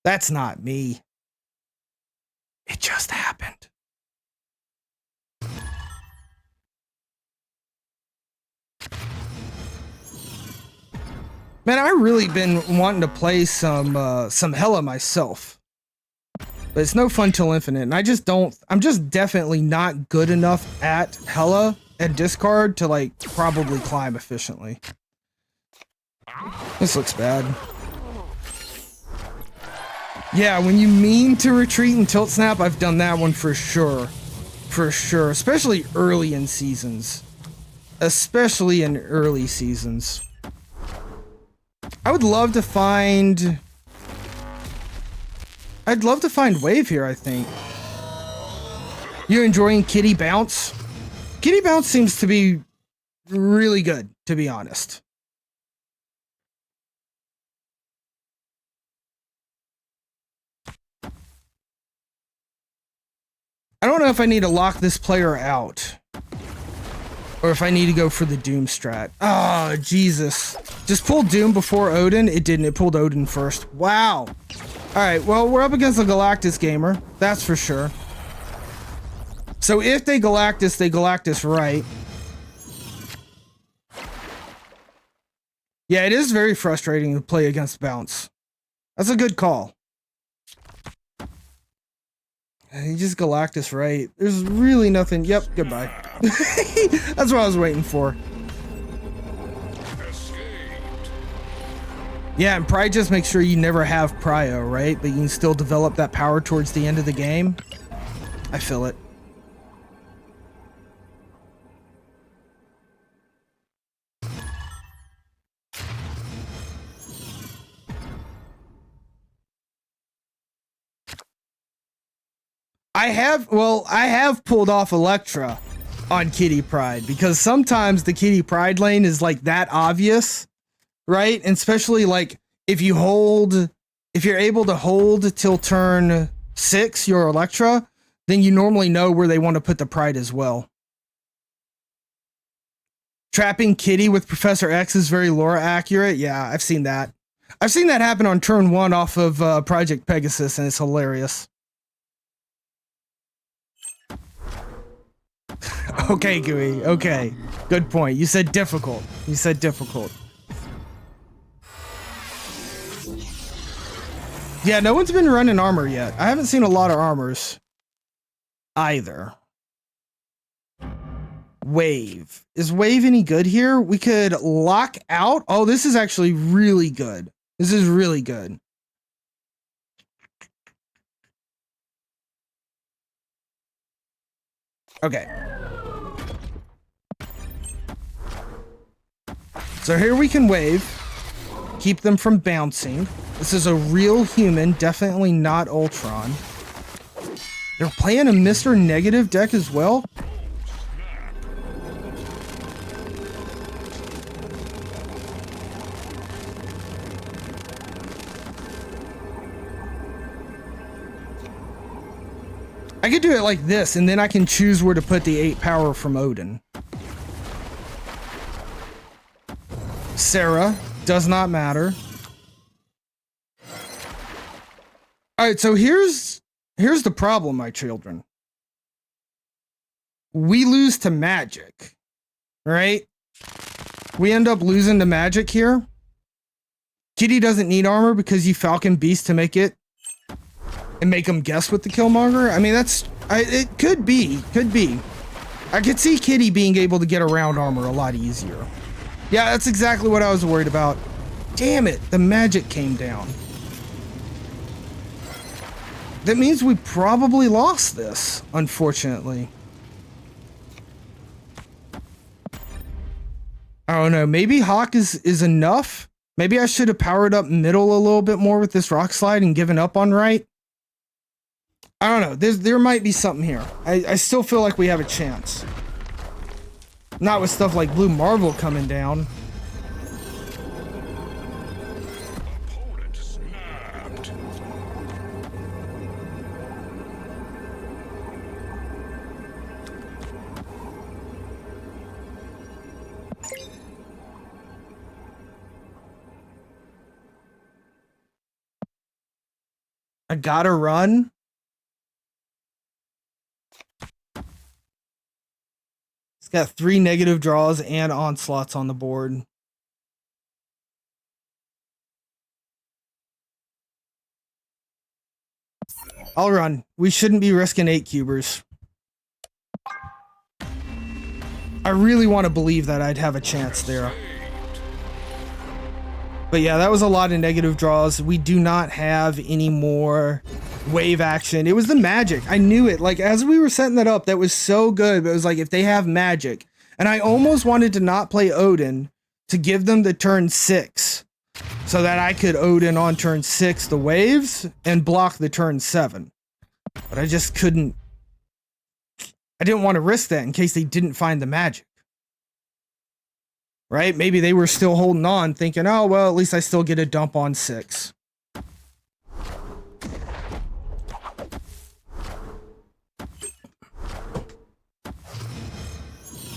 Speaker 3: That's not me. It just happened. Man, I really been wanting to play some Hela myself. But it's no fun till infinite, and I'm just definitely not good enough at Hela and discard to, like, probably climb efficiently. This looks bad. Yeah, when you mean to retreat and tilt snap, I've done that one for sure. For sure, especially early in seasons. Especially in early seasons. I would love to find... I'd love to find Wave here, I think. You enjoying Kitty Bounce? Kitty Bounce seems to be really good, to be honest. I don't know if I need to lock this player out. Or if I need to go for the Doom strat. Oh, Jesus. Just pull Doom before Odin? It didn't. It pulled Odin first. Wow. Alright, well, we're up against a Galactus gamer. That's for sure. So if they Galactus right. Yeah, it is very frustrating to play against Bounce. That's a good call. He just Galactus right. There's really nothing. Yep, goodbye. That's what I was waiting for. Yeah, and Pride just makes sure you never have Prio, right? But you can still develop that power towards the end of the game. I feel it. I have pulled off Electra on Kitty Pride because sometimes the Kitty Pride lane is like that obvious, right? And especially like if you're able to hold till turn 6 your Electra, then you normally know where they want to put the Pride as well. Trapping Kitty with Professor X is very lore accurate. Yeah, I've seen that. I've seen that happen on turn 1 off of Project Pegasus, and it's hilarious. Okay, Gooey. Okay. Good point. You said difficult. You said difficult. Yeah, no one's been running armor yet. I haven't seen a lot of armors either. Wave. Is Wave any good here? We could lock out. Oh, this is actually really good. This is really good. Okay. So here we can wave. Keep them from bouncing. This is a real human, definitely not Ultron. They're playing a Mr. Negative deck as well. I could do it like this, and then I can choose where to put the 8 power from Odin. Sarah, does not matter. Alright, so here's the problem, my children. We lose to Magic, right? We end up losing to Magic here. Kitty doesn't need armor because you Falcon Beast to make it and make them guess with the Killmonger. I mean, it could be. I could see Kitty being able to get around armor a lot easier. Yeah, that's exactly what I was worried about. Damn it, the Magic came down. That means we probably lost this, unfortunately. I don't know, maybe Hawk is enough? Maybe I should have powered up middle a little bit more with this Rock Slide and given up on right? I don't know. There might be something here. I still feel like we have a chance. Not with stuff like Blue Marvel coming down.
Speaker 1: Opponent snapped.
Speaker 3: I gotta run. Got 3 negative draws and onslaughts on the board. I'll run. We shouldn't be risking 8 cubers. I really want to believe that I'd have a chance there. But yeah, that was a lot of negative draws. We do not have any more wave action. It was the Magic. I knew it. Like, as we were setting that up, that was so good. But it was like, if they have Magic. And I almost wanted to not play Odin to give them the turn 6. So that I could Odin on turn 6 the waves and block the turn 7. But I just couldn't. I didn't want to risk that in case they didn't find the Magic. Right? Maybe they were still holding on, thinking, oh, well, at least I still get a dump on 6.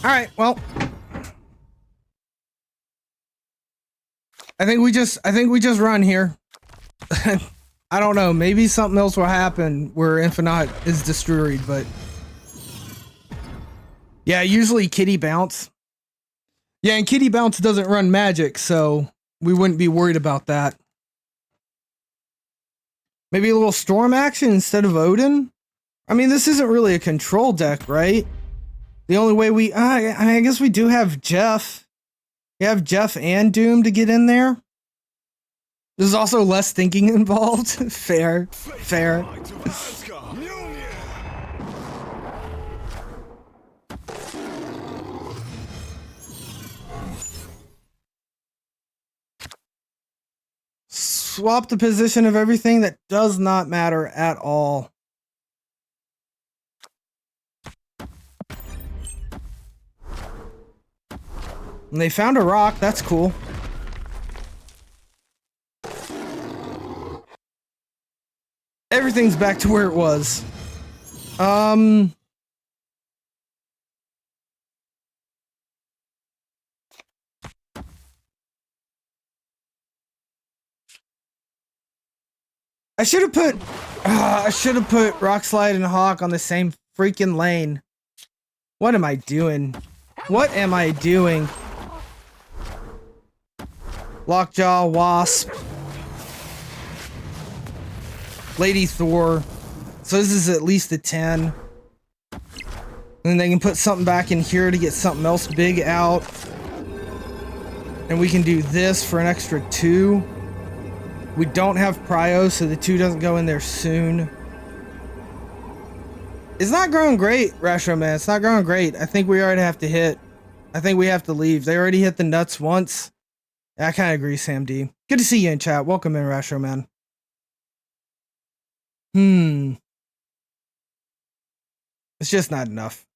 Speaker 3: All right, well, I think we just run here. I don't know, maybe something else will happen where Infinite is destroyed, but yeah, usually Kitty bounce. Yeah, and Kitty bounce doesn't run Magic, so we wouldn't be worried about that. Maybe a little Storm action instead of Odin? I mean, this isn't really a control deck, right? The only way we... I guess we do have Jeff. You have Jeff and Doom to get in there. There's also less thinking involved. Fair. Swap the position of everything that does not matter at all. And they found a rock, that's cool. Everything's back to where it was. I should have put Rock Slide and Hawk on the same freaking lane. What am I doing? What am I doing? Lockjaw, Wasp, Lady Thor. So this is at least a 10. And then they can put something back in here to get something else big out. And we can do this for an extra 2. We don't have Prio, so the 2 doesn't go in there soon. It's not growing great, Retro Man. It's not growing great. I think we already have to hit. I think we have to leave. They already hit the nuts once. I kind of agree, Sam D. Good to see you in chat. Welcome in, Retro Man. It's just not enough.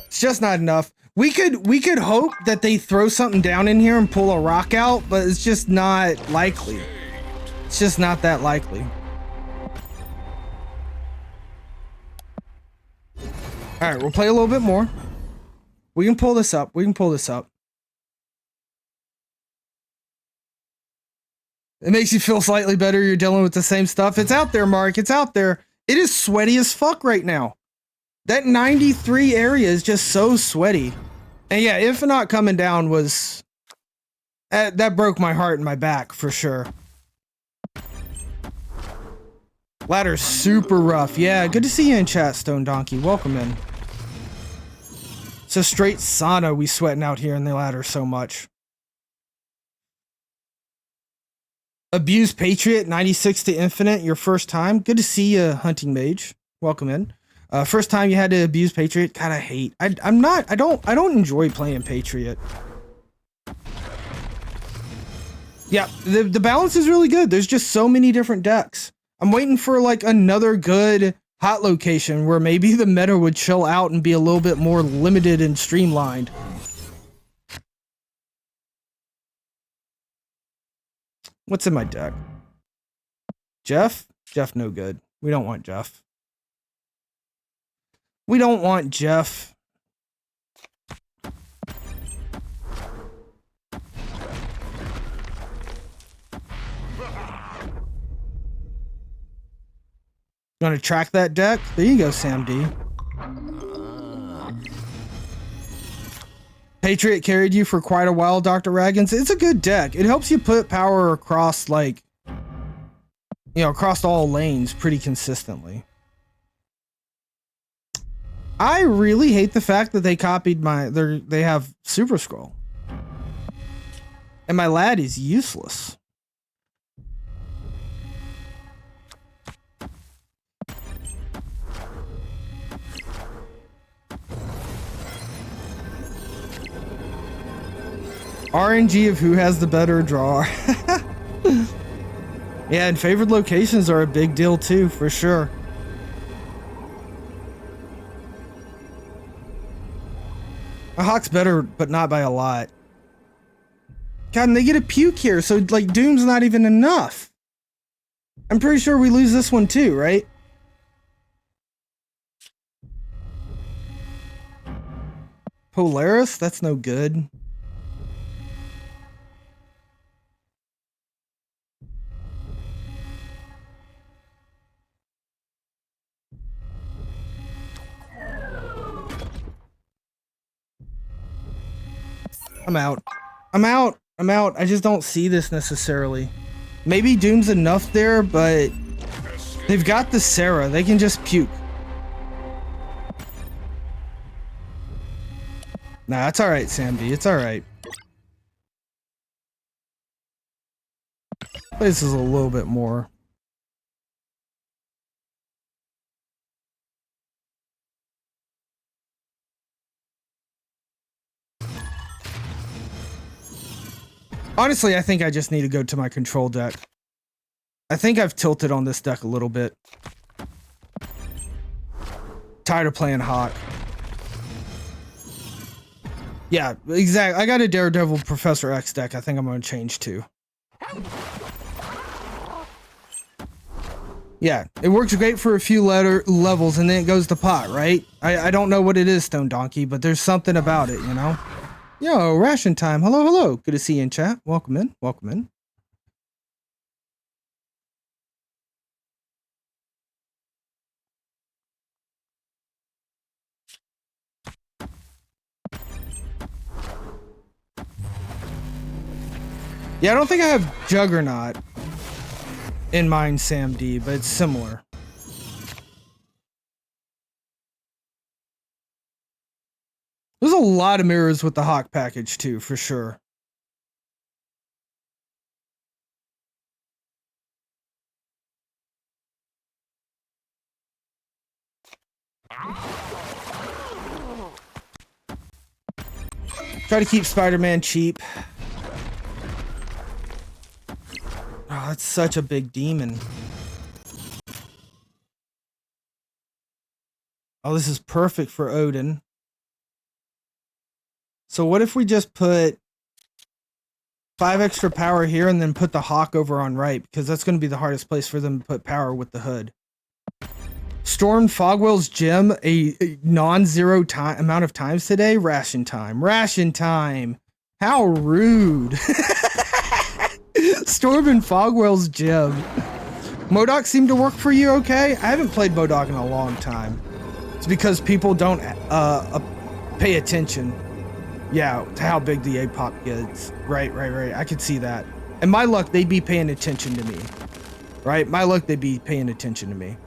Speaker 3: It's just not enough. We could hope that they throw something down in here and pull a rock out, but it's just not likely. It's just not that likely. All right, we'll play a little bit more. We can pull this up. We can pull this up. It makes you feel slightly better. You're dealing with the same stuff. It's out there, Mark. It's out there. It is sweaty as fuck right now. That 93 area is just so sweaty. And yeah, Infinite coming down was... that broke my heart and my back, for sure. Ladder's super rough. Yeah, good to see you in chat, Stone Donkey. Welcome in. It's a straight sauna we sweating out here in the ladder so much. Abused Patriot, 96 to Infinite, your first time. Good to see you, Hunting Mage. Welcome in. First time you had to abuse Patriot. God, I hate. I don't enjoy playing Patriot. Yeah, the balance is really good. There's just so many different decks. I'm waiting for like another good hot location where maybe the meta would chill out and be a little bit more limited and streamlined. What's in my deck? Jeff? Jeff no good. We don't want Jeff. We don't want Jeff. You want to track that deck? There you go, Sam D. Patriot carried you for quite a while, Dr. Raggins. It's a good deck. It helps you put power across, like, you know, across all lanes pretty consistently. I really hate the fact that they copied they have Super Scroll. And my lad is useless. RNG of who has the better draw. Yeah, and favored locations are a big deal too, for sure. A Hawk's better, but not by a lot. God, and they get a puke here, so like Doom's not even enough. I'm pretty sure we lose this one too, right? Polaris? That's no good. I'm out. I'm out. I'm out. I just don't see this necessarily. Maybe Doom's enough there, but they've got the Sarah. They can just puke. Nah, it's alright, Sandy. It's alright. This is a little bit more. Honestly, I think I just need to go to my control deck. I think I've tilted on this deck a little bit. Tired of playing Hawk. Yeah, exactly. I got a Daredevil Professor X deck I think I'm going to change to. Yeah, it works great for a few levels and then it goes to pot, right? I don't know what it is, Stone Donkey, but there's something about it, you know? Yo, ration time. Hello, hello. Good to see you in chat. Welcome in. Welcome in. Yeah, I don't think I have Juggernaut in mind, Sam D, but it's similar. There's a lot of mirrors with the Hawk package too, for sure. Try to keep Spider-Man cheap. Oh, that's such a big demon. Oh, this is perfect for Odin. So what if we just put 5 extra power here and then put the Hawk over on right? Because that's going to be the hardest place for them to put power with the hood. Stormed Fogwell's gym a non-zero amount of times today? Ration time. Ration time. How rude. Storm and Fogwell's gym. MODOK seemed to work for you okay? I haven't played MODOK in a long time. It's because people don't pay attention. Yeah, to how big the APOP gets. Right. I could see that. And my luck, they'd be paying attention to me. Right? My luck, they'd be paying attention to me.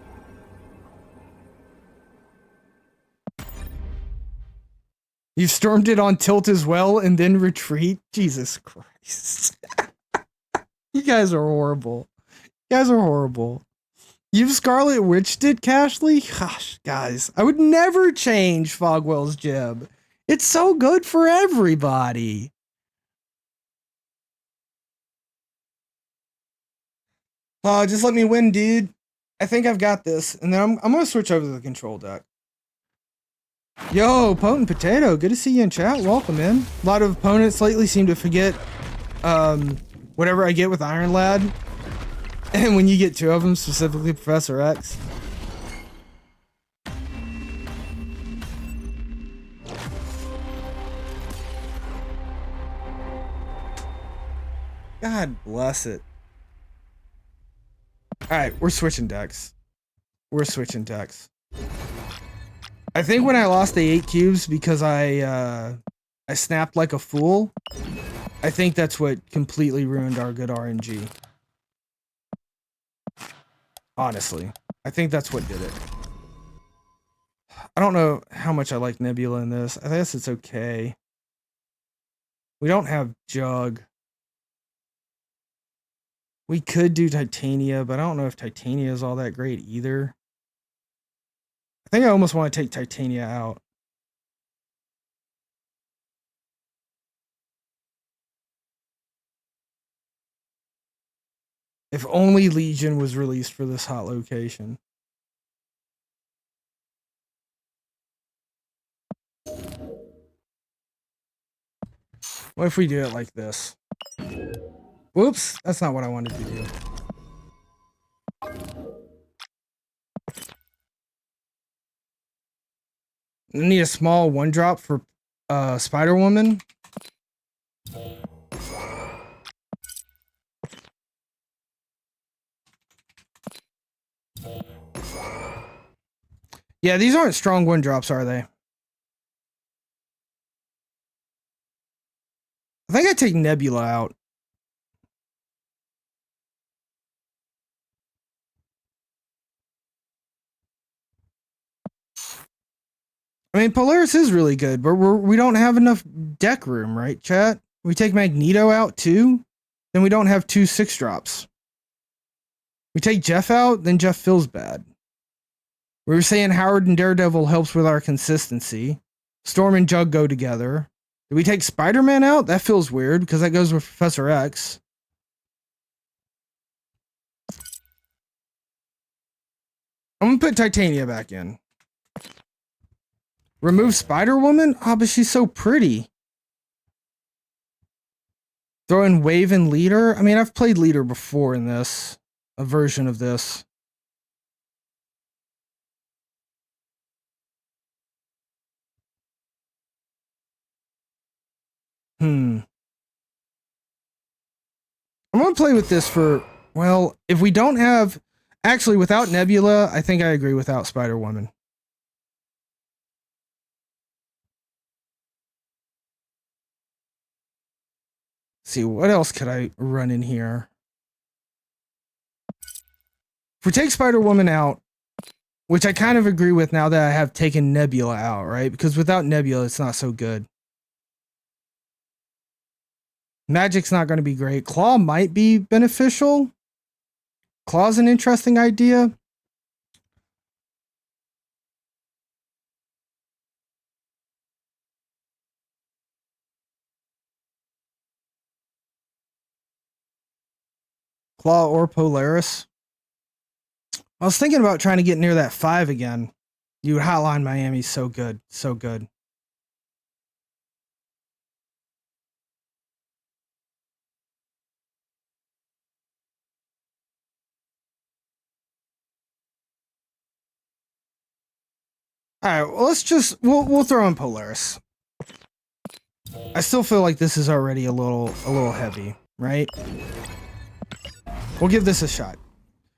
Speaker 3: You stormed it on tilt as well and then retreat? Jesus Christ. You guys are horrible. You guys are horrible. You've Scarlet Witched it, Cashley? Gosh, guys, I would never change Fogwell's gem. It's so good for everybody. Oh, just let me win, dude. I think I've got this. And then I'm going to switch over to the control deck. Yo, Potent Potato, good to see you in chat. Welcome in. A lot of opponents lately seem to forget whatever I get with Iron Lad. And when you get 2 of them, specifically Professor X. God bless it. Alright, we're switching decks. We're switching decks. I think when I lost the 8 cubes because I snapped like a fool, I think that's what completely ruined our good RNG. Honestly, I think that's what did it. I don't know how much I like Nebula in this. I guess it's okay. We don't have Jug. We could do Titania, but I don't know if Titania is all that great either. I think I almost want to take Titania out. If only Legion was released for this hot location. What if we do it like this? Whoops, that's not what I wanted to do. I need a small 1-drop for Spider-Woman. Yeah, these aren't strong 1-drops, are they? I think I take Nebula out. I mean, Polaris is really good, but we don't have enough deck room, right, chat? We take Magneto out too, then we don't have 2 6-drops. We take Jeff out, then Jeff feels bad. We were saying Howard and Daredevil helps with our consistency. Storm and Jug go together. Did we take Spider-Man out? That feels weird because that goes with Professor X. I'm gonna put Titania back in. Remove Spider-Woman? Oh, but she's so pretty. Throw in Wave and Leader? I mean, I've played Leader before in this. A version of this. I'm gonna play with this for, well, if we don't have, actually without Nebula, I think I agree without Spider-Woman. See, what else could I run in here? If we take Spider-Woman out, which I kind of agree with now that I have taken Nebula out, right? Because without Nebula, it's not so good. Magic's not going to be great. Claw might be beneficial. Claw's an interesting idea. Claw or Polaris. I was thinking about trying to get near that 5 again. Dude, Hotline Miami's so good. So good. Alright, well, let's just we'll throw in Polaris. I still feel like this is already a little heavy, right? We'll give this a shot.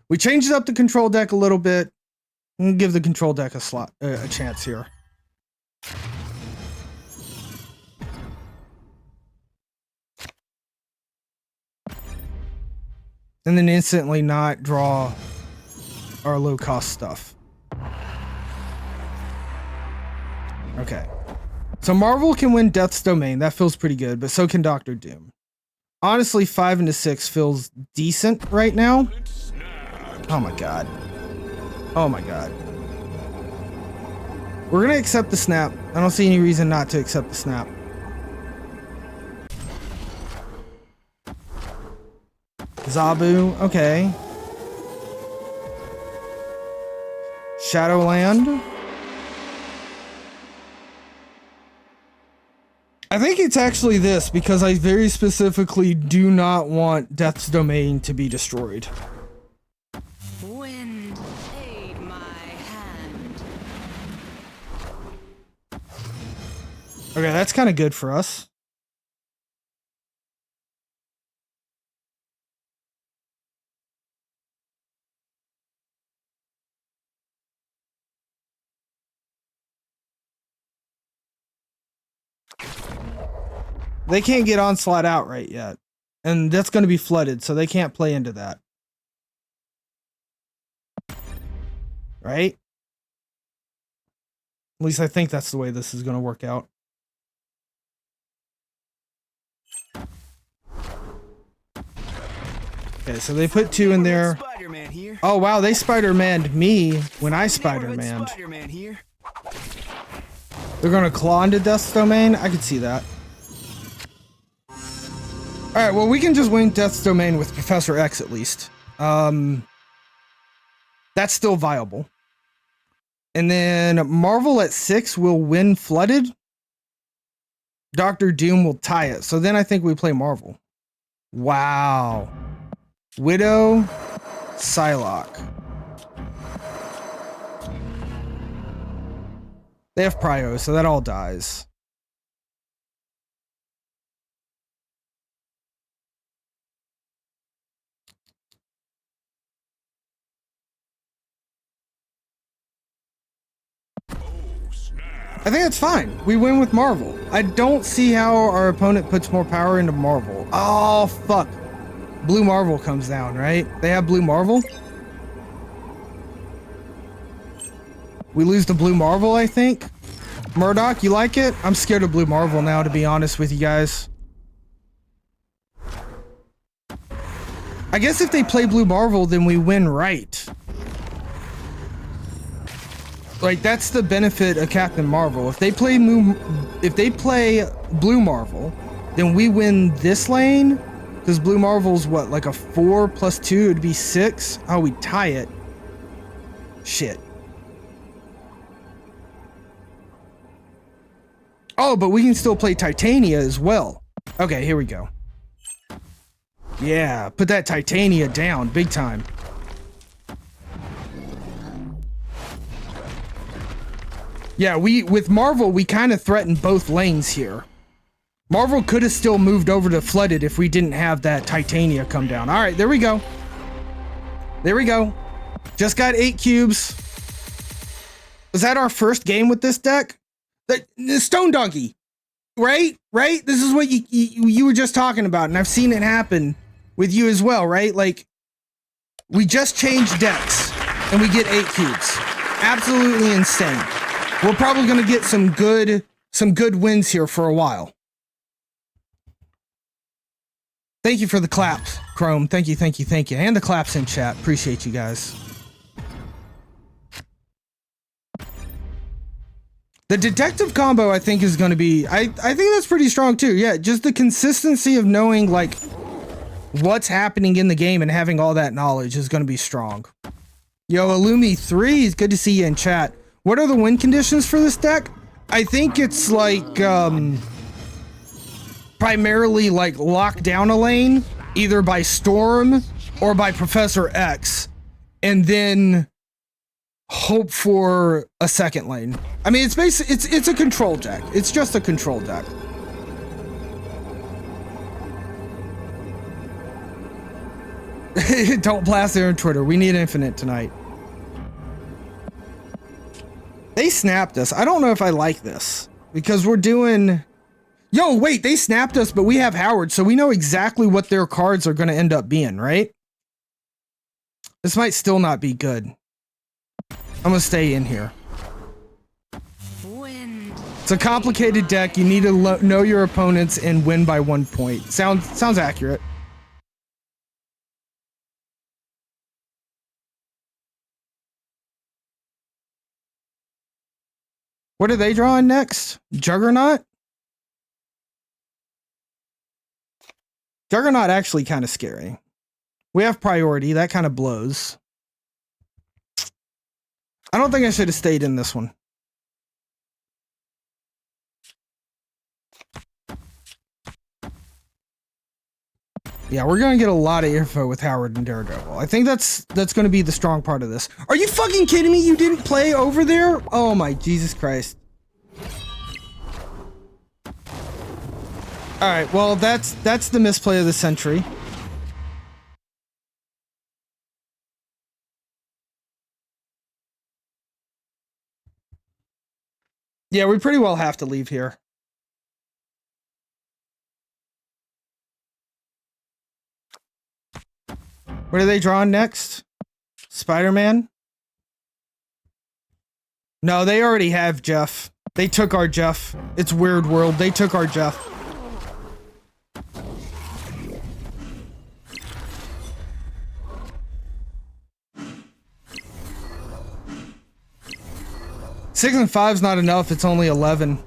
Speaker 3: We changed up the control deck a little bit. And give the control deck a chance here. And then instantly not draw our low cost stuff. Okay. So Marvel can win Death's Domain. That feels pretty good, but so can Doctor Doom. Honestly, 5 into 6 feels decent right now. Oh my god. Oh my god. We're gonna accept the snap. I don't see any reason not to accept the snap. Zabu, okay. Shadowland. I think it's actually this, because I very specifically do not want Death's Domain to be destroyed.
Speaker 7: Wind, aid my hand.
Speaker 3: Okay, that's kind of good for us. They can't get Onslaught outright yet. And that's going to be flooded, so they can't play into that. Right? At least I think that's the way this is going to work out. Okay, so they put 2 in there.
Speaker 5: Spider-Man here.
Speaker 3: Oh wow, they Spider-Maned me when I Spider-Maned.
Speaker 5: Spider-Man here.
Speaker 3: They're going to claw into Death's Domain? I could see that. Alright, well, we can just win Death's Domain with Professor X at least. That's still viable. And then Marvel at 6 will win Flooded. Doctor Doom will tie it. So then I think we play Marvel. Wow. Widow, Psylocke. They have Prio, so that all dies. I think that's fine. We win with Marvel. I don't see how our opponent puts more power into Marvel. Oh, fuck. Blue Marvel comes down, right? They have Blue Marvel? We lose to Blue Marvel, I think. Murdoch, you like it? I'm scared of Blue Marvel now, to be honest with you guys. I guess if they play Blue Marvel, then we win right. Like, that's the benefit of Captain Marvel. If they play Blue Marvel, then we win this lane. Because Blue Marvel's what, like a 4 plus 2, it'd be 6. Oh, we tie it. Shit. Oh, but we can still play Titania as well. Okay, here we go. Yeah, put that Titania down, big time. Yeah, with Marvel, we kind of threaten both lanes here. Marvel could have still moved over to Flooded if we didn't have that Titania come down. All right, there we go. There we go. Just got 8 cubes. Was that our first game with this deck? The Stone Donkey, right? Right? This is what you were just talking about, and I've seen it happen with you as well, right? Like, we just changed decks, and we get 8 cubes. Absolutely insane. We're probably going to get some good wins here for a while. Thank you for the claps, Chrome. Thank you. And the claps in chat. Appreciate you guys. The detective combo, I think, is going to be... I think that's pretty strong, too. Yeah, just the consistency of knowing, like, what's happening in the game and having all that knowledge is going to be strong. Yo, Illumi3, it's good to see you in chat. What are the win conditions for this deck? I think it's, like, primarily, like, lock down a lane, either by Storm or by Professor X, and then hope for a second lane. I mean, it's basically it's a control deck. It's just a control deck. Don't blast there on Twitter. We need Infinite tonight. They snapped us. I don't know if I like this because we're doing... Yo, wait, they snapped us, but we have Howard, so we know exactly what their cards are going to end up being, right? This might still not be good. I'm gonna stay in here. It's a complicated deck. You need to know your opponents and win by 1 point. Sounds accurate. What are they drawing next? Juggernaut? Juggernaut actually kind of scary. We have priority. That kind of blows. I don't think I should have stayed in this one. Yeah, we're gonna get a lot of info with Howard and Daredevil. I think that's gonna be the strong part of this. Are you fucking kidding me? You didn't play over there? Oh my Jesus Christ. Alright, well that's the misplay of the century. Yeah, we pretty well have to leave here. What are they drawing next? Spider-Man? No, they already have Jeff. They took our Jeff. It's Weird World. They took our Jeff. Six and 5's not enough. It's only 11.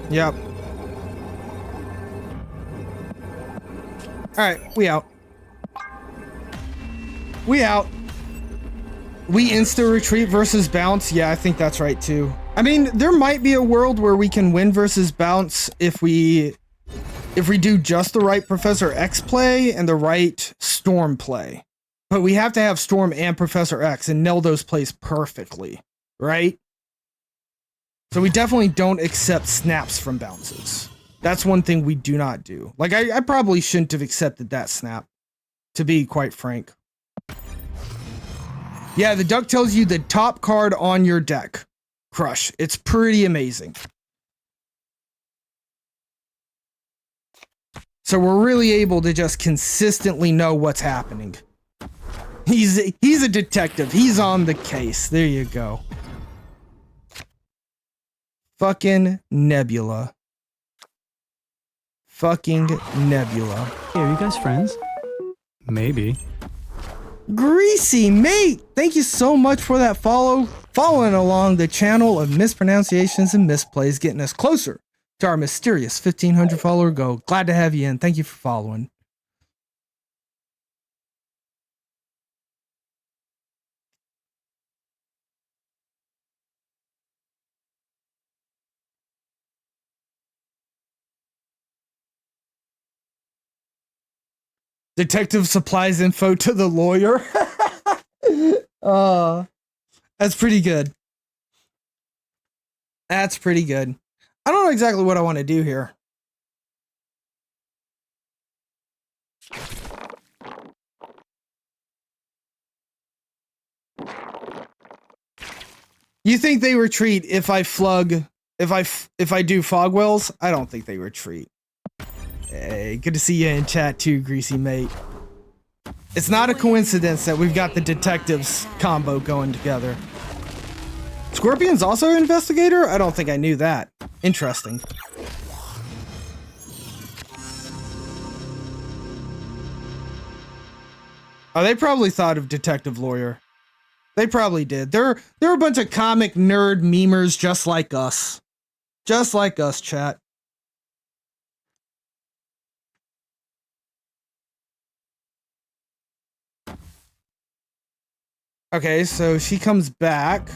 Speaker 3: Yep. Alright, we out. We out. We insta retreat versus bounce. Yeah, I think that's right too. I mean, there might be a world where we can win versus bounce if we do just the right Professor X play and the right Storm play. But we have to have Storm and Professor X and nail those plays perfectly, right? So we definitely don't accept snaps from bounces. That's one thing we do not do. Like, I probably shouldn't have accepted that snap, to be quite frank. Yeah, the duck tells you the top card on your deck. Crush. It's pretty amazing. So we're really able to just consistently know what's happening. He's a detective. He's on the case. There you go. Fucking Nebula. Fucking Nebula.
Speaker 8: Hey, are you guys friends? Maybe.
Speaker 3: Greasy mate, thank you so much for that follow. Following along the channel of mispronunciations and misplays, getting us closer to our mysterious 1,500 follower goal. Glad to have you in. Thank you for following. Detective supplies info to the lawyer. That's pretty good. That's pretty good. I don't know exactly what I want to do here. You think they retreat if I do Fogwells? I don't think they retreat. Hey, good to see you in chat too, Greasy Mate. It's not a coincidence that we've got the detectives combo going together. Scorpion's also an investigator? I don't think I knew that. Interesting. Oh, they probably thought of detective lawyer. They probably did. They're a bunch of comic nerd memers just like us. Just like us, chat. Okay, so she comes back.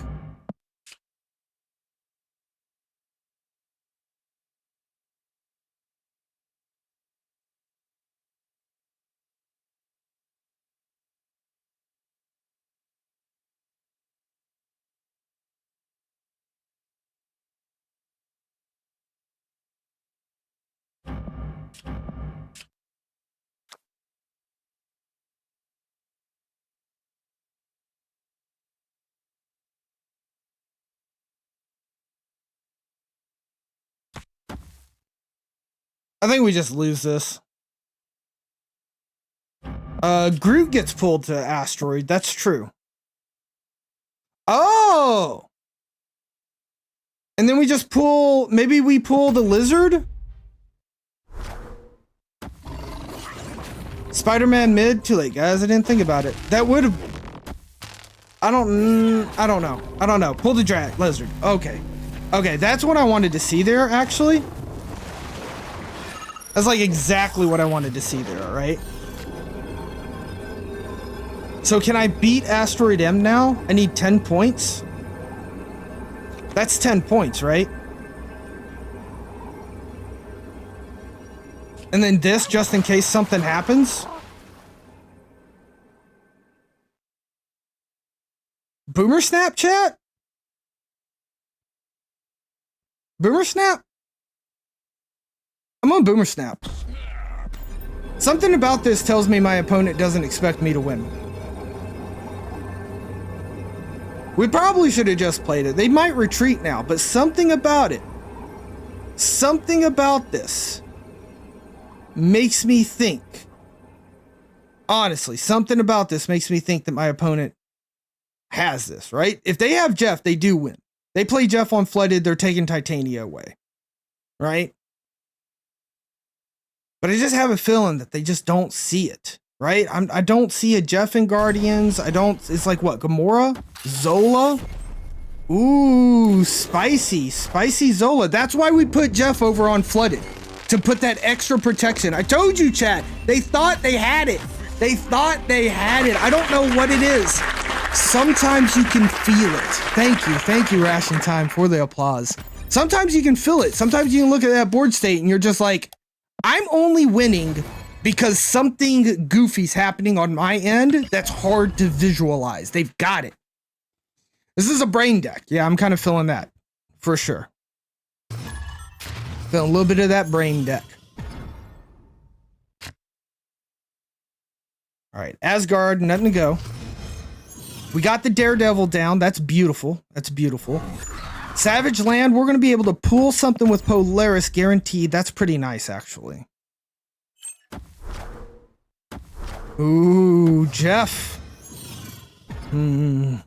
Speaker 3: I think we just lose this. Groot gets pulled to asteroid. That's true. Oh! And then we just pull, maybe we pull the lizard? Spider-Man mid? Too late, guys. I didn't think about it. That would have... I don't know. Pull the lizard. Okay. Okay, that's what I wanted to see there, actually. That's like exactly what I wanted to see there, right? So can I beat Asteroid M now? I need 10 points. That's 10 points, right? And then this, just in case something happens. Boomer Snap, chat? Boomer Snap? I'm on Boomer Snap. Something about this tells me my opponent doesn't expect me to win. We probably should have just played it. They might retreat now, but something about it, something about this makes me think, honestly, something about this makes me think that my opponent has this, right? If they have Jeff, they do win. They play Jeff on Flooded, they're taking Titania away, right? But I just have a feeling that they just don't see it, right? I don't see a Jeff in Guardians. It's like what, Gamora? Zola? Ooh, spicy Zola. That's why we put Jeff over on Flooded, to put that extra protection. I told you, chat, they thought they had it. They thought they had it. I don't know what it is. Sometimes you can feel it. Thank you, Ration Time, for the applause. Sometimes you can feel it. Sometimes you can look at that board state and you're just like, I'm only winning because something goofy's happening on my end that's hard to visualize. They've got it. This is a brain deck. Yeah, I'm kind of feeling that for sure. Feeling a little bit of that brain deck. All right, Asgard, nothing to go. We got the Daredevil down. That's beautiful. That's beautiful. Savage Land, we're going to be able to pull something with Polaris guaranteed. That's pretty nice, actually. Ooh, Jeff. I'm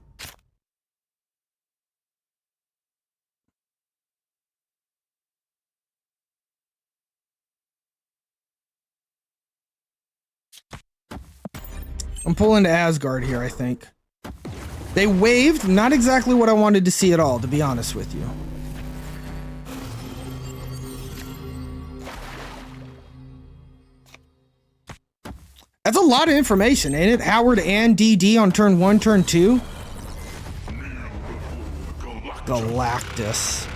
Speaker 3: pulling to Asgard here, I think. They waved, not exactly what I wanted to see at all, to be honest with you. That's a lot of information, ain't it? Howard and DD on turn 1, turn 2. Galactus.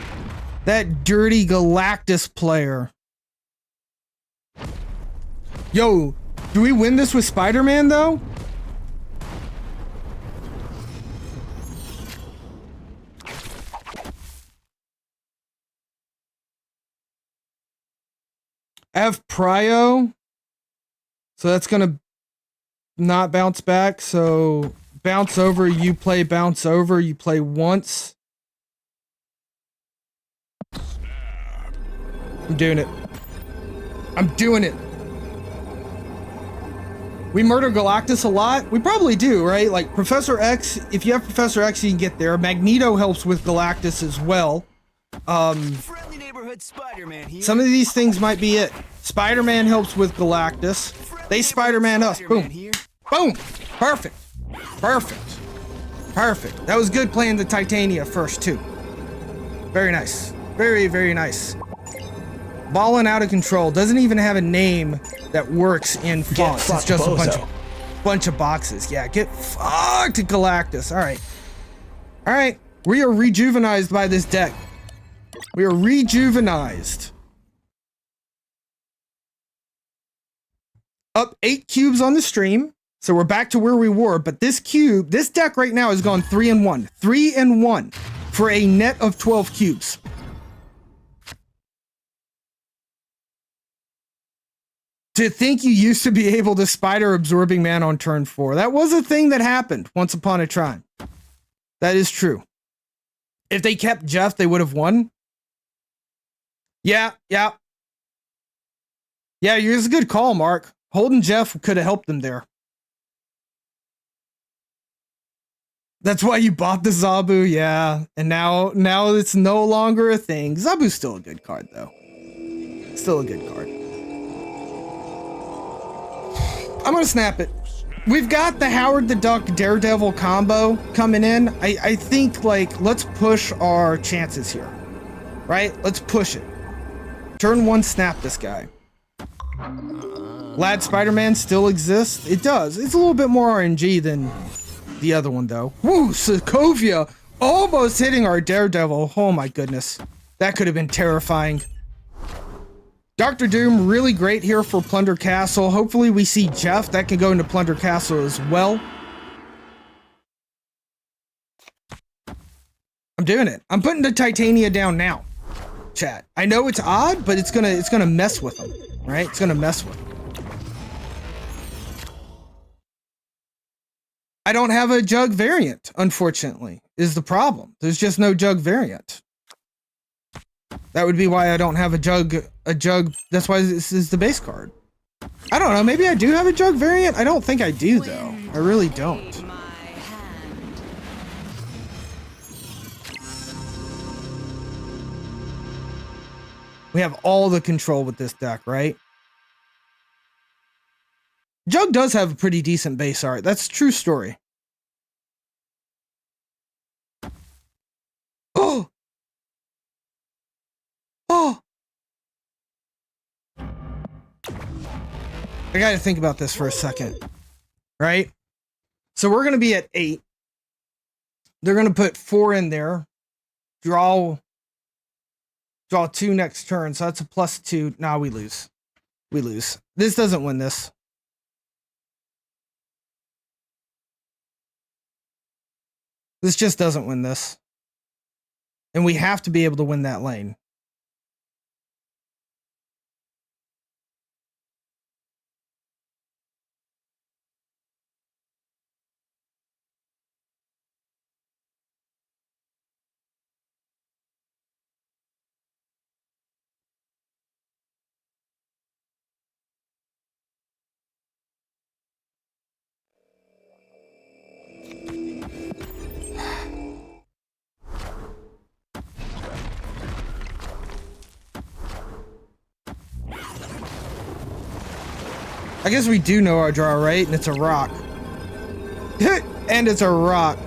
Speaker 3: That dirty Galactus player. Yo, do we win this with Spider-Man, though? I have Prio. So that's going to not bounce back. So bounce over, you play bounce over, you play once. I'm doing it. I'm doing it. We murder Galactus a lot. We probably do, right? Like Professor X, if you have Professor X, you can get there. Magneto helps with Galactus as well.
Speaker 5: Friendly neighborhood Spider-Man here.
Speaker 3: Some of these things might be it. Spider-Man helps with Galactus. They Spider-Man us. Boom.
Speaker 5: Here.
Speaker 3: Boom. Perfect. Perfect. Perfect. That was good playing the Titania first, too. Very nice. Very, very nice. Ballin' out of control. Doesn't even have a name that works in fonts. It's just a bunch of boxes. Yeah, get fucked, Galactus. All right. All right. We are rejuvenized by this deck. We are rejuvenized. Up 8 cubes on the stream. So we're back to where we were. But this deck right now has gone 3-1. 3-1 for a net of 12 cubes. To think you used to be able to spider absorbing man on turn 4. That was a thing that happened once upon a time. That is true. If they kept Jeff, they would have won. Yeah. Yeah, it's a good call, Mark. Holding Jeff could have helped them there. That's why you bought the Zabu, yeah. And now it's no longer a thing. Zabu's still a good card, though. Still a good card. I'm gonna snap it. We've got the Howard the Duck Daredevil combo coming in. I think, like, let's push our chances here. Right? Let's push it. Turn 1, snap this guy. Lad Spider-Man still exists. It does. It's a little bit more RNG than the other one, though. Woo! Sokovia almost hitting our Daredevil. Oh my goodness. That could have been terrifying. Dr. Doom, really great here for Plunder Castle. Hopefully we see Jeff. That can go into Plunder Castle as well. I'm doing it. I'm putting the Titania down now. Chat. I know it's odd, but it's gonna mess with them, right? It's gonna mess with them. I don't have a Jug variant, unfortunately, is the problem. There's just no Jug variant. That would be why I don't have a Jug. That's why this is the base card. I don't know. Maybe I do have a Jug variant. I don't think I do, though. I really don't.
Speaker 7: My hand.
Speaker 3: We have all the control with this deck, right? Jug does have a pretty decent base art. That's a true story. Oh! Oh! I gotta think about this for a second. Right? So we're gonna be at 8. They're gonna put 4 in there. Draw 2 next turn, so that's a +2. Nah, we lose. We lose. This doesn't win this. This just doesn't win this. And we have to be able to win that lane. I guess we do know our draw, right? And it's a rock. And it's a rock.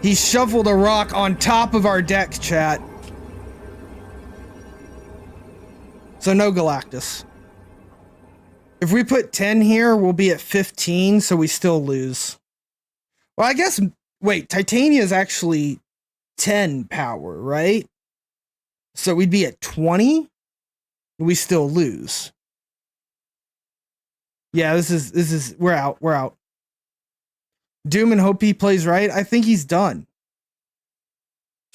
Speaker 3: He shuffled a rock on top of our deck, chat. So no Galactus. If we put 10 here, we'll be at 15, so we still lose. Well, I guess, wait, Titania is actually 10 power, right? So we'd be at 20? We still lose. Yeah, this is we're out. Doom and hope he plays right. I think he's done.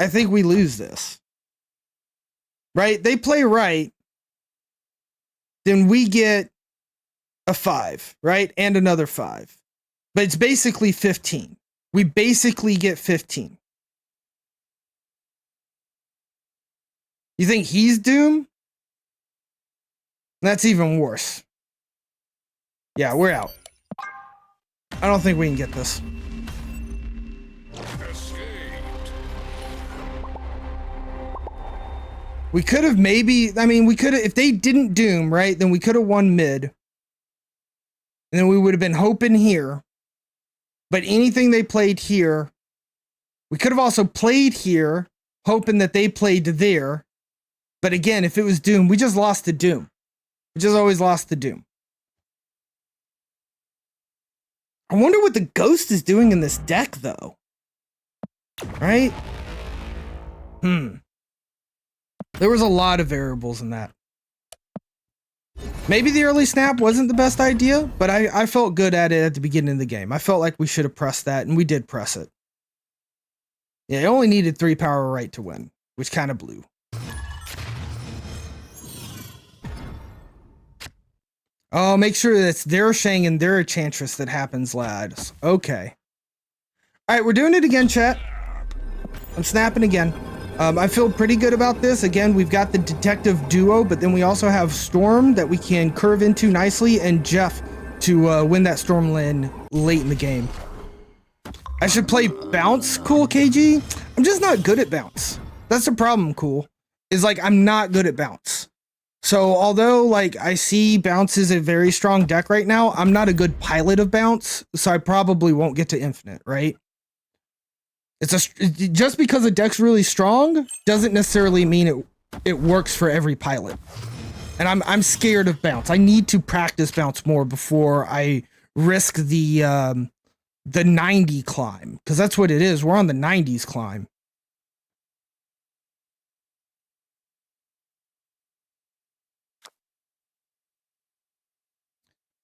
Speaker 3: I think we lose this. right? They play right, then we get a 5, right? And another 5. But it's basically 15. We basically get 15. You think he's doomed? That's even worse. Yeah, we're out. I don't think we can get this.
Speaker 1: Escaped.
Speaker 3: We could have maybe, I mean, we could have, if they didn't doom, right, then we could have won mid. And then we would have been hoping here. But anything they played here, we could have also played here, hoping that they played there. But again, if it was doom, we just lost to doom. We just always lost to doom. I wonder what the ghost is doing in this deck, though. Right? There was a lot of variables in that. Maybe the early snap wasn't the best idea, but I felt good at it at the beginning of the game. I felt like we should have pressed that, and we did press it. Yeah, it only needed 3 power right to win, which kind of blew. Oh, make sure that's their Shang and their Enchantress that happens, lads. Okay. All right, we're doing it again, chat. I'm snapping again. I feel pretty good about this. Again, we've got the detective duo, but then we also have Storm that we can curve into nicely, and Jeff to win that Storm lane late in the game. I should play Bounce, Cool KG. I'm just not good at Bounce. That's the problem, Cool. Is like, I'm not good at Bounce. So although like I see Bounce is a very strong deck right now, I'm not a good pilot of Bounce, so I probably won't get to Infinite, right? Just because a deck's really strong doesn't necessarily mean it works for every pilot. And I'm scared of Bounce. I need to practice Bounce more before I risk the 90 climb, because that's what it is. We're on the 90s climb.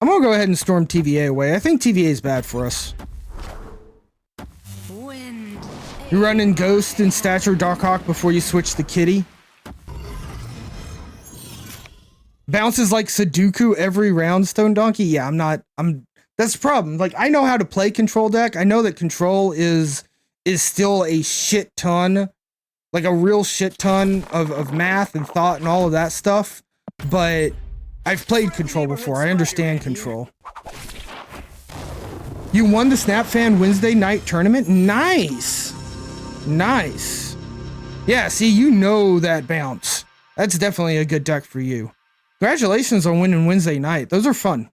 Speaker 3: I'm gonna go ahead and storm TVA away. I think TVA is bad for us. You run in Ghost and Stature Darkhawk before you switch the Kitty. Bounce is like Sudoku every round, Stone Donkey. Yeah, that's the problem. Like, I know how to play Control deck. I know that Control is still a shit ton, like a real shit ton of math and thought and all of that stuff. But I've played Control before. I understand Control. You won the Snap Fan Wednesday night tournament? Nice. Nice. Yeah, see, you know that Bounce. That's definitely a good deck for you. Congratulations on winning Wednesday night. Those are fun.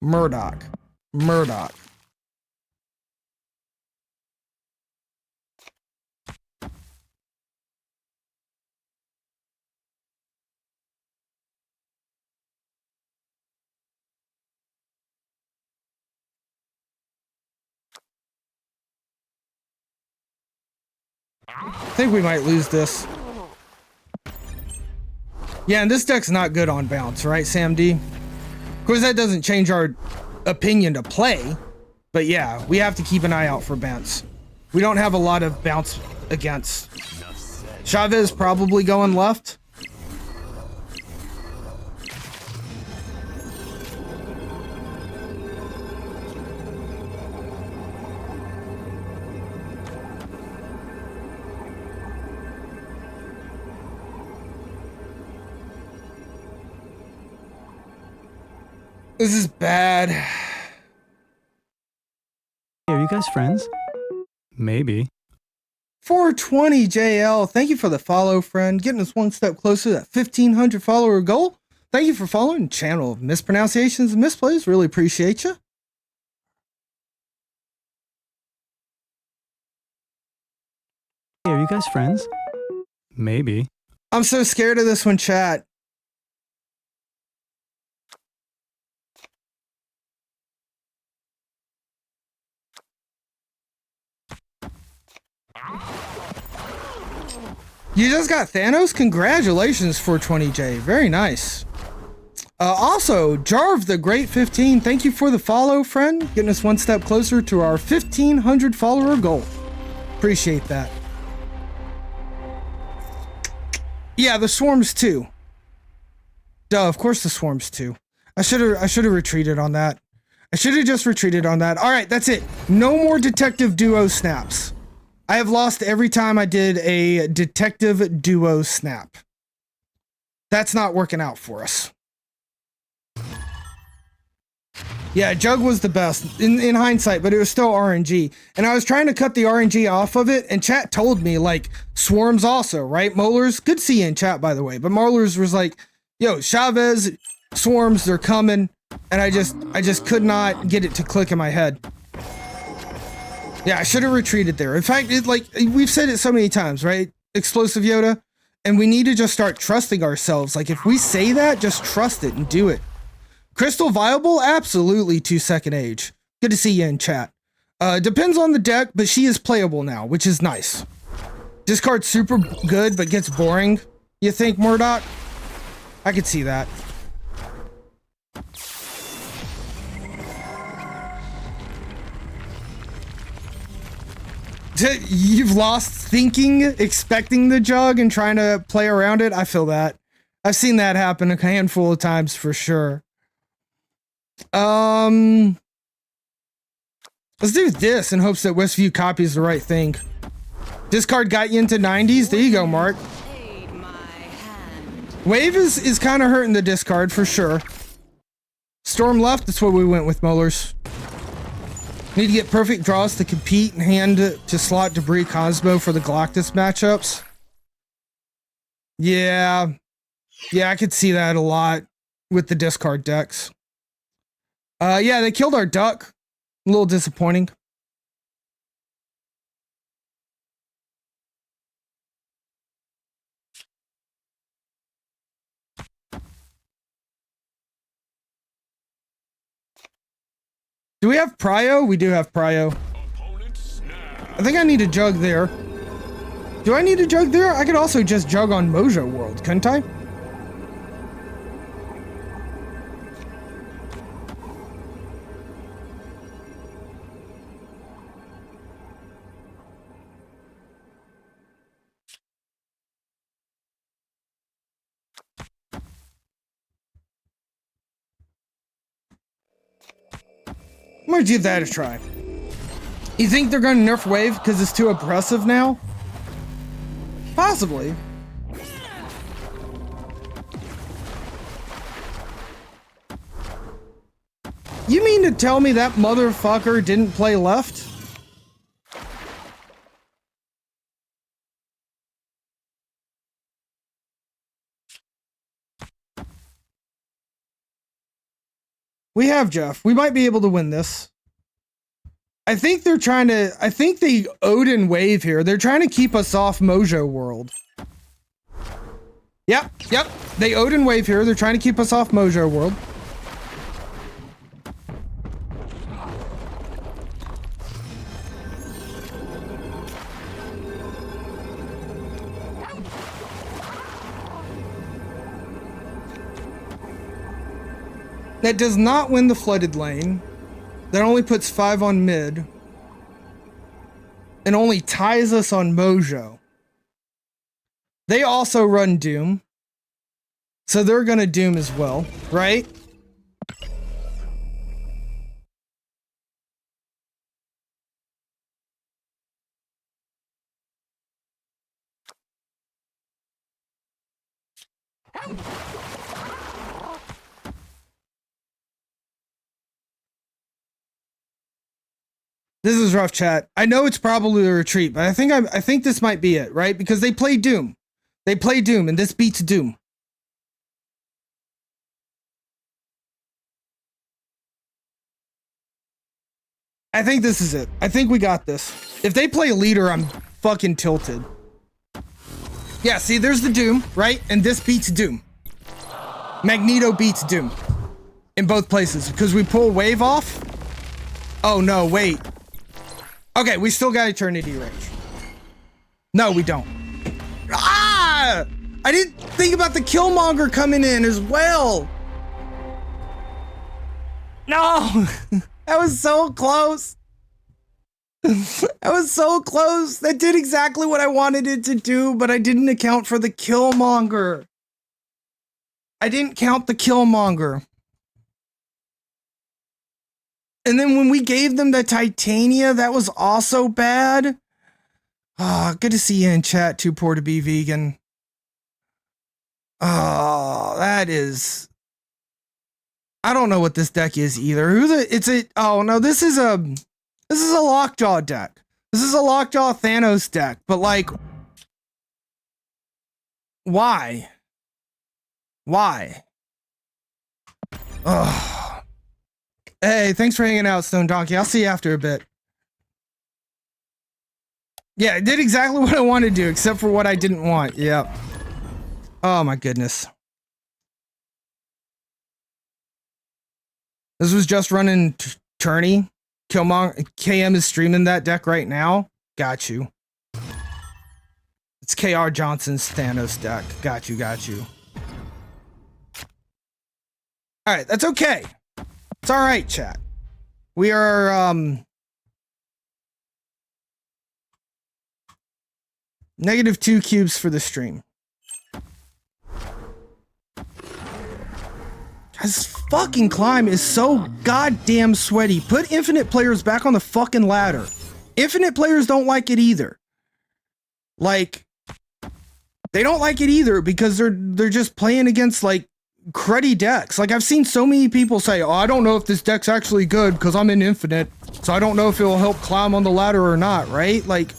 Speaker 3: Murdoch. I think we might lose this. Yeah, and this deck's not good on Bounce, right, Sam D? Of course, that doesn't change our opinion to play, but yeah, we have to keep an eye out for Bounce. We don't have a lot of Bounce against. Chavez probably going left. This is bad.
Speaker 8: Are you guys friends? Maybe.
Speaker 3: 420 JL, thank you for the follow, friend. Getting us one step closer to that 1,500 follower goal. Thank you for following the channel of mispronunciations and misplays. Really appreciate you.
Speaker 8: Are you guys friends? Maybe.
Speaker 3: I'm so scared of this one, chat. You just got Thanos? Congratulations, 420J. Very nice. Also, Jarv the Great 15, thank you for the follow, friend. Getting us one step closer to our 1,500 follower goal. Appreciate that. Yeah, the swarms too. Duh, of course the swarms too. I should have retreated on that. I should have just retreated on that. All right, that's it. No more detective duo snaps. I have lost every time I did a detective duo snap. That's not working out for us. Yeah, Jug was the best in hindsight, but it was still RNG. And I was trying to cut the RNG off of it, and chat told me, like, swarms also, right? Molars, good to see you in chat, by the way. But Molars was like, yo, Chavez, swarms, they're coming. And I just could not get it to click in my head. Yeah, I should have retreated there. In fact, we've said it so many times, right? Explosive Yoda. And we need to just start trusting ourselves. Like, if we say that, just trust it and do it. Crystal viable? Absolutely 2-second age. Good to see you in chat. Depends on the deck, but she is playable now, which is nice. Discard super good, but gets boring. You think, Murdoch? I could see that. You've lost thinking, expecting the Jug, and trying to play around it. I feel that. I've seen that happen a handful of times for sure. Let's do this in hopes that Westview copies the right thing. Discard got you into 90s. There you go, Mark. Wave is kind of hurting the discard for sure. Storm left. That's what we went with, Molars. Need to get perfect draws to compete and hand to slot Debris Cosmo for the Galactus matchups. Yeah. Yeah, I could see that a lot with the discard decks. Yeah, they killed our duck. A little disappointing. Do we have Prio? We do have Prio. I think I need a Jug there. Do I need a Jug there? I could also just Jug on Mojo World, couldn't I? I'm gonna give that a try. You think they're gonna nerf Wave because it's too oppressive now? Possibly. You mean to tell me that motherfucker didn't play left? We have Jeff. We might be able to win this. I think they're trying to... I think they Odin Wave here. They're trying to keep us off Mojo World. Yep. They Odin Wave here. They're trying to keep us off Mojo World. That does not win the flooded lane. That only puts 5 on mid. And only ties us on Mojo. They also run Doom. So they're gonna Doom as well, right? This is rough, chat. I know it's probably a retreat, but I think this might be it, right? Because they play Doom. They play Doom, and this beats Doom. I think this is it. I think we got this. If they play Leader, I'm fucking tilted. Yeah, see, there's the Doom, right? And this beats Doom. Magneto beats Doom. In both places. Because we pull Wave off. Oh, no, wait. Okay, we still got Eternity range. No, we don't. Ah! I didn't think about the Killmonger coming in as well. No! That was so close. That was so close. That did exactly what I wanted it to do, but I didn't account for the Killmonger. I didn't count the Killmonger. And then when we gave them the Titania, that was also bad. Ah, good to see you in chat. Too poor to be vegan. Oh, that is... I don't know what this deck is either. Oh no, this is a Lockjaw deck. This is a Lockjaw Thanos deck, but like, why? Why? Ugh. Hey, thanks for hanging out, Stone Donkey. I'll see you after a bit. Yeah, I did exactly what I wanted to do, except for what I didn't want. Yep. Oh my goodness. This was just running tourney. KM is streaming that deck right now. Got you. It's KR Johnson's Thanos deck. Got you. Alright, that's okay. It's alright, chat. We are, -2 cubes for the stream. This fucking climb is so goddamn sweaty. Put infinite players back on the fucking ladder. Infinite players don't like it either. Like, they don't like it either because they're just playing against like cruddy decks. Like, I've seen so many people say, "Oh, I don't know if this deck's actually good because I'm in infinite, so I don't know if it will help climb on the ladder or not." Right? Like,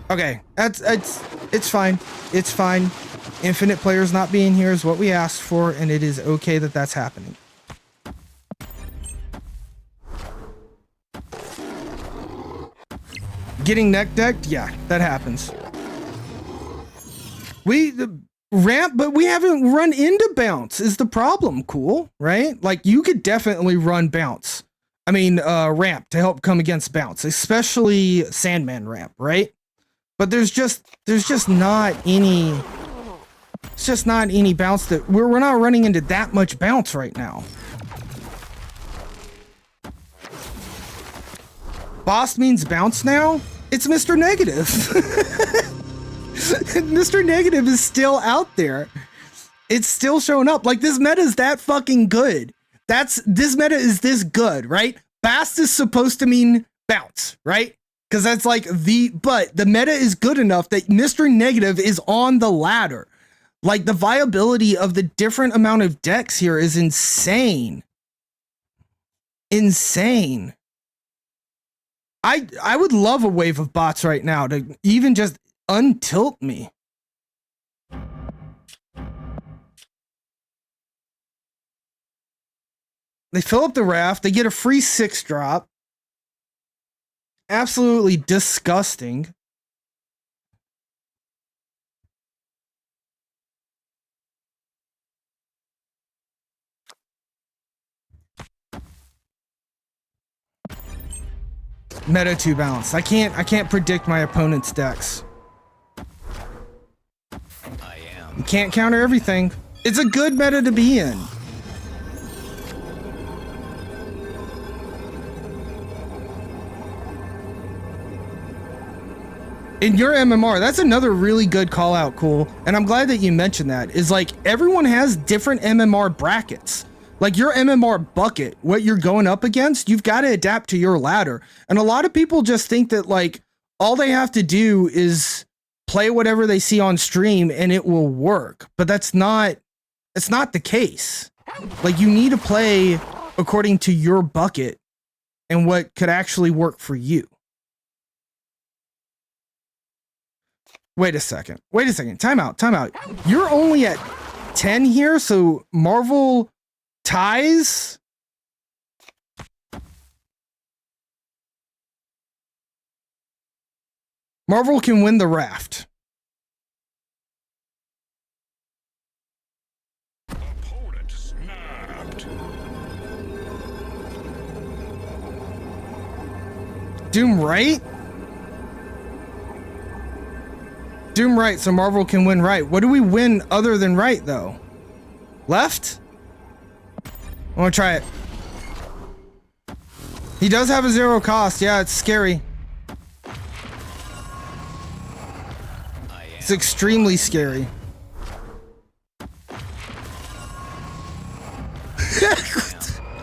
Speaker 3: okay, it's fine. It's fine. Infinite players not being here is what we asked for, and it is okay that that's happening. Getting neck decked? Yeah, that happens. Ramp, but we haven't run into bounce is the problem, cool, right? Like, you could definitely run bounce. I mean, ramp to help come against bounce, especially Sandman ramp, right? But there's just not any... It's just not any bounce that we're not running into that much bounce right now. Boss means bounce now? It's Mr. Negative. Mr. Negative is still out there. It's still showing up. Like, this meta is that fucking good. This meta is this good, right? Bast is supposed to mean bounce, right? Because that's like but the meta is good enough that Mr. Negative is on the ladder. Like, the viability of the different amount of decks here is insane. Insane. I would love a wave of bots right now to even just untilt me. They fill up the raft. They get a free 6-drop. Absolutely disgusting. Meta 2 balance. I can't predict my opponent's decks. You can't counter everything. It's a good meta to be in. In your MMR, that's another really good call out, cool. And I'm glad that you mentioned that. Is like, everyone has different MMR brackets. Like, your MMR bucket, what you're going up against, you've got to adapt to your ladder. And a lot of people just think that, like, all they have to do is play whatever they see on stream and it will work. But it's not the case. Like, you need to play according to your bucket and what could actually work for you. Wait a second. Time out. You're only at 10 here, so Marvel ties? Marvel can win the raft.
Speaker 1: Opponent snapped.
Speaker 3: Doom right? Doom right, so Marvel can win right. What do we win other than right, though? Left? I want to try it. He does have a 0 cost. Yeah, it's scary. It's extremely scary.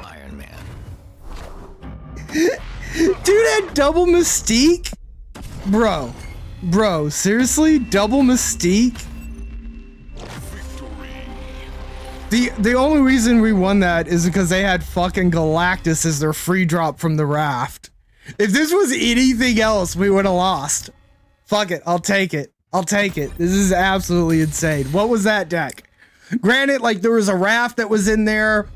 Speaker 5: Iron Man.
Speaker 3: Dude, that double Mystique? Bro, seriously? Double Mystique? The only reason we won that is because they had fucking Galactus as their free drop from the raft. If this was anything else, we would have lost. Fuck it, I'll take it. I'll take it. This is absolutely insane. What was that deck? Granted, like, there was a raft that was in there.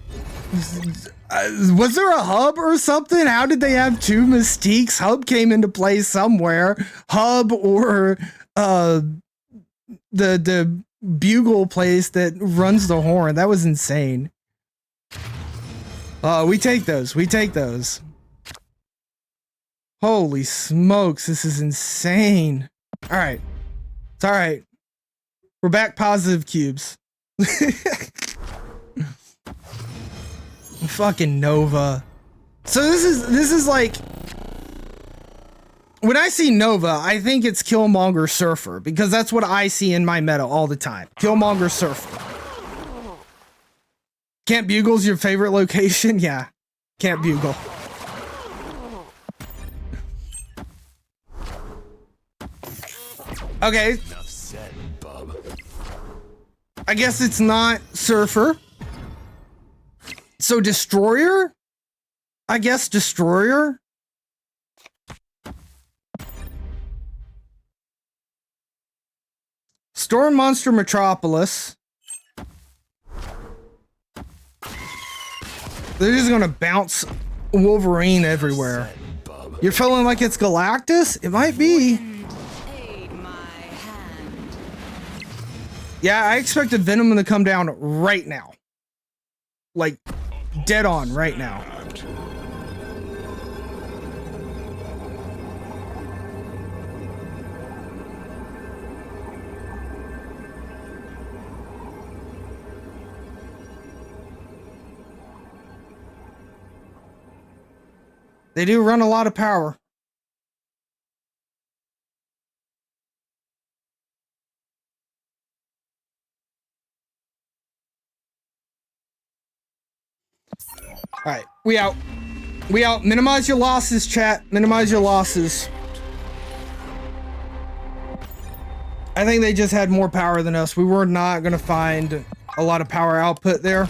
Speaker 3: Was there a hub or something? How did they have 2 Mystiques? Hub came into play somewhere. Hub or the bugle place that runs the horn. That was insane. We take those. We take those. Holy smokes, this is insane. All right. It's all right. We're back positive cubes. Fucking Nova. So this is like, when I see Nova, I think it's Killmonger Surfer, because that's what I see in my meta all the time. Killmonger Surfer. Camp Bugle's your favorite location? Yeah. Camp Bugle. Okay.
Speaker 5: Enough said, bub.
Speaker 3: I guess it's not Surfer. So Destroyer? I guess Destroyer? Storm Monster Metropolis. They're just gonna bounce Wolverine everywhere. You're feeling like it's Galactus? It might be.
Speaker 7: Aid my hand.
Speaker 3: Yeah, I expected Venom to come down right now. Like, dead on right now. They do run a lot of power. All right, we out. We out. Minimize your losses, chat. Minimize your losses. I think they just had more power than us. We were not going to find a lot of power output there.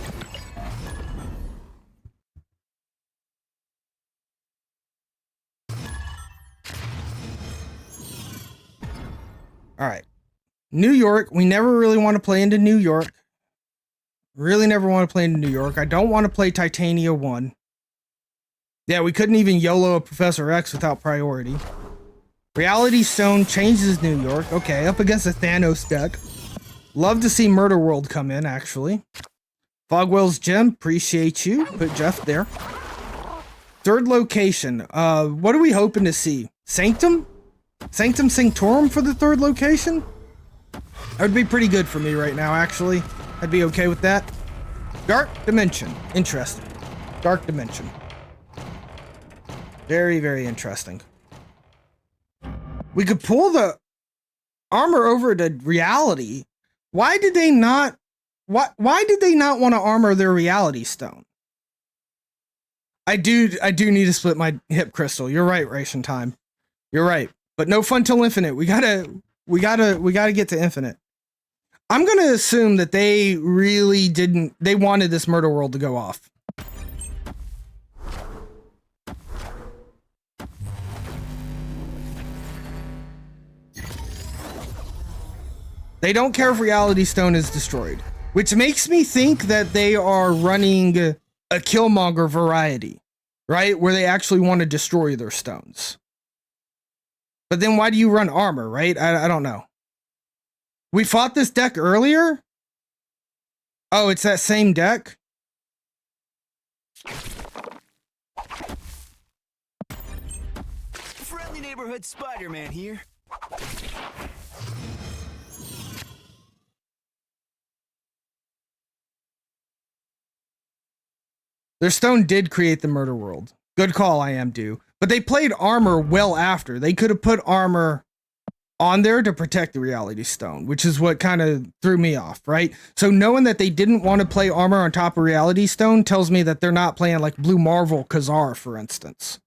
Speaker 3: All right. New York. We never really want to play into New York. Really never want to play into New York. I don't want to play Titania 1. Yeah, we couldn't even YOLO a Professor X without priority. Reality Stone changes New York. Okay, up against a Thanos deck. Love to see Murder World come in, actually. Fogwell's Gem, appreciate you. Put Jeff there. Third location. What are we hoping to see? Sanctum? Sanctum Sanctorum for the third location? That would be pretty good for me right now, actually. I'd be okay with that. Dark Dimension. Interesting. Dark Dimension. Very, very interesting. We could pull the armor over to reality. Why did they not... Why did they not want to armor their reality stone? I do need to split my hip crystal. You're right, Ration Time. You're right. But no fun till infinite. We gotta get to infinite. I'm gonna assume that they really didn't. They wanted this Murder World to go off. They don't care if Reality Stone is destroyed, which makes me think that they are running a Killmonger variety, right? Where they actually want to destroy their stones. But then why do you run armor, right? I don't know. We fought this deck earlier? Oh, it's that same deck?
Speaker 5: Friendly neighborhood Spider-Man here.
Speaker 3: Their stone did create the Murder World. Good call, I am due. But they played armor well after. They could have put armor on there to protect the Reality Stone, which is what kind of threw me off, right? So knowing that they didn't want to play armor on top of Reality Stone tells me that they're not playing like Blue Marvel Khazar, for instance.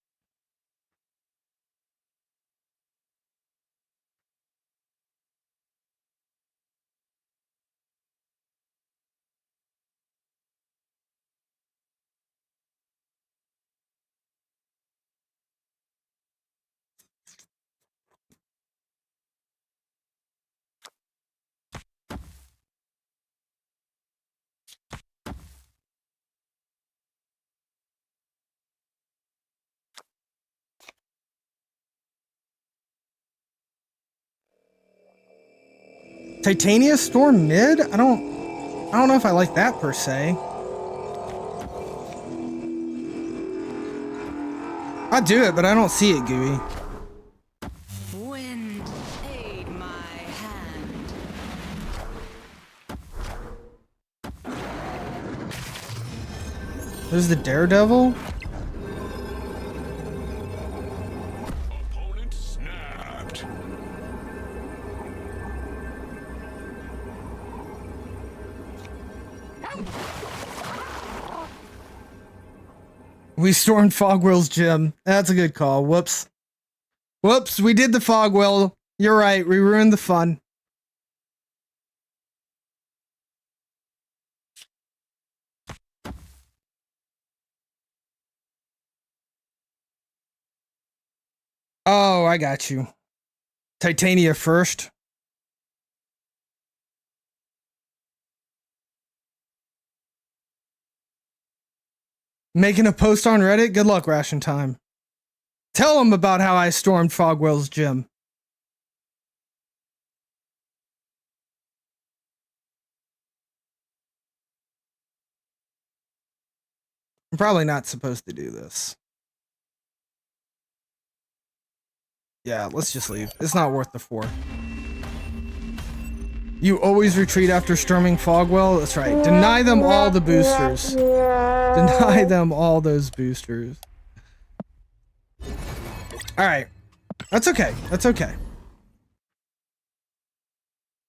Speaker 3: Titania Storm mid? I don't know if I like that per se. I'd do it, but I don't see it, Gooey.
Speaker 7: Wind, aid my hand.
Speaker 3: There's the Daredevil.
Speaker 1: Opponent snapped.
Speaker 3: We stormed Fogwell's gym. That's a good call. Whoops. Whoops, we did the Fogwell. You're right, we ruined the fun. Oh, I got you. Titania first. Making a post on Reddit? Good luck, Ration Time. Tell them about how I stormed Fogwell's gym. I'm probably not supposed to do this. Yeah, let's just leave. It's not worth the 4. You always retreat after storming Fogwell? That's right. Deny them all the boosters. Deny them all those boosters. Alright. That's okay. That's okay.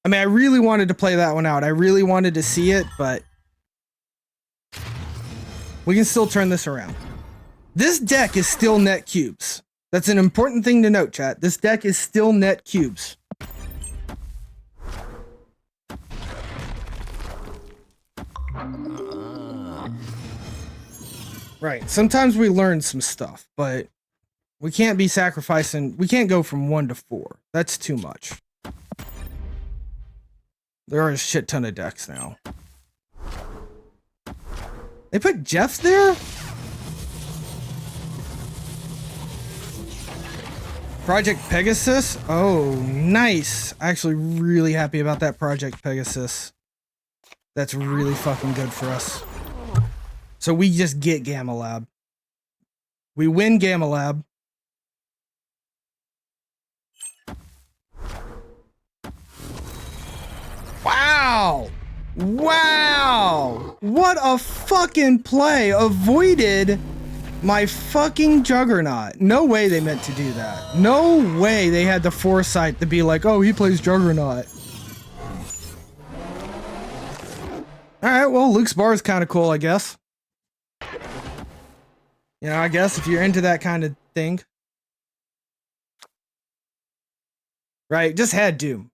Speaker 3: I mean, I really wanted to play that one out. I really wanted to see it, but we can still turn this around. This deck is still net cubes. That's an important thing to note, chat. This deck is still net cubes. Right. Sometimes we learn some stuff, but we can't be sacrificing. We can't go from 1 to 4. That's too much. There are a shit ton of decks now. They put Jeff there? Project Pegasus? Oh, nice. Actually, really happy about that Project Pegasus. That's really fucking good for us. So we just get Gamma Lab. We win Gamma Lab. Wow! Wow! What a fucking play! Avoided my fucking Juggernaut. No way they meant to do that. No way they had the foresight to be like, oh, he plays Juggernaut. Alright, well, Luke's bar is kind of cool, I guess. You know, I guess if you're into that kind of thing. Right, just had Doom.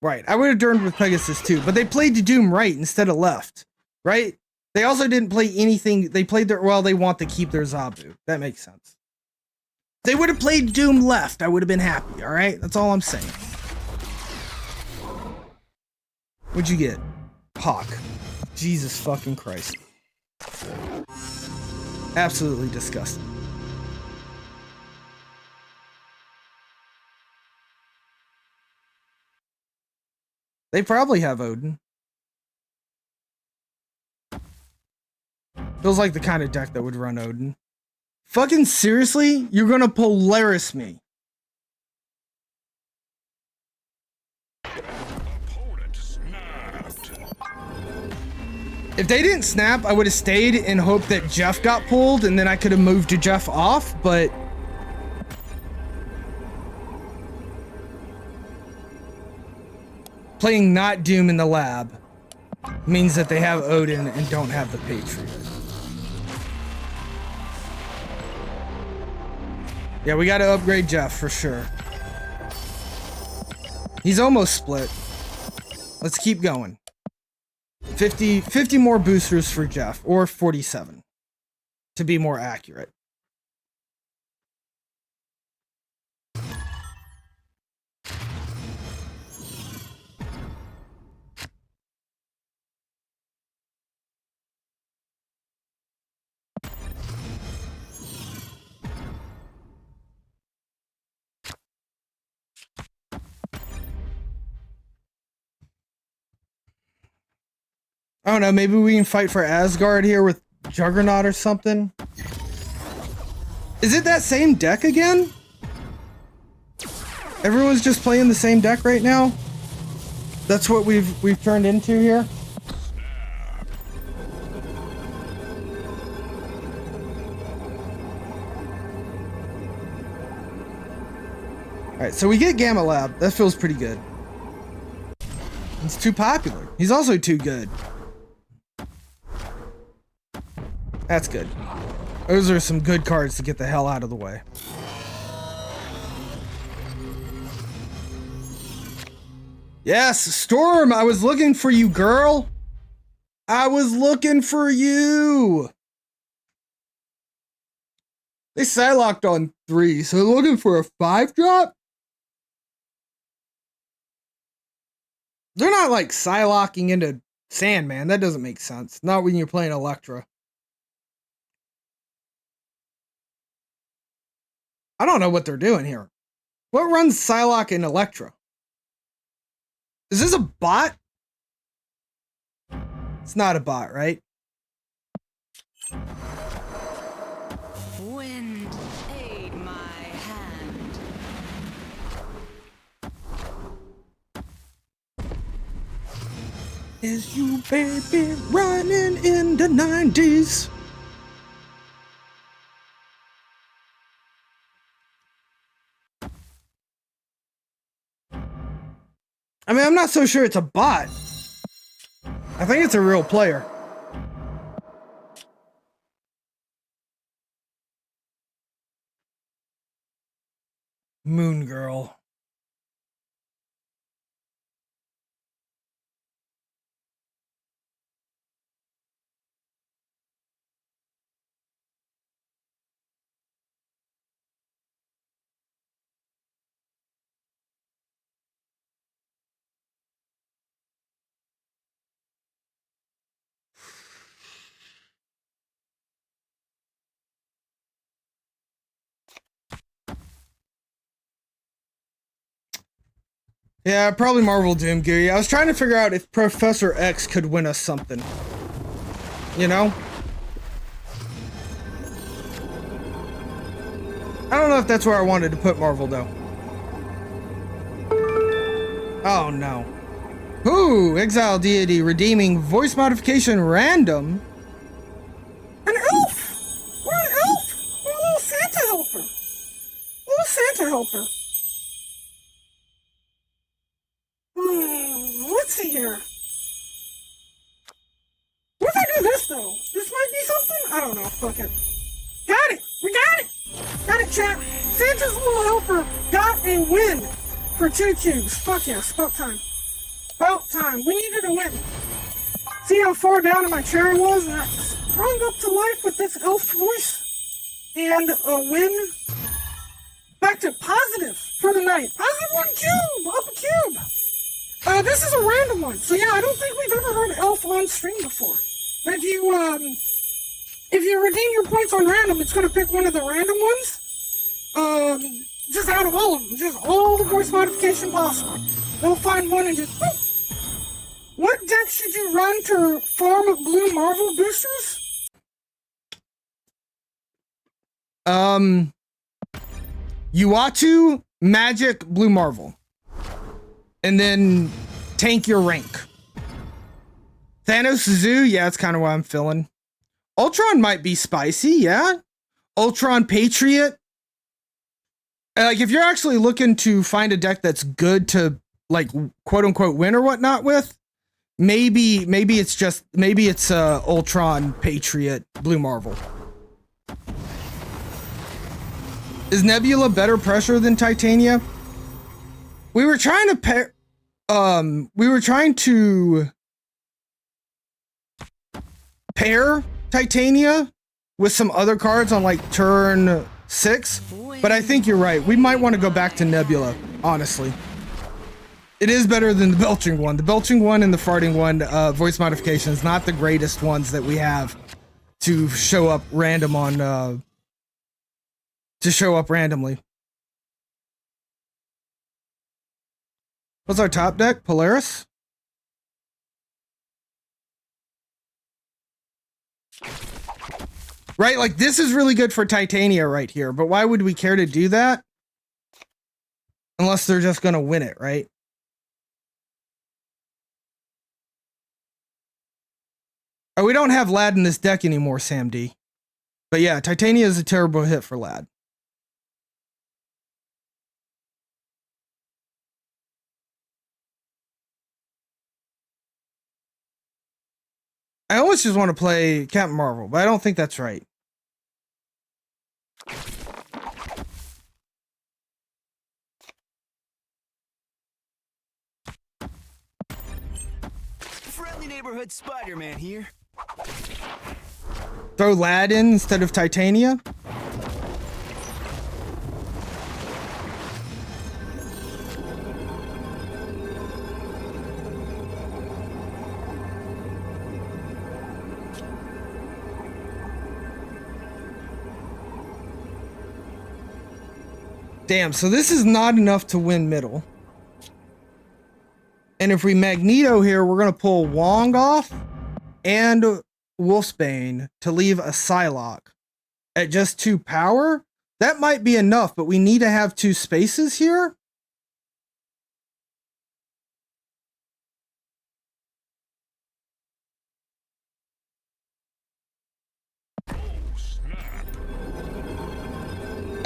Speaker 3: Right, I would have turned with Pegasus too, but they played to Doom right instead of left. Right? They also didn't play anything. They played their, well, they want to keep their Zabu. That makes sense. If they would have played Doom left, I would have been happy, alright? That's all I'm saying. What'd you get? Hawk. Jesus fucking Christ. Absolutely disgusting. They probably have Odin. Feels like the kind of deck that would run Odin. Fucking seriously? You're gonna Polaris me.
Speaker 1: Opponent snapped.
Speaker 3: If they didn't snap, I would have stayed in hope that Jeff got pulled, and then I could have moved to Jeff off, but... Playing not Doom in the lab means that they have Odin and don't have the Patriot. Yeah, we gotta upgrade Jeff for sure. He's almost split. Let's keep going. 50 more boosters for Jeff, or 47 to be more accurate. I don't know, maybe we can fight for Asgard here with Juggernaut or something. Is it that same deck again? Everyone's just playing the same deck right now? That's what we've turned into here? Alright, so we get Gamma Lab. That feels pretty good. He's too popular. He's also too good. That's good. Those are some good cards to get the hell out of the way. Yes, Storm, I was looking for you, girl. I was looking for you. They Psylocked on 3, so looking for a 5-drop? They're not like Psylocking into Sandman. That doesn't make sense. Not when you're playing Electra. I don't know what they're doing here. What runs Psylocke in Electra? Is this a bot? It's not a bot, right?
Speaker 7: Wind, aid my hand.
Speaker 3: Is you baby running in the 90s? I mean, I'm not so sure it's a bot. I think it's a real player. Moon Girl. Yeah, probably Marvel Doom, Geary. I was trying to figure out if Professor X could win us something. You know? I don't know if that's where I wanted to put Marvel, though. Oh, no. Ooh, Exile Deity redeeming voice modification random.
Speaker 2: An elf! We're an elf! We're a little Santa helper! Little Santa helper. Let's see here. What if I do this, though? This might be something? I don't know. Fuck it. Got it! We got it! Got it, chat. Santa's little helper got a win for 2 cubes. Fuck yeah, spout time. Spout time. We needed a win. See how far down in my chair I was? And I sprung up to life with this elf voice. And a win. Back to positive for the night. Positive 1 cube! Up a cube! This is a random one, so yeah, I don't think we've ever heard elf on stream before. But if you redeem your points on random, it's gonna pick one of the random ones. Just out of all of them, just all the voice modification possible. They'll find one and just boop. What deck should you run to farm blue Marvel boosters?
Speaker 3: Uatu, Magic, Blue Marvel. And then tank your rank. Thanos Zoo, yeah, it's kind of what I'm feeling. Ultron might be spicy, yeah. Ultron Patriot. Like, if you're actually looking to find a deck that's good to, like, quote unquote win or whatnot with, maybe it's Ultron Patriot Blue Marvel. Is Nebula better pressure than Titania? We were trying to pair. We were trying to pair Titania with some other cards on like turn 6, but I think you're right. We might want to go back to Nebula, honestly. It is better than the belching one. The belching one and the farting one, voice modification is not the greatest ones that we have to show up random on, to show up randomly. What's our top deck? Polaris? Right, like this is really good for Titania right here, but why would we care to do that? Unless they're just gonna win it, right? Oh, we don't have Lad in this deck anymore, Sam D. But yeah, Titania is a terrible hit for Lad. I almost just want to play Captain Marvel, but I don't think that's right.
Speaker 5: Friendly neighborhood Spider-Man here.
Speaker 3: Throw Lad in instead of Titania? Damn, so this is not enough to win middle. And if we Magneto here, we're going to pull Wong off and Wolfsbane to leave a Psylocke at just 2 power. That might be enough, but we need to have 2 spaces here. I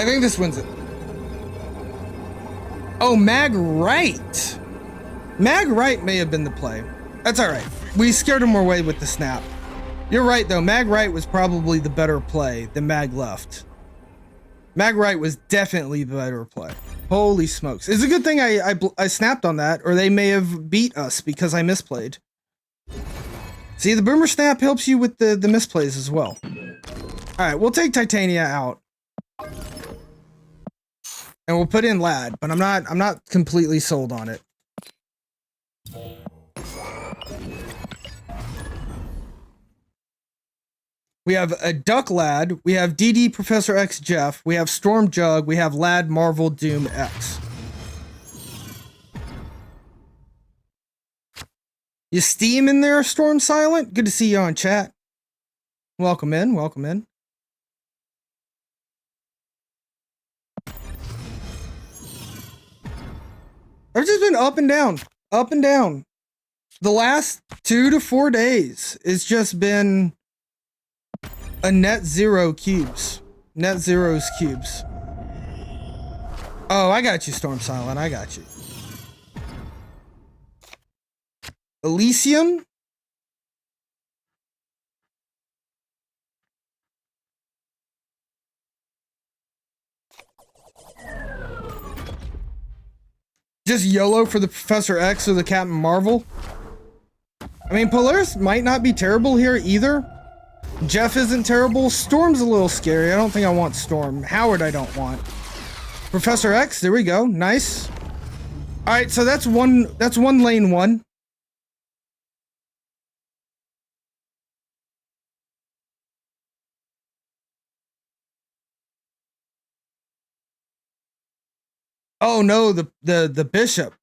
Speaker 3: think this wins it. Oh, Mag Right. Mag Right may have been the play. That's all right. We scared him away with the snap. You're right, though. Mag Right was probably the better play than Mag Left. Mag Right was definitely the better play. Holy smokes. It's a good thing I snapped on that, or they may have beat us because I misplayed. See, the Boomer Snap helps you with the misplays as well. All right, we'll take Titania out. And we'll put in Lad, but I'm not completely sold on it. We have a Duck Lad, we have DD Professor X Jeff, we have Storm Jug, we have Lad Marvel Doom X. You steam in there, Storm Silent? Good to see you on chat. Welcome in, welcome in. I've just been up and down, up and down. The last 2 to 4 days, it's just been a net 0 cubes. Net zeros cubes. Oh, I got you, Storm Silent. I got you. Elysium? Just YOLO for the Professor X or the Captain Marvel? I mean, Polaris might not be terrible here either. Jeff isn't terrible. Storm's a little scary. I don't think I want Storm. Howard I don't want. Professor X, there we go. Nice. All right, so that's one lane 1. Oh no, the bishop.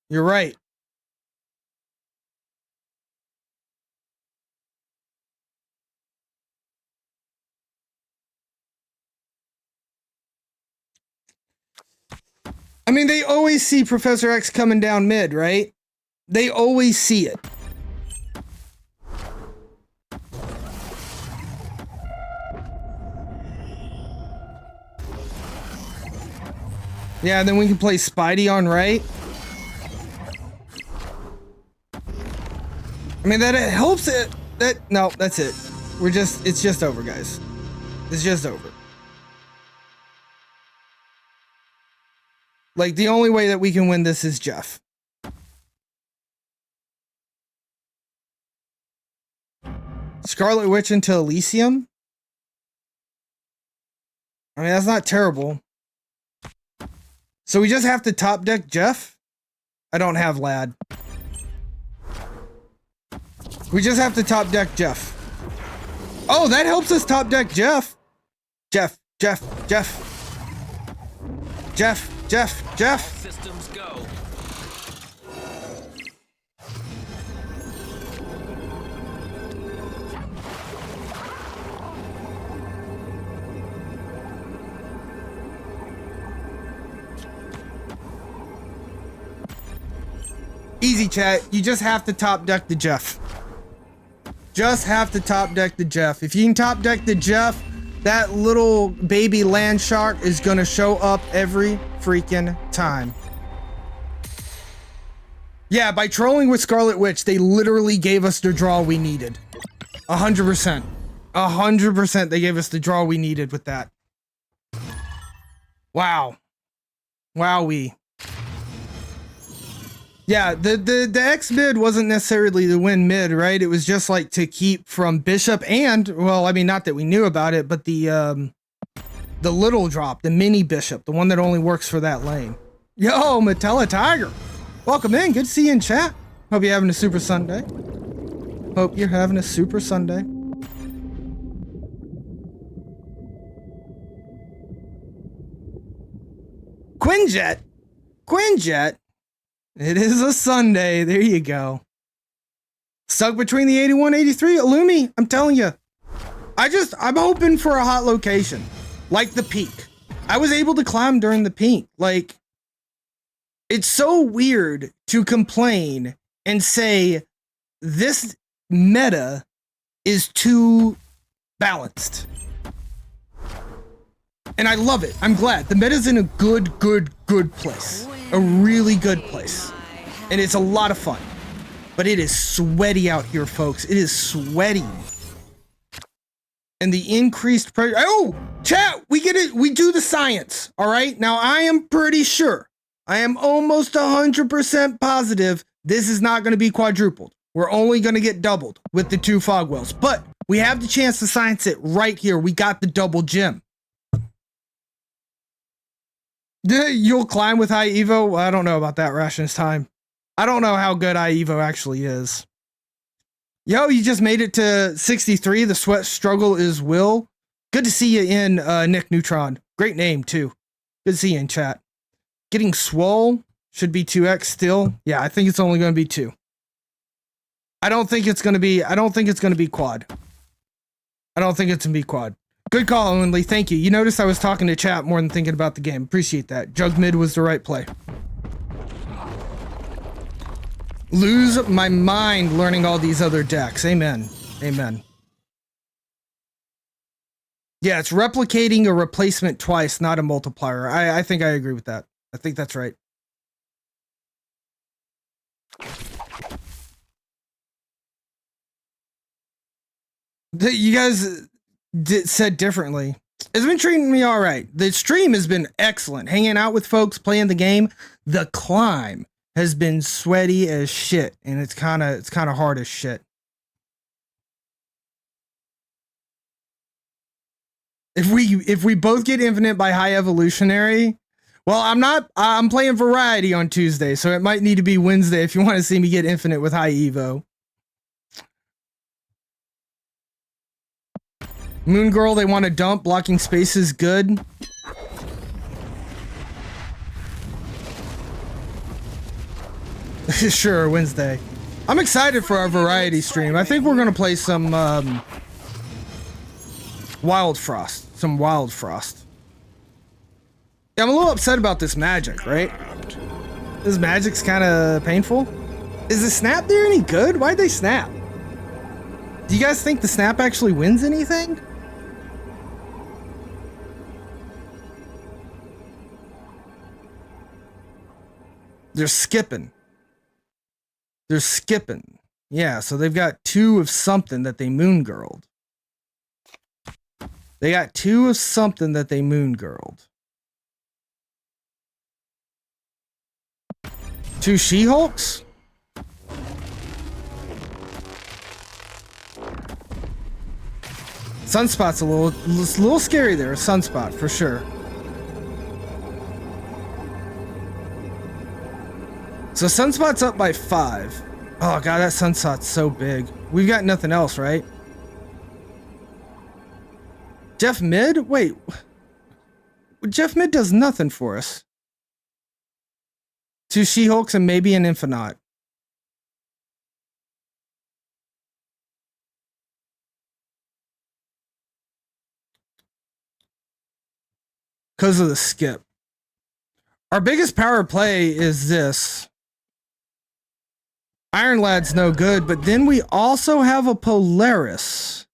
Speaker 3: You're right. I mean, they always see Professor X coming down mid, right? They always see it. Yeah, and then we can play Spidey on right. I mean, that it helps it. No, that's it. It's just over, guys. It's just over. Like, the only way that we can win this is Jeff. Scarlet Witch into Elysium? I mean, that's not terrible. So we just have to top deck Jeff? I don't have Lad. We just have to top deck Jeff. Oh, that helps us top deck Jeff. Jeff.
Speaker 5: Systems go.
Speaker 3: Easy, chat. You just have to top deck the Jeff. Just have to top deck the Jeff. If you can top deck the Jeff, that little baby land shark is gonna show up every freaking time. Yeah, by trolling with Scarlet Witch, they literally gave us the draw we needed. 100%. 100% they gave us the draw we needed with that. Wow. Wowee. Yeah, the X mid wasn't necessarily to win mid, right? It was just like to keep from Bishop and, well, I mean, not that we knew about it, but the little drop, the mini Bishop, the one that only works for that lane. Yo, Matella Tiger. Welcome in. Good to see you in chat. Hope you're having a super Sunday. Hope you're having a super Sunday. Quinjet. It is a Sunday. There you go. Stuck between the 81 83. Illumi, I'm telling you. I'm hoping for a hot location. Like the peak. I was able to climb during the peak. Like, it's so weird to complain and say this meta is too balanced. And I love it. I'm glad. The meta's in a good place. A really good place. And it's a lot of fun. But it is sweaty out here, folks. It is sweaty. And the increased pressure. Oh, chat, we get it. We do the science. All right. Now, I am pretty sure. I am almost 100% positive this is not going to be quadrupled. We're only going to get doubled with the 2 fog wells. But we have the chance to science it right here. We got the double gem. You'll climb with high Evo? Well, I don't know about that, Rations Time. I don't know how good high Evo actually is. Yo, you just made it to 63. The sweat struggle is Will. Good to see you in, Nick Neutron. Great name, too. Good to see you in chat. Getting swole should be 2x still. Yeah, I think it's only going to be 2. I don't think it's going to be quad. I don't think it's going to be quad. Good call, Owenly. Thank you. You noticed I was talking to chat more than thinking about the game. Appreciate that. Jug mid was the right play. Lose my mind learning all these other decks. Amen. Amen. Yeah, it's replicating a replacement twice, not a multiplier. I think I agree with that. I think that's right. You guys said differently. It's been treating me all right. The stream has been excellent. Hanging out with folks, playing the game. The climb has been sweaty as shit, and it's kind of hard as shit. If we both get infinite by high evolutionary, well, I'm playing variety on Tuesday, so it might need to be Wednesday if you want to see me get infinite with high evo. Moon Girl, they want to dump. Blocking space is good. Sure, Wednesday. I'm excited for our variety stream. I think we're going to play some Wild Frost. Some Wild Frost. Yeah, I'm a little upset about this magic, right? This magic's kind of painful. Is the snap there any good? Why'd they snap? Do you guys think the snap actually wins anything? They're skipping. They're skipping. Yeah, so they've got 2 of something that they moon girled. They got 2 of something that they moon girled. 2 She-Hulks? Sunspot's a little scary there. Sunspot, for sure. So Sunspot's up by 5. Oh god, that Sunspot's so big. We've got nothing else, right? Jeff Mid? Wait. Jeff Mid does nothing for us. 2 She-Hulks and maybe an Infinite. Because of the skip. Our biggest power play is this. Iron Lad's no good, but then we also have a Polaris.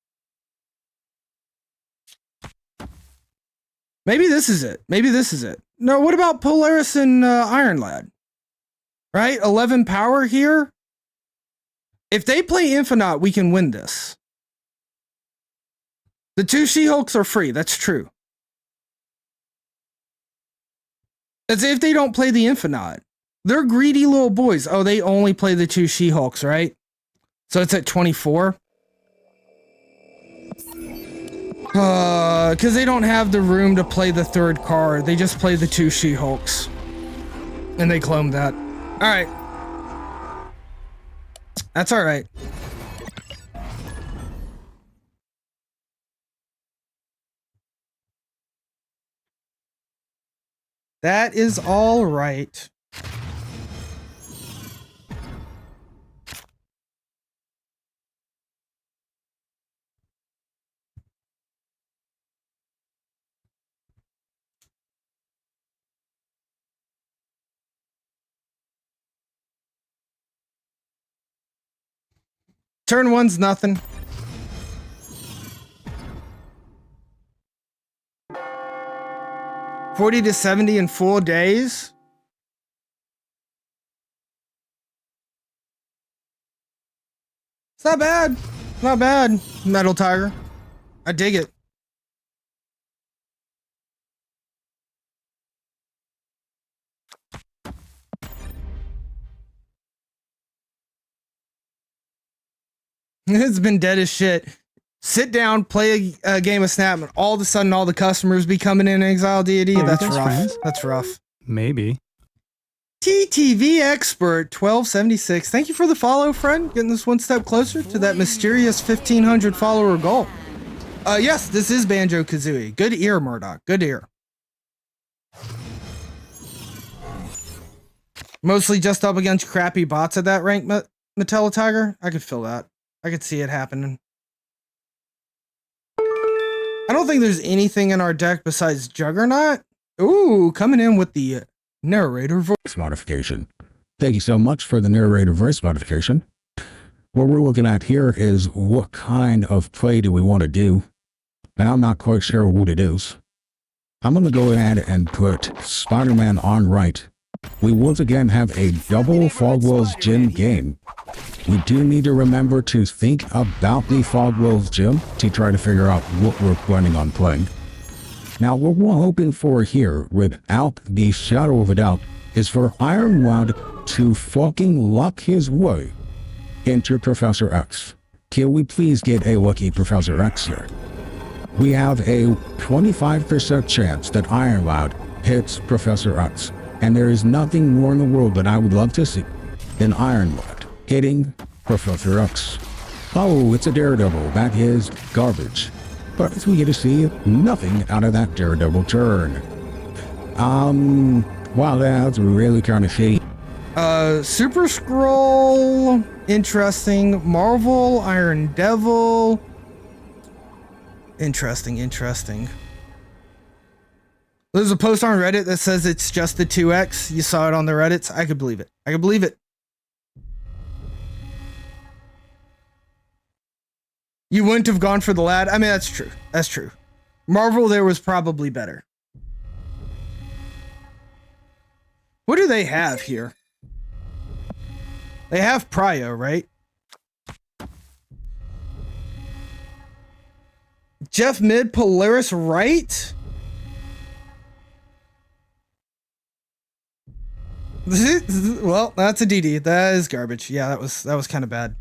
Speaker 3: Maybe this is it. Maybe this is it. No, what about Polaris and Iron Lad? Right? 11 power here. If they play Infinite, we can win this. The 2 She-Hulks are free. That's true. As if they don't play the Infinite. They're greedy little boys. Oh, they only play the 2 She-Hulks, right? So it's at 24. Because they don't have the room to play the 3rd card. They just play the 2 She-Hulks. And they clone that. Alright. That's alright. That is alright. Turn 1's nothing. $40 to $70 in 4 days. It's not bad. Not bad, Metal Tiger. I dig it. It's been dead as shit. Sit down, play a game of Snap, and all of a sudden all the customers be coming in Exile Deity. That's rough.
Speaker 8: Friends?
Speaker 3: That's rough.
Speaker 8: Maybe.
Speaker 3: TTV Expert 1276. Thank you for the follow, friend. Getting this one step closer to that mysterious 1,500 follower goal. Yes, this is Banjo Kazooie. Good ear, Murdoch. Good ear. Mostly just up against crappy bots at that rank, Metallo Tiger. I could feel that. I could see it happening. I don't think there's anything in our deck besides Juggernaut. Ooh, coming in with the narrator voice
Speaker 6: modification. Thank you so much for the narrator voice modification. What we're looking at here is what kind of play do we want to do? And I'm not quite sure what it is. I'm going to go ahead and put Spider-Man on right. We once again have a double Fogwell's Gym game. We do need to remember to think about the Fogwell's Gym to try to figure out what we're planning on playing. Now, what we're hoping for here, without the shadow of a doubt, is for Iron Lad to fucking luck his way into Professor X. Can we please get a lucky Professor X here? We have a 25% chance that Iron Lad hits Professor X, and there is nothing more in the world that I would love to see than Iron Lad hitting Professor X. Oh, it's a Daredevil. That is garbage. But we get to see nothing out of that Daredevil turn. Wow, that's really kind of shady.
Speaker 3: Super Scroll, interesting. Marvel, Iron Devil. Interesting. There's a post on Reddit that says it's just the 2X. You saw it on the Reddits. I could believe it. You wouldn't have gone for the lad. I mean, that's true. Marvel there was probably better. What do they have here? They have Prio, right? Jeff mid, Polaris right? Well, that's a DD. That is garbage. Yeah, that was kind of bad.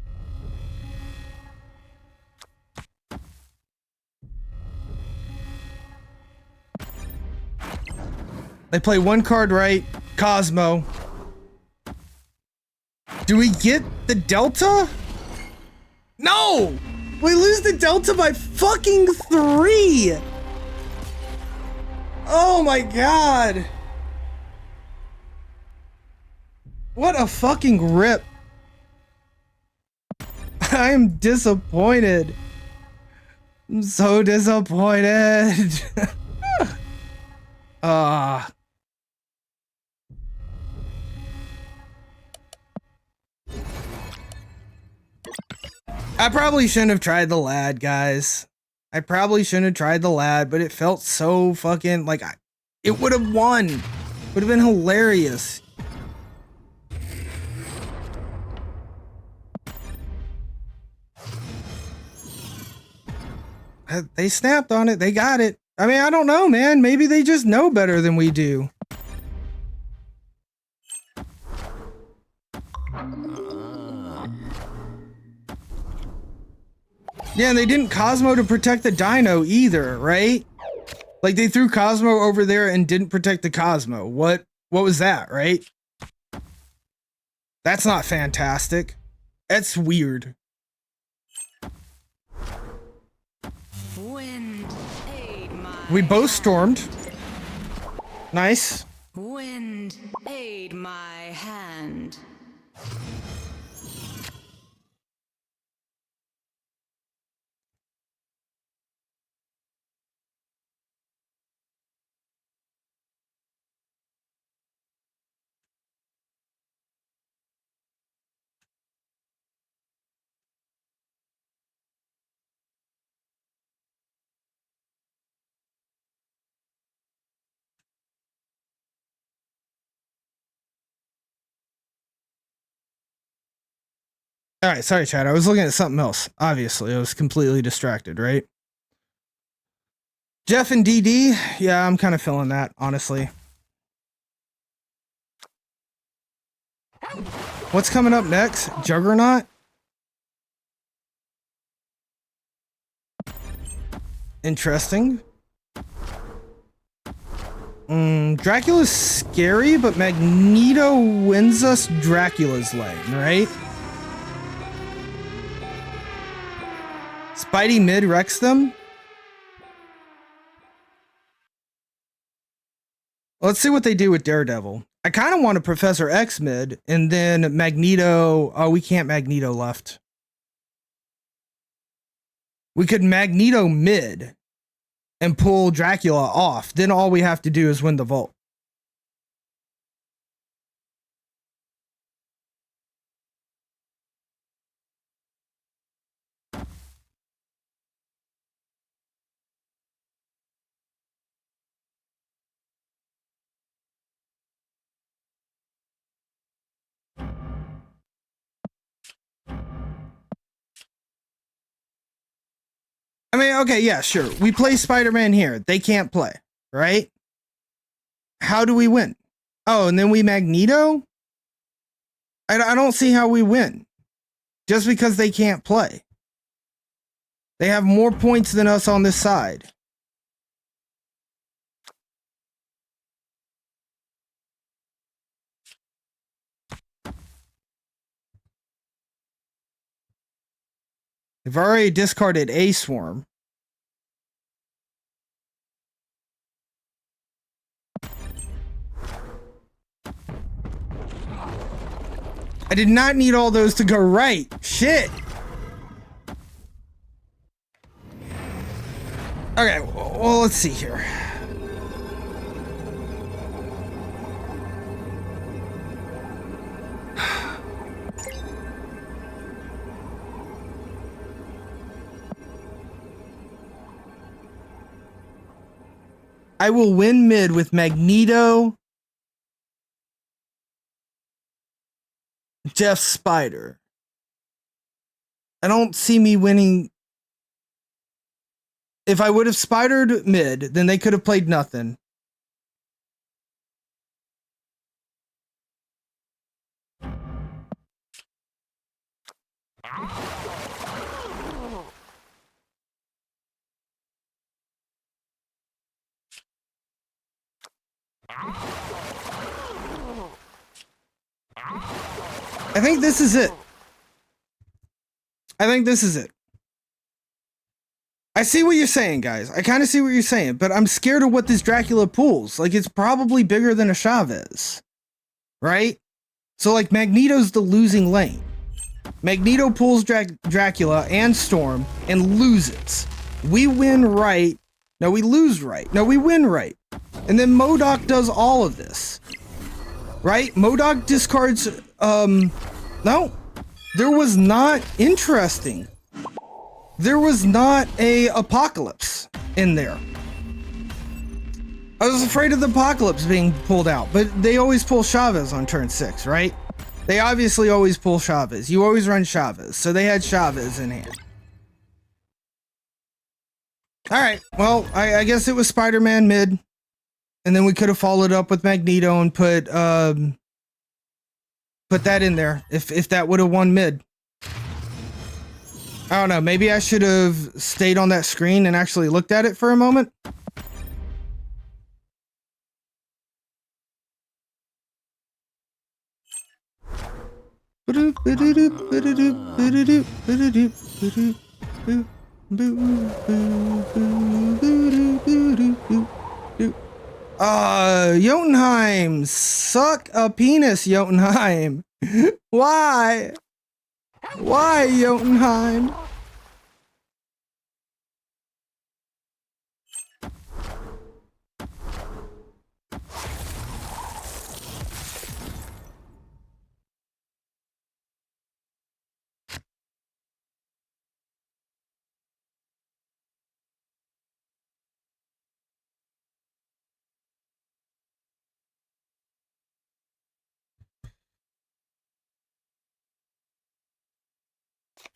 Speaker 3: They play one card right. Cosmo. Do we get the Delta? No! We lose the Delta by fucking 3! Oh my god! What a fucking rip. I'm disappointed. I'm so disappointed. I probably shouldn't have tried the lad, guys. I probably shouldn't have tried the lad, but it felt so fucking like it would have won. Would have been hilarious. They snapped on it. They got it. I mean, I don't know, man. Maybe they just know better than we do. Yeah, and they didn't Cosmo to protect the Dino either, right? Like they threw Cosmo over there and didn't protect the Cosmo. What was that, right? That's not fantastic. That's weird.
Speaker 7: Wind, aid my
Speaker 3: We both stormed. Nice.
Speaker 7: Wind, aid my hand.
Speaker 3: All right, sorry, Chad. I was looking at something else. Obviously, I was completely distracted, right? Jeff and DD, yeah, I'm kind of feeling that, honestly. What's coming up next? Juggernaut? Interesting. Dracula's scary, but Magneto wins us Dracula's lane, right? Spidey mid wrecks them. Let's see what they do with Daredevil. I kind of want a Professor X mid, and then Magneto. Oh, we can't Magneto left. We could Magneto mid and pull Dracula off. Then all we have to do is win the vault. I mean, okay, yeah, sure. We play Spider-Man here. They can't play, right? How do we win? Oh, and then we Magneto? I don't see how we win. Just because they can't play. They have more points than us on this side. They've already discarded a swarm. I did not need all those to go right. Shit. Okay, well, let's see here. I will win mid with Magneto, Jeff Spider. I don't see me winning. If I would have spidered mid, then they could have played nothing. I think this is it. I think this is it. I see what you're saying, guys. I kind of see what you're saying, but I'm scared of what this Dracula pulls. Like, it's probably bigger than a Chavez, right? So, like, Magneto's the losing lane. Magneto pulls Dracula and Storm and loses. We win right. No, we lose right. No, we win right. And then MODOK does all of this. Right? MODOK discards, no. There was not interesting. There was not a Apocalypse in there. I was afraid of the Apocalypse being pulled out, but they always pull Chavez on turn 6, right? They obviously always pull Chavez. You always run Chavez, so they had Chavez in hand. Alright, well, I guess it was Spider-Man mid. And then we could have followed up with Magneto and put that in there if that would have won mid. I don't know. Maybe I should have stayed on that screen and actually looked at it for a moment. Jotunheim, suck a penis, Jotunheim. Why? Why, Jotunheim?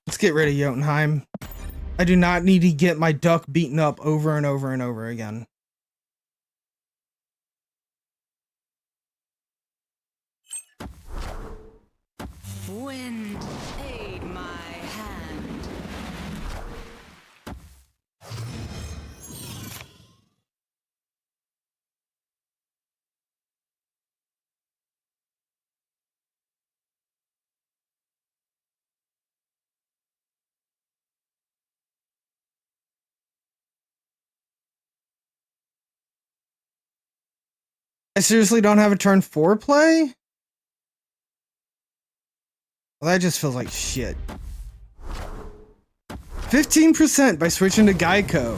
Speaker 3: Let's get rid of Jotunheim. I do not need to get my duck beaten up over and over and over again.
Speaker 7: Wind, aid my hand.
Speaker 3: I seriously don't have a turn 4 play? Well, that just feels like shit. 15% by switching to Geico.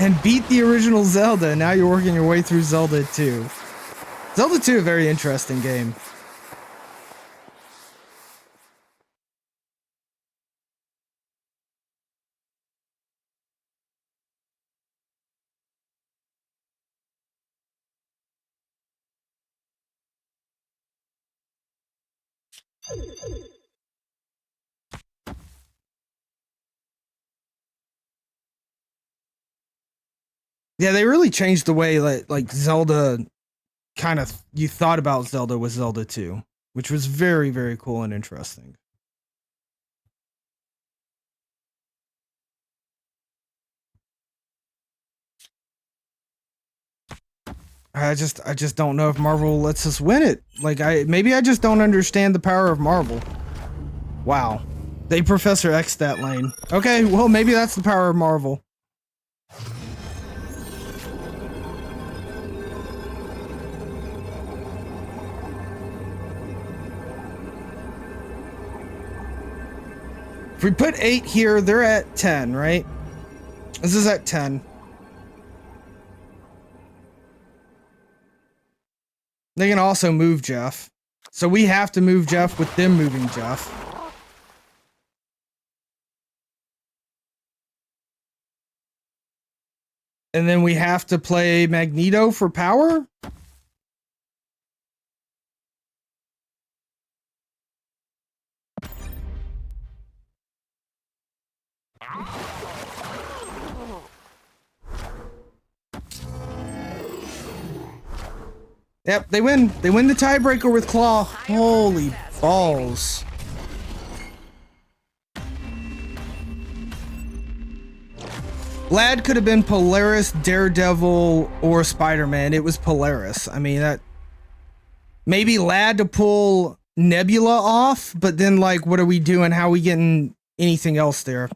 Speaker 3: And beat the original Zelda. Now you're working your way through Zelda 2. Zelda 2, a very interesting game. Yeah, they really changed the way that, like, Zelda kind of, you thought about Zelda with Zelda 2, which was very, very cool and interesting. I just don't know if Marvel lets us win it. Like, maybe I just don't understand the power of Marvel. Wow. They Professor X that lane. Okay, well, maybe that's the power of Marvel. If we put 8 here, they're at 10, right? This is at 10. They can also move Jeff. So we have to move Jeff with them moving Jeff. And then we have to play Magneto for power? Yep, they win. They win the tiebreaker with Claw. Holy balls. Lad could have been Polaris, Daredevil, or Spider-Man. It was Polaris. I mean, that... Maybe Lad to pull Nebula off, but then, like, what are we doing? How are we getting anything else there?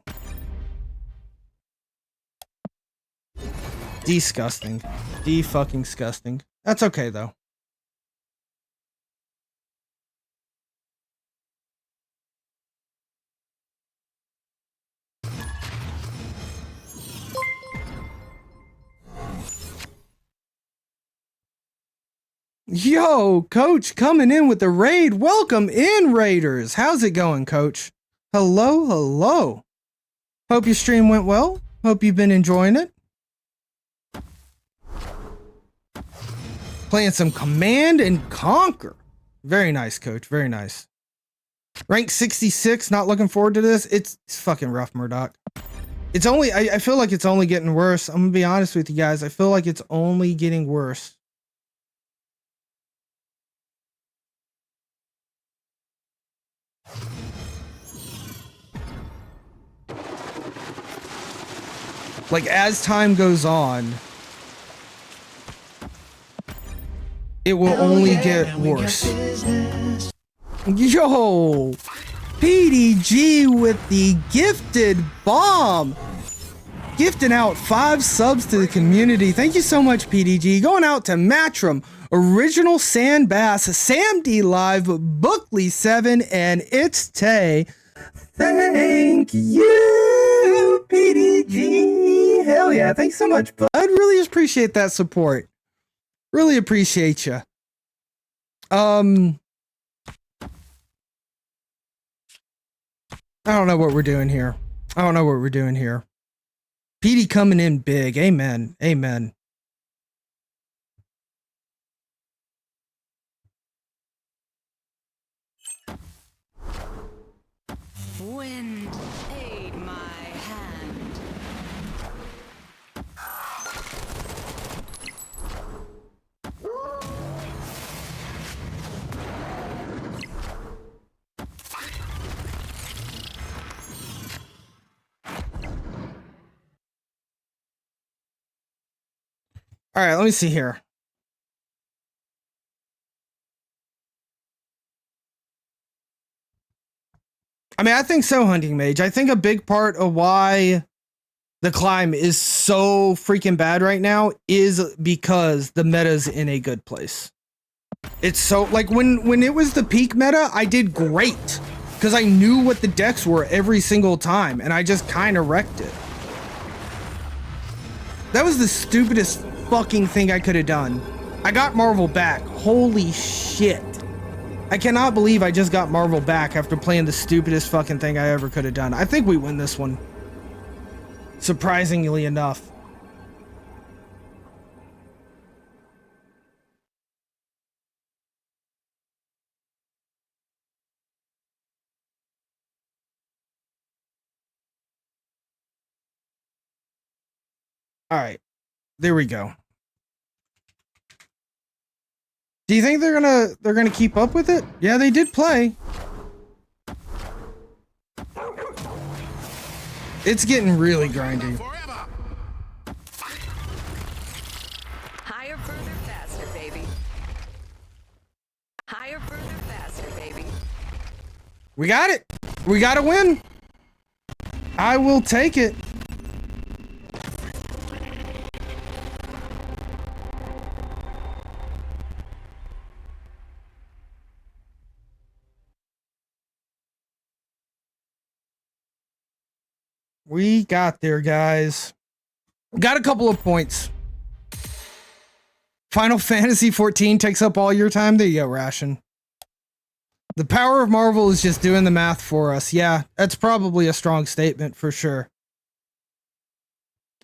Speaker 3: Disgusting. De-fucking-sgusting. That's okay, though. Yo, Coach coming in with the raid. Welcome in, Raiders. How's it going, Coach? Hello, hello. Hope your stream went well. Hope you've been enjoying it. Playing some Command and Conquer. Very nice, Coach. Very nice. Rank 66. Not looking forward to this. It's fucking rough, Murdoch. It's only... I feel like it's only getting worse. I'm gonna be honest with you guys. I feel like it's only getting worse. Like, as time goes on, it will only get worse. Yo, PDG with the gifted bomb. Gifting out 5 subs to the community. Thank you so much, PDG. Going out to Matrim, Original Sand Bass, Sam D Live, Bookley 7, and It's Tay.
Speaker 2: Thank you, PDG. Hell yeah. Thanks so much, bud.
Speaker 3: I'd really appreciate that support. Really appreciate you. I don't know what we're doing here. I don't know what we're doing here. PD coming in big. Amen. Amen.
Speaker 7: Wind, aid my hand.
Speaker 3: All right, let me see here. I mean, I think so, Hunting Mage. I think a big part of why the climb is so freaking bad right now is because the meta's in a good place. It's so, like, when it was the peak meta, I did great because I knew what the decks were every single time, and I just kind of wrecked it. That was the stupidest fucking thing I could have done. I got Marvel back. Holy shit. I cannot believe I just got Marvel back after playing the stupidest fucking thing I ever could have done. I think we win this one. Surprisingly enough. All right. There we go. Do you think they're gonna keep up with it? Yeah, they did play. It's getting really grindy.
Speaker 7: Higher, further, faster, baby. Higher, further, faster, baby.
Speaker 3: We got it. We got to win. I will take it. We got there, guys. Got a couple of points. Final Fantasy 14 takes up all your time. There you go, Ration. The power of Marvel is just doing the math for us. Yeah, that's probably a strong statement for sure.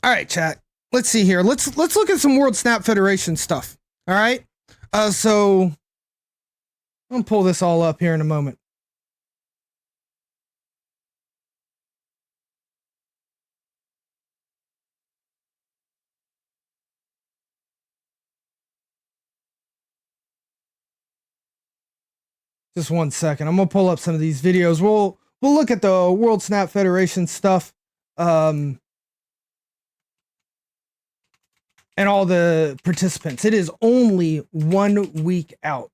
Speaker 3: All right, chat. Let's see here. Let's look at some World Snap Federation stuff. All right. So I'm gonna pull this all up here in a moment. Just 1 second. I'm gonna pull up some of these videos. We'll look at the World Snap Federation stuff, and all the participants. It is only 1 week out.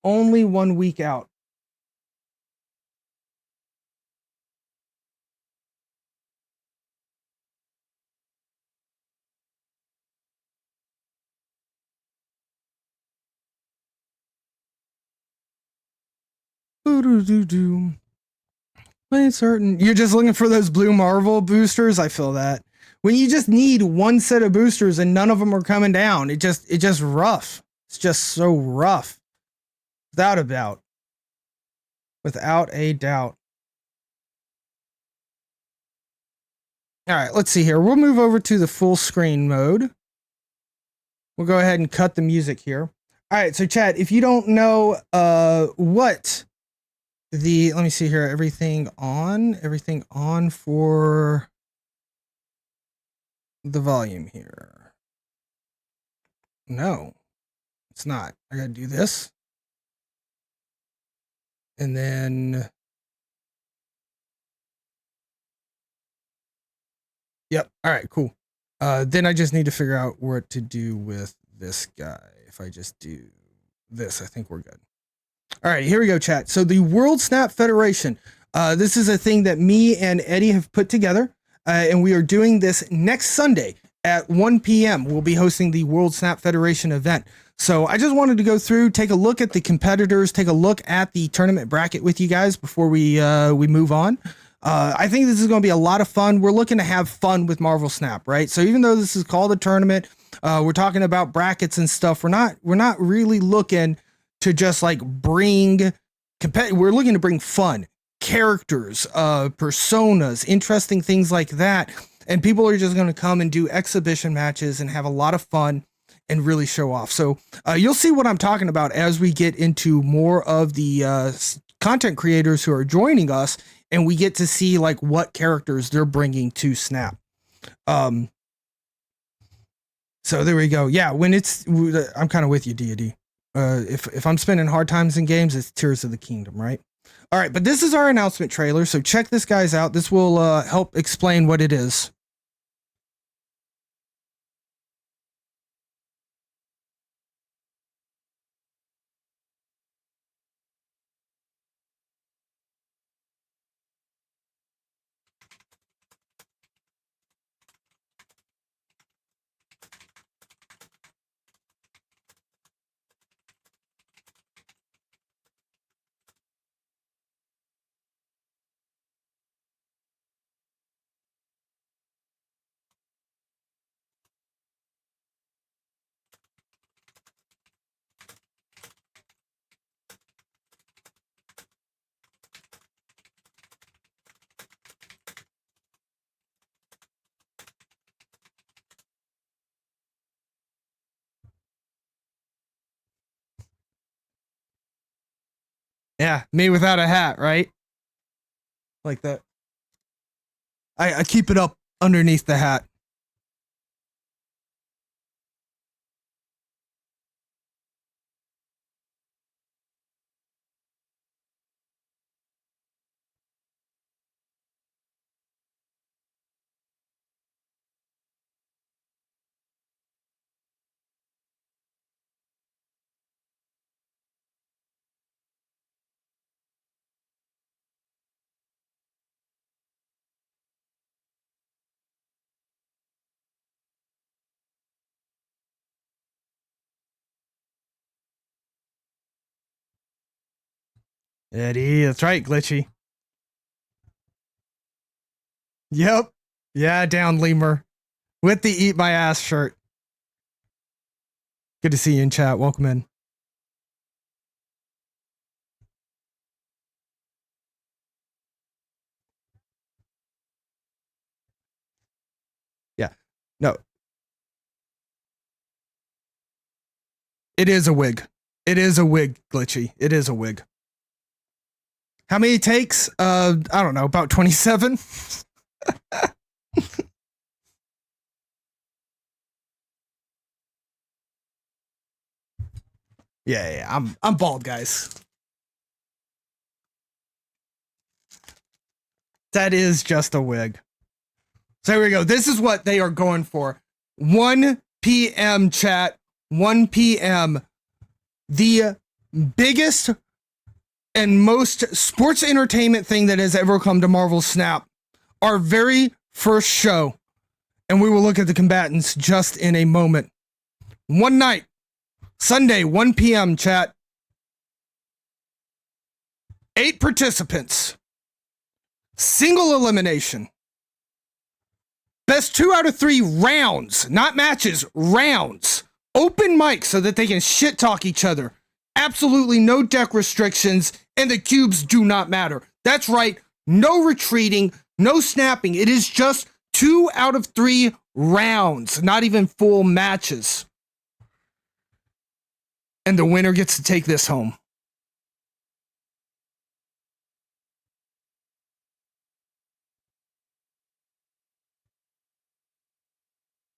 Speaker 3: Only 1 week out. Plain certain. You're just looking for those blue Marvel boosters. I feel that when you just need one set of boosters and none of them are coming down, it just rough. It's just so rough. Without a doubt. Without a doubt. All right, let's see here. We'll move over to the full screen mode. We'll go ahead and cut the music here. All right, so chat, if you don't know what let me see here, everything on for the volume here. No, it's not. I gotta do this. And then, yep. All right, cool. Then I just need to figure out what to do with this guy. If I just do this, I think we're good. All right, here we go, chat. So the World Snap Federation, this is a thing that me and Eddie have put together, and we are doing this next Sunday at 1 p.m. We'll be hosting the World Snap Federation event. So I just wanted to go through, take a look at the competitors, take a look at the tournament bracket with you guys before we move on. I think this is going to be a lot of fun. We're looking to have fun with Marvel Snap, right? So even though this is called a tournament, we're talking about brackets and stuff. We're not really looking to just like bring we're looking to bring fun, characters, personas, interesting things like that. And people are just going to come and do exhibition matches and have a lot of fun and really show off. So you'll see what I'm talking about as we get into more of the content creators who are joining us, and we get to see like what characters they're bringing to Snap. So there we go. Yeah, when I'm kind of with you, Deity. If I'm spending hard times in games, it's Tears of the Kingdom, right? All right, but this is our announcement trailer, so check this guys out. This will help explain what it is. Yeah, me without a hat, right? Like that. I keep it up underneath the hat. Eddie, that's right, Glitchy. Yep. Yeah, down Lemur. With the Eat My Ass shirt. Good to see you in chat. Welcome in. Yeah. No. It is a wig. It is a wig, Glitchy. It is a wig. How many takes? I don't know, about 27. Yeah, I'm bald, guys. That is just a wig. So here we go. This is what they are going for. 1 p.m. chat. 1 p.m. The biggest and most sports entertainment thing that has ever come to Marvel Snap. Our very first show. And we will look at the combatants just in a moment. One night. Sunday, 1 p.m. chat. 8 participants. Single elimination. Best 2 out of 3 rounds, not matches, rounds. Open mic so that they can shit talk each other. Absolutely no deck restrictions, and the cubes do not matter. That's right, no retreating, no snapping. It is just 2 out of 3 rounds, not even full matches. And the winner gets to take this home.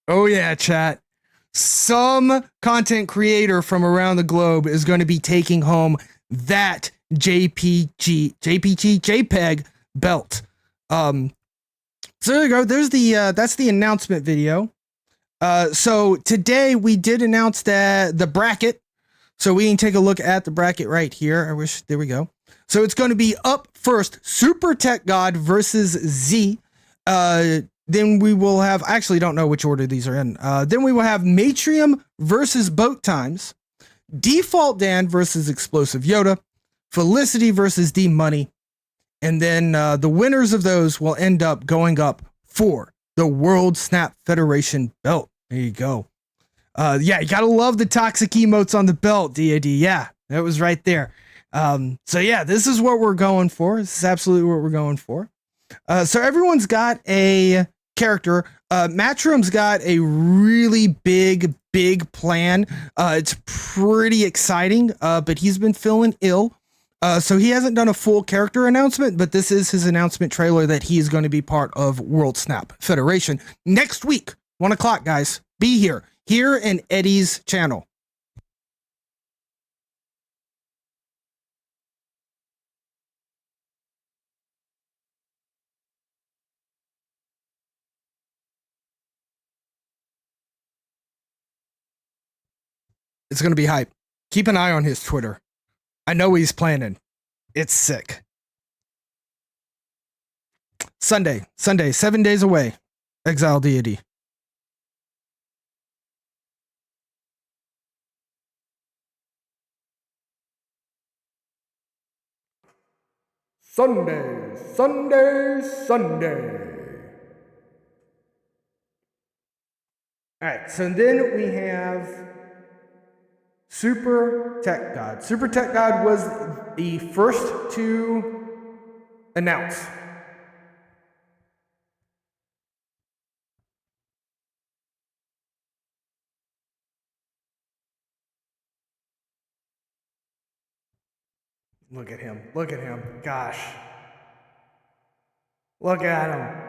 Speaker 3: Oh yeah, chat. Some content creator from around the globe is going to be taking home that JPEG belt. So there you go. There's the that's the announcement video. So today we did announce that the bracket. So we can take a look at the bracket right here. There we go. So it's going to be up first, Super Tech God versus Z. Then we will have, I actually don't know which order these are in. Then we will have Matrium versus Boat Times, Default Dan versus Explosive Yoda, Felicity versus D Money, and then the winners of those will end up going up for the World Snap Federation belt. There you go. Yeah, you gotta love the toxic emotes on the belt, DAD. Yeah, that was right there. So yeah, this is what we're going for. This is absolutely what we're going for. So everyone's got a character. Matchroom's got a really big plan. It's pretty exciting, but he's been feeling ill. So he hasn't done a full character announcement, but this is his announcement trailer that he is going to be part of World Snap Federation next week, 1 o'clock, guys. Be here in Eddie's channel. It's going to be hype. Keep an eye on his Twitter. I know he's planning. It's sick. Sunday, 7 days away. Exile Deity. Sunday. All right, so then we have Super Tech God. Super Tech God was the first to announce. Look at him. Gosh. Look at him.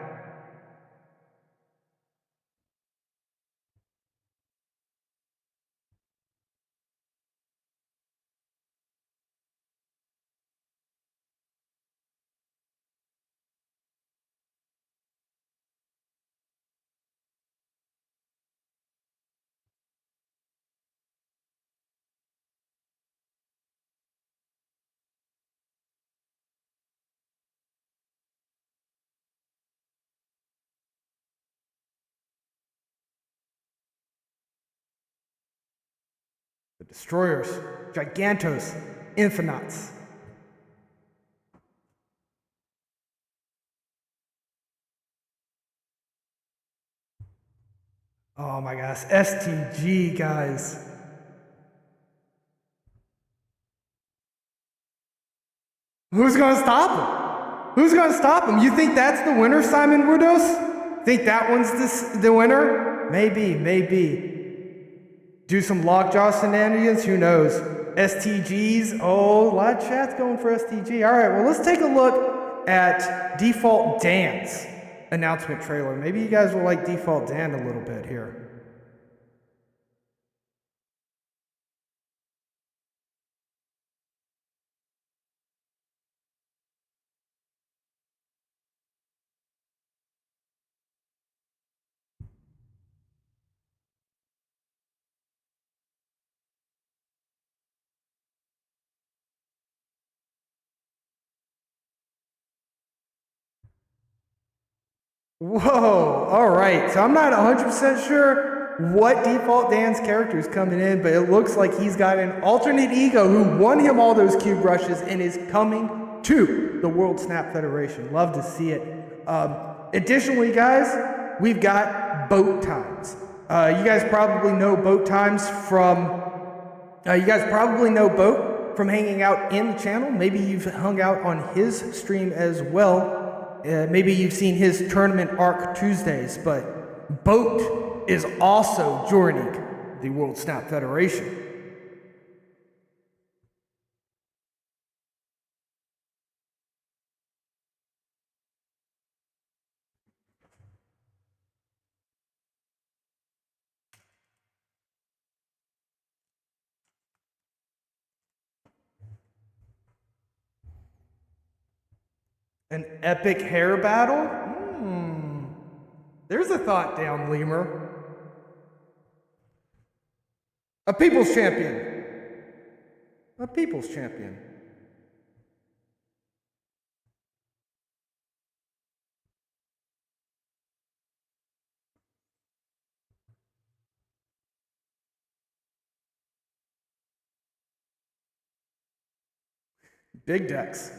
Speaker 3: The Destroyers, Gigantos, Infinauts. Oh my gosh, STG, guys. Who's gonna stop him? You think that's the winner, Simon Rudos? Think that one's the winner? Maybe. Do some lockjaw shenanigans? Who knows? STGs? Oh, a lot of chat's going for STG. All right, well, let's take a look at Default Dan's announcement trailer. Maybe you guys will like Default Dan a little bit here. Whoa, all right. So I'm not 100% sure what default Dan's character is coming in, but it looks like he's got an alternate ego who won him all those cube rushes and is coming to the World Snap Federation. Love to see it. Additionally, guys, we've got boat times. You guys probably know boat times from Boat from hanging out in the channel. Maybe you've hung out on his stream as well. Maybe you've seen his tournament Arc Tuesdays, but Boat is also joining the World Snap Federation. An epic hair battle? There's a thought down, Lemur. A people's champion. A people's champion. Big decks.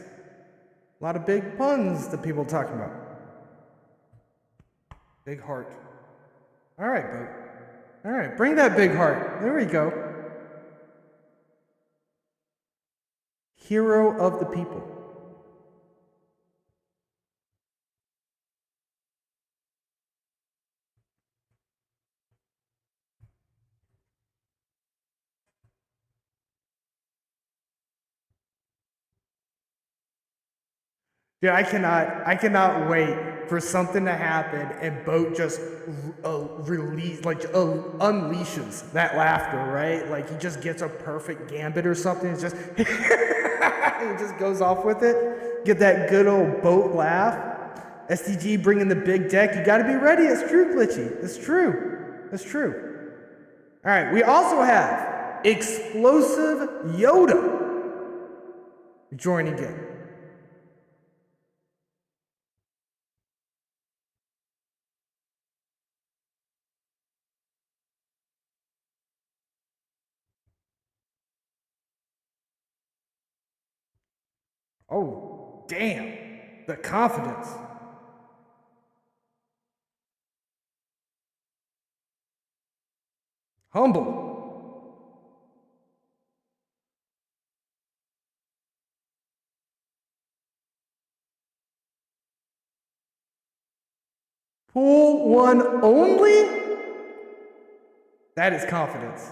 Speaker 3: A lot of big puns that people are talking about. Big heart. All right, Boat. All right, bring that big heart. There we go. Hero of the people. Yeah, I cannot wait for something to happen and Boat just unleashes that laughter, right? Like he just gets a perfect gambit or something. It's just, he just goes off with it. Get that good old Boat laugh. STG bringing the big deck. You got to be ready. It's true, Glitchy. It's true. It's true. All right, we also have Explosive Yoda joining in. Oh, damn. The confidence. Humble. Pool one only? That is confidence.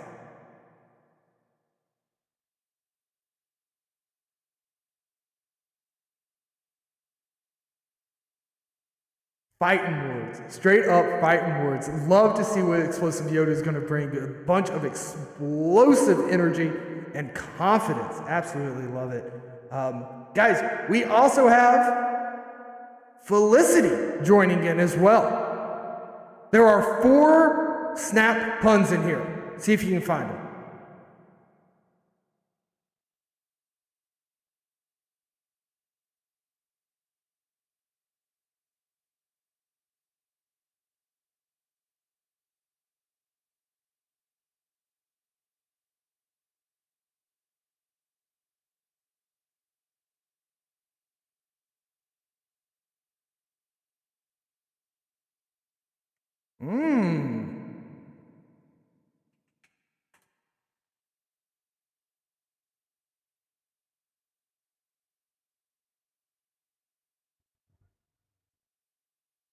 Speaker 3: Fighting words. Straight up fighting words. Love to see what Explosive Yoda is going to bring. A bunch of explosive energy and confidence. Absolutely love it. Guys, we also have Felicity joining in as well. There are 4 snap puns in here. See if you can find them.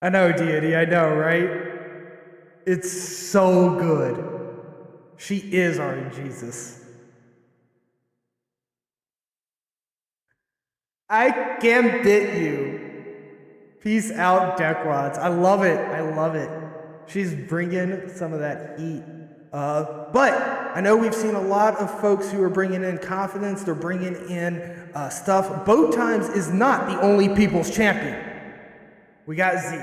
Speaker 3: I know, Deity, I know, right? It's so good. She is RNGesus. I gambit you. Peace out, Deckwads. I love it. I love it. She's bringing some of that heat. But I know we've seen a lot of folks who are bringing in confidence. They're bringing in stuff. Boat Times is not the only people's champion. We got Z.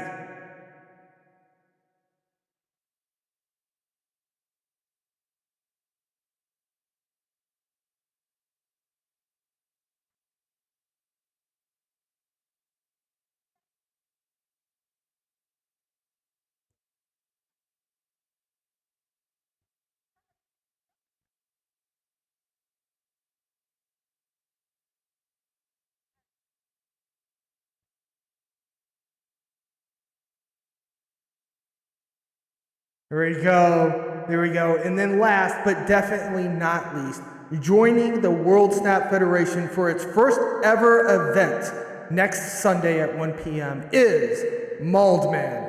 Speaker 3: There we go. There we go. And then last, but definitely not least, joining the World Snap Federation for its first ever event next Sunday at 1 p.m. is Maldman.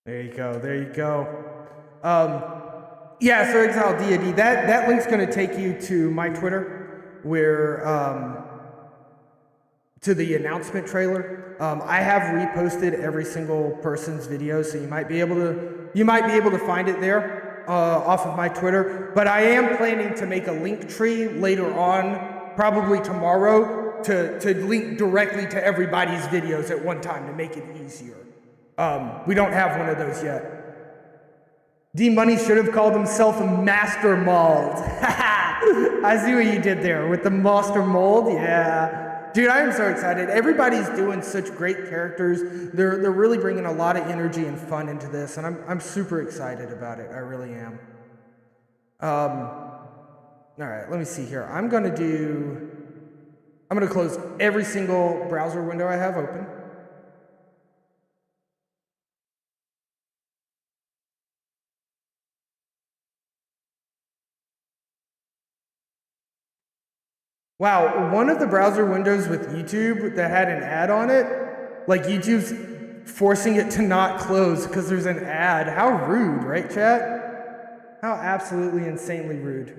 Speaker 3: There you go. There you go. Yeah, so Exile Deity, that link's going to take you to my Twitter, where to the announcement trailer. I have reposted every single person's video, so you might be able to find it there off of my Twitter. But I am planning to make a link tree later on, probably tomorrow, to link directly to everybody's videos at one time to make it easier. We don't have one of those yet. D-Money should have called himself Master Mold. I see what you did there with the Master Mold. Yeah. Dude, I am so excited. Everybody's doing such great characters. They're really bringing a lot of energy and fun into this, and I'm super excited about it. I really am. All right, let me see here. I'm going to close every single browser window I have open. Wow, one of the browser windows with YouTube that had an ad on it, like YouTube's forcing it to not close because there's an ad. How rude, right, chat? How absolutely insanely rude.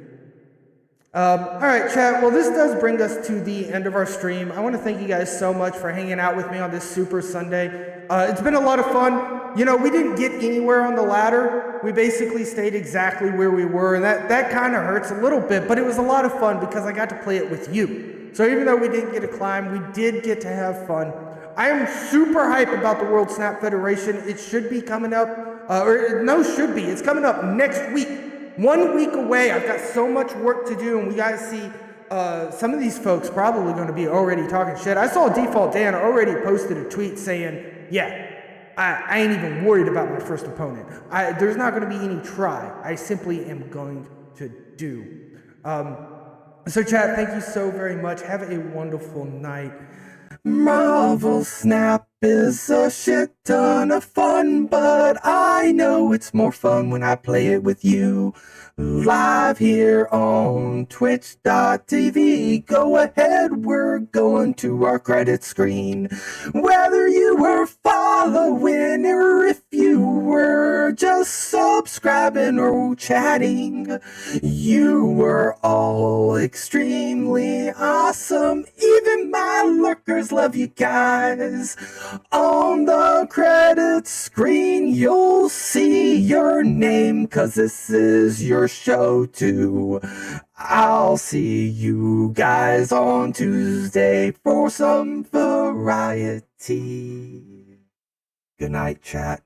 Speaker 3: All right, chat. Well, this does bring us to the end of our stream. I want to thank you guys so much for hanging out with me on this Super Sunday. It's been a lot of fun. You know, we didn't get anywhere on the ladder. We basically stayed exactly where we were, and that kind of hurts a little bit, but it was a lot of fun because I got to play it with you. So even though we didn't get to climb, we did get to have fun. I am super hyped about the World Snap Federation. It should be coming up, it's coming up next week. 1 week away. I've got so much work to do, and we got to see some of these folks probably going to be already talking shit. I saw Default Dan already posted a tweet saying, yeah, I ain't even worried about my first opponent. There's not going to be any try. I simply am going to do. So chat, thank you so very much. Have a wonderful night.
Speaker 2: Marvel Snap is a shit ton of fun, but I know it's more fun when I play it with you. Live here on Twitch.tv. Go ahead, we're going to our credit screen. Whether you were following or if you were just subscribing or chatting, you were all extremely awesome. Even my lurkers love you guys. On the credit screen, you'll see your name, 'cause this is your show too. I'll see you guys on Tuesday for some variety. Good night, chat.